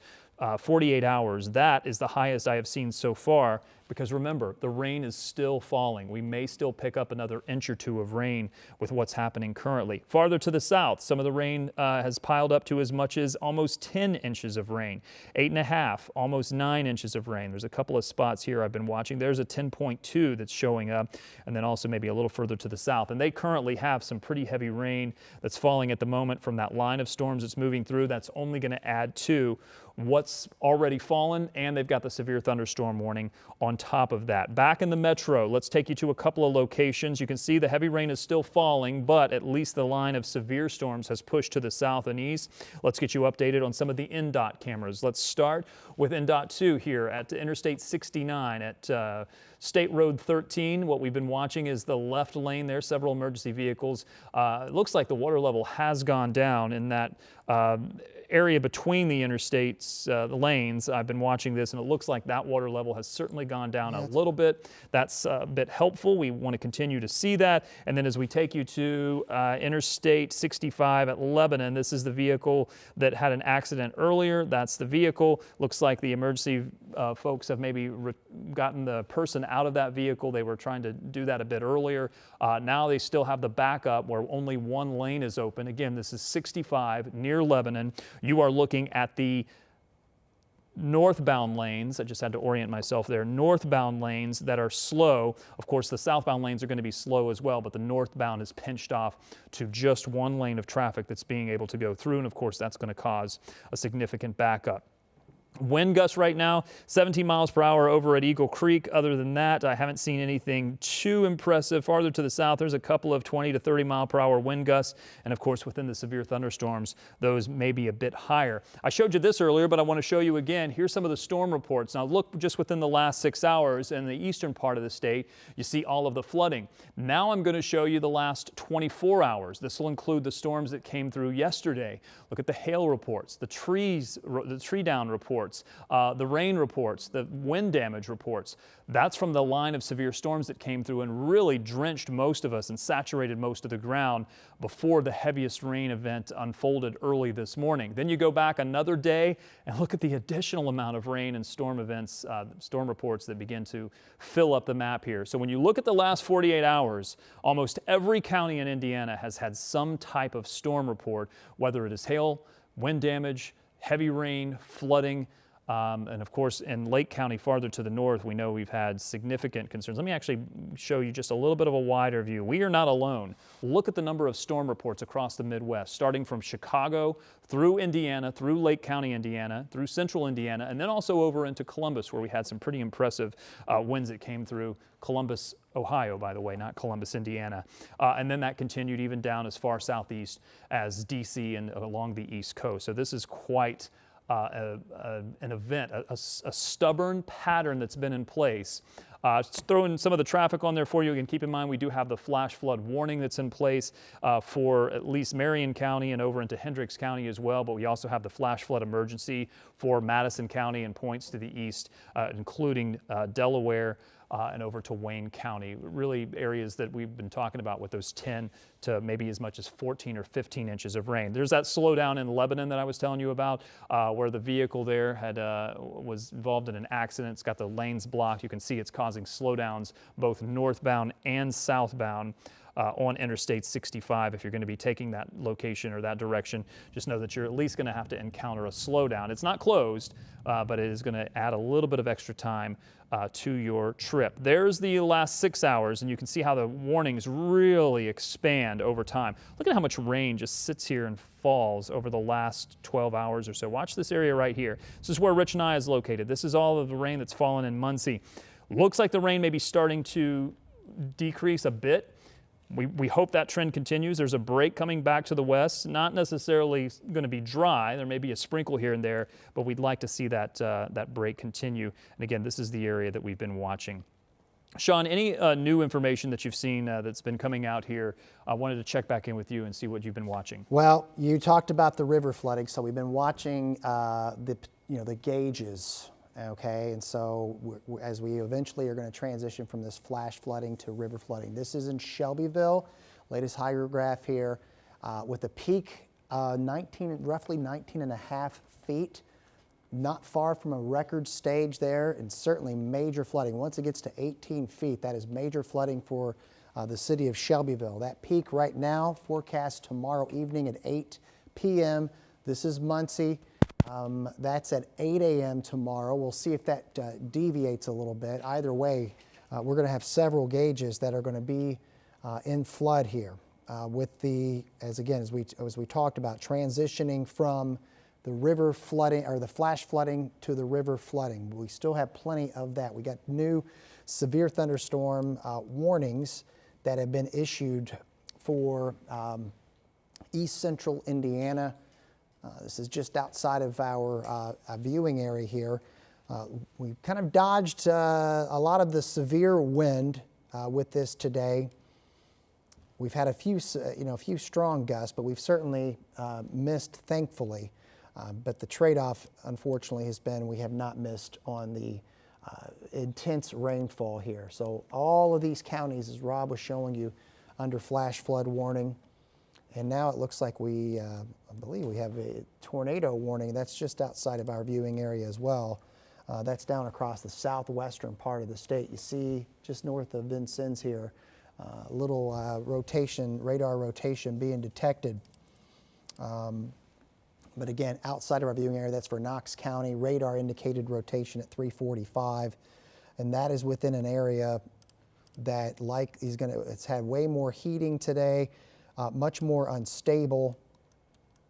48 hours. That is the highest I have seen so far, because remember, the rain is still falling. We may still pick up another inch or two of rain with what's happening currently. Farther to the south, some of the rain has piled up to as much as almost 10 inches of rain, 8.5, almost 9 inches of rain. There's a couple of spots here I've been watching. There's a 10.2 that's showing up, and then also maybe a little further to the south. And they currently have some pretty heavy rain that's falling at the moment from that line of storms that's moving through. That's only going to add to what's already fallen, and they've got the severe thunderstorm warning on top of that. Back in the metro, let's take you to a couple of locations. You can see the heavy rain is still falling, but at least the line of severe storms has pushed to the south and east. Let's get you updated on some of the NDOT cameras. Let's start with NDOT 2 here at Interstate 69 at State Road 13. What we've been watching is the left lane there, several emergency vehicles. It looks like the water level has gone down in that area between the interstates, the lanes. I've been watching this, and it looks like that water level has certainly gone down a little bit. That's a bit helpful. We want to continue to see that. And then as we take you to Interstate 65 at Lebanon, this is the vehicle that had an accident earlier. That's the vehicle. Looks like the emergency folks have maybe gotten the person out of that vehicle. They were trying to do that a bit earlier. Now they still have the backup where only one lane is open. Again, this is 65 near Lebanon. You are looking at the northbound lanes. I just had to orient myself there. Northbound lanes that are slow. Of course, the southbound lanes are going to be slow as well, but the northbound is pinched off to just one lane of traffic that's being able to go through, and of course, that's going to cause a significant backup. Wind gusts right now, 17 miles per hour over at Eagle Creek. Other than that, I haven't seen anything too impressive. Farther to the south, there's a couple of 20 to 30 mile per hour wind gusts. And of course, within the severe thunderstorms, those may be a bit higher. I showed you this earlier, but I want to show you again. Here's some of the storm reports. Now look just within the last 6 hours in the eastern part of the state, you see all of the flooding. Now I'm going to show you the last 24 hours. This will include the storms that came through yesterday. Look at the hail reports, the tree down reports. The rain reports, the wind damage reports. That's from the line of severe storms that came through and really drenched most of us and saturated most of the ground before the heaviest rain event unfolded early this morning. Then you go back another day and look at the additional amount of rain and storm events, storm reports that begin to fill up the map here. So when you look at the last 48 hours, almost every county in Indiana has had some type of storm report, whether it is hail, wind damage, heavy rain, flooding. And of course, in Lake County farther to the north, we know we've had significant concerns. Let me actually show you just a little bit of a wider view. We are not alone. Look at the number of storm reports across the Midwest, starting from Chicago through Indiana, through Lake County, Indiana, through central Indiana, and then also over into Columbus, where we had some pretty impressive winds that came through Columbus, Ohio, by the way, not Columbus, Indiana. And then that continued even down as far southeast as DC and along the East Coast. So this is quite an event, a stubborn pattern that's been in place. Just throwing some of the traffic on there for you. Again, keep in mind we do have the flash flood warning that's in place for at least Marion County and over into Hendricks County as well, but we also have the flash flood emergency for Madison County and points to the east, including Delaware and over to Wayne County. Really areas that we've been talking about with those 10 to maybe as much as 14 or 15 inches of rain. There's that slowdown in Lebanon that I was telling you about, where the vehicle there was involved in an accident. It's got the lanes blocked. You can see it's causing slowdowns both northbound and southbound on Interstate 65. If you're going to be taking that location or that direction, just know that you're at least going to have to encounter a slowdown. It's not closed, but it is going to add a little bit of extra time to your trip. There's the last 6 hours, and you can see how the warnings really expand over time. Look at how much rain just sits here and falls over the last 12 hours or so. Watch this area right here. This is where Rich Nye is located. This is all of the rain that's fallen in Muncie. Looks like the rain may be starting to decrease a bit. We hope that trend continues. There's a break coming back to the west, not necessarily going to be dry. There may be a sprinkle here and there, but we'd like to see that break continue. And again, this is the area that we've been watching. Sean, any new information that you've seen that's been coming out here? I wanted to check back in with you and see what you've been watching. Well, you talked about the river flooding, so we've been watching the gauges. Okay, and so as we eventually are going to transition from this flash flooding to river flooding. This is in Shelbyville, latest hydrograph here, with a peak roughly 19 and a half feet, not far from a record stage there, and certainly major flooding. Once it gets to 18 feet, that is major flooding for the city of Shelbyville. That peak right now, forecast tomorrow evening at 8 p.m. This is Muncie. That's at 8 a.m. tomorrow. We'll see if that deviates a little bit. Either way, we're going to have several gauges that are going to be in flood here with as we talked about, transitioning from the river flooding or the flash flooding to the river flooding. We still have plenty of that. We got new severe thunderstorm warnings that have been issued for east central Indiana. This is just outside of our viewing area here. We kind of dodged a lot of the severe wind with this today. We've had a few strong gusts, but we've certainly missed, thankfully. But the trade-off, unfortunately, has been we have not missed on the intense rainfall here. So all of these counties, as Rob was showing you, under flash flood warning. And now it looks like I believe we have a tornado warning. That's just outside of our viewing area as well. That's down across the southwestern part of the state. You see just north of Vincennes here, a little radar rotation being detected. But again, outside of our viewing area, that's for Knox County, radar indicated rotation at 345. And that is within an area that it's had way more heating today. Much more unstable,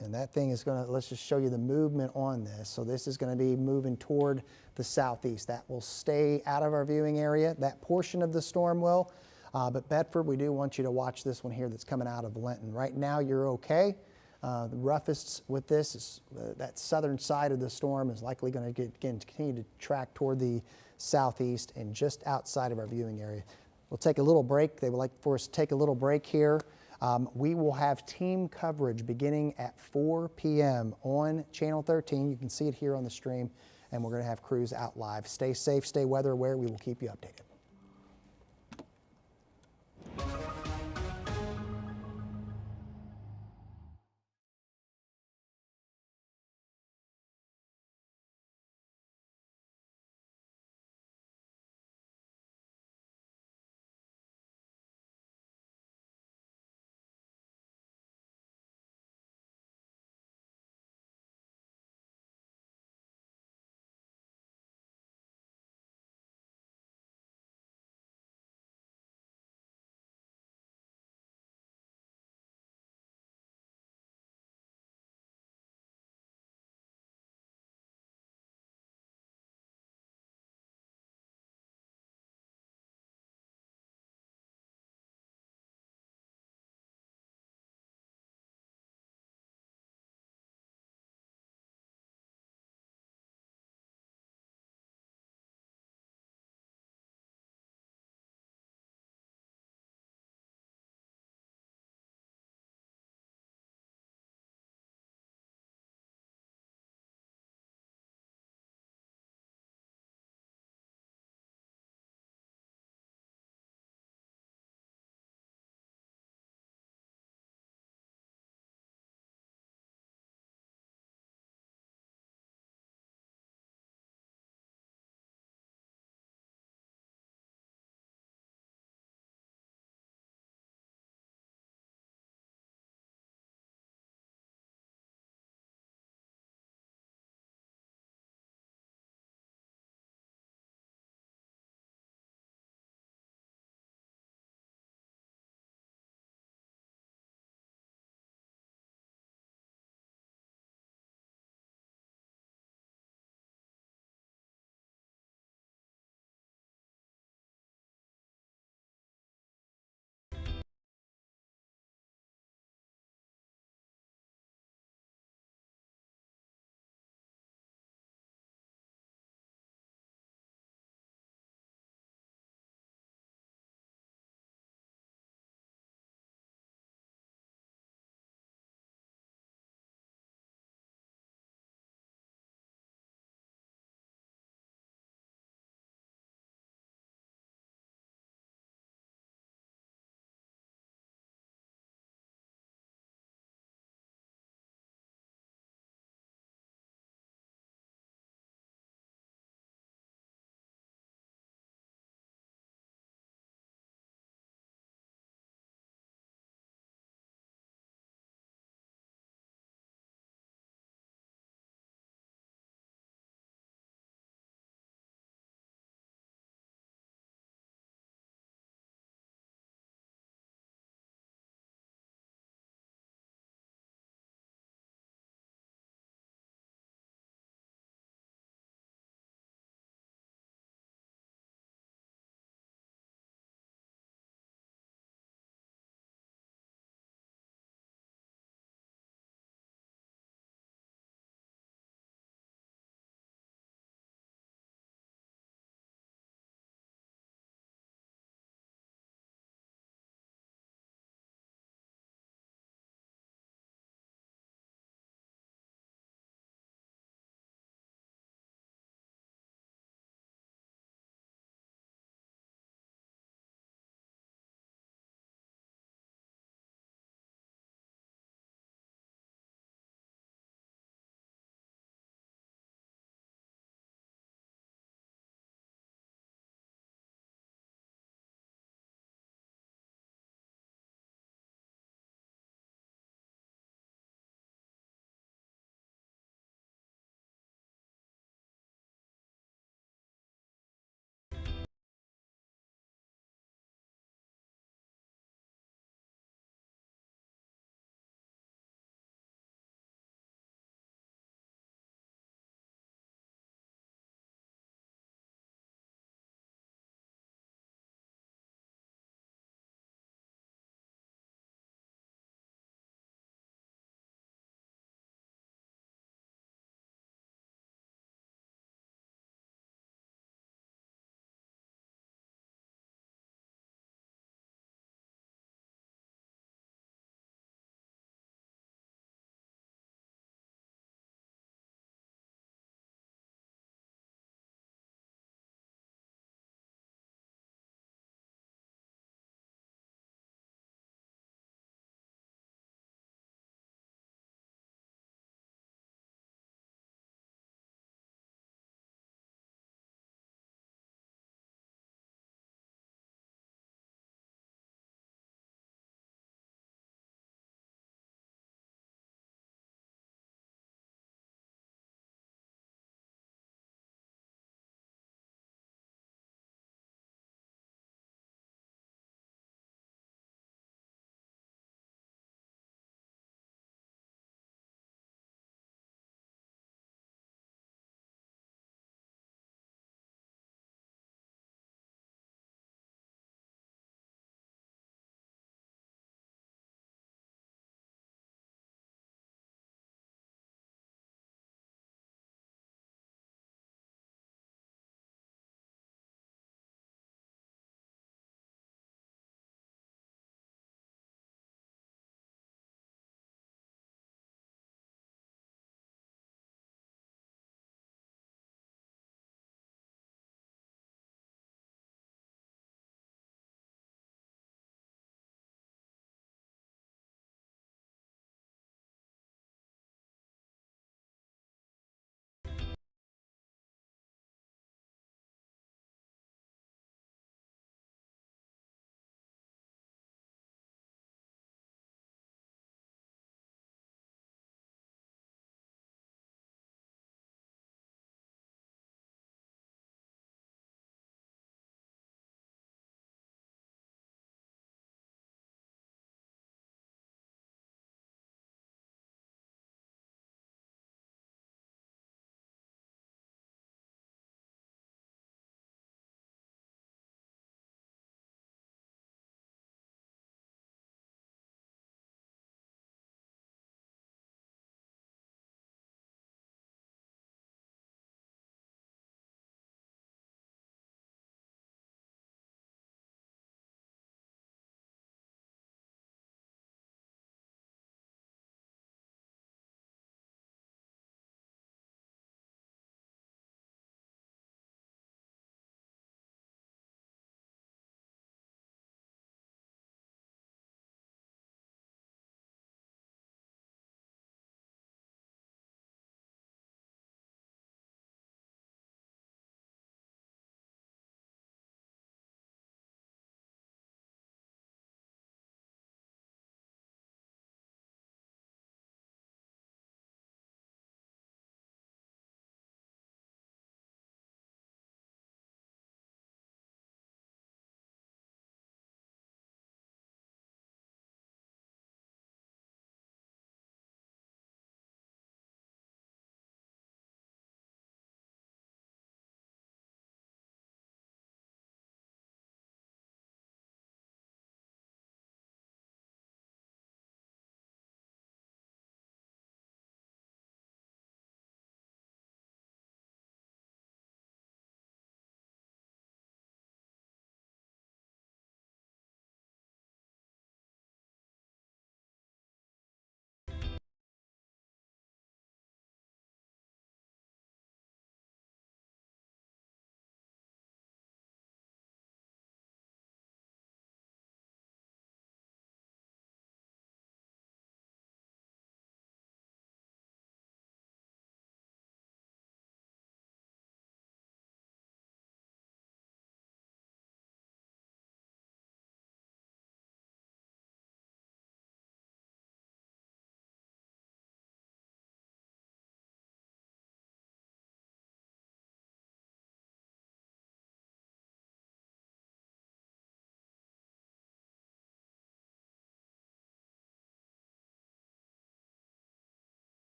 and that thing is going to, let's just show you the movement on this. So this is going to be moving toward the southeast. That will stay out of our viewing area. That portion of the storm will, but Bedford, we do want you to watch this one here that's coming out of Linton. Right now you're okay. The roughest with this is that southern side of the storm is likely going to continue to track toward the southeast and just outside of our viewing area. We'll take a little break. They would like for us to take a little break here. We will have team coverage beginning at 4 p.m. on Channel 13. You can see it here on the stream, and we're going to have crews out live. Stay safe, stay weather aware. We will keep you updated.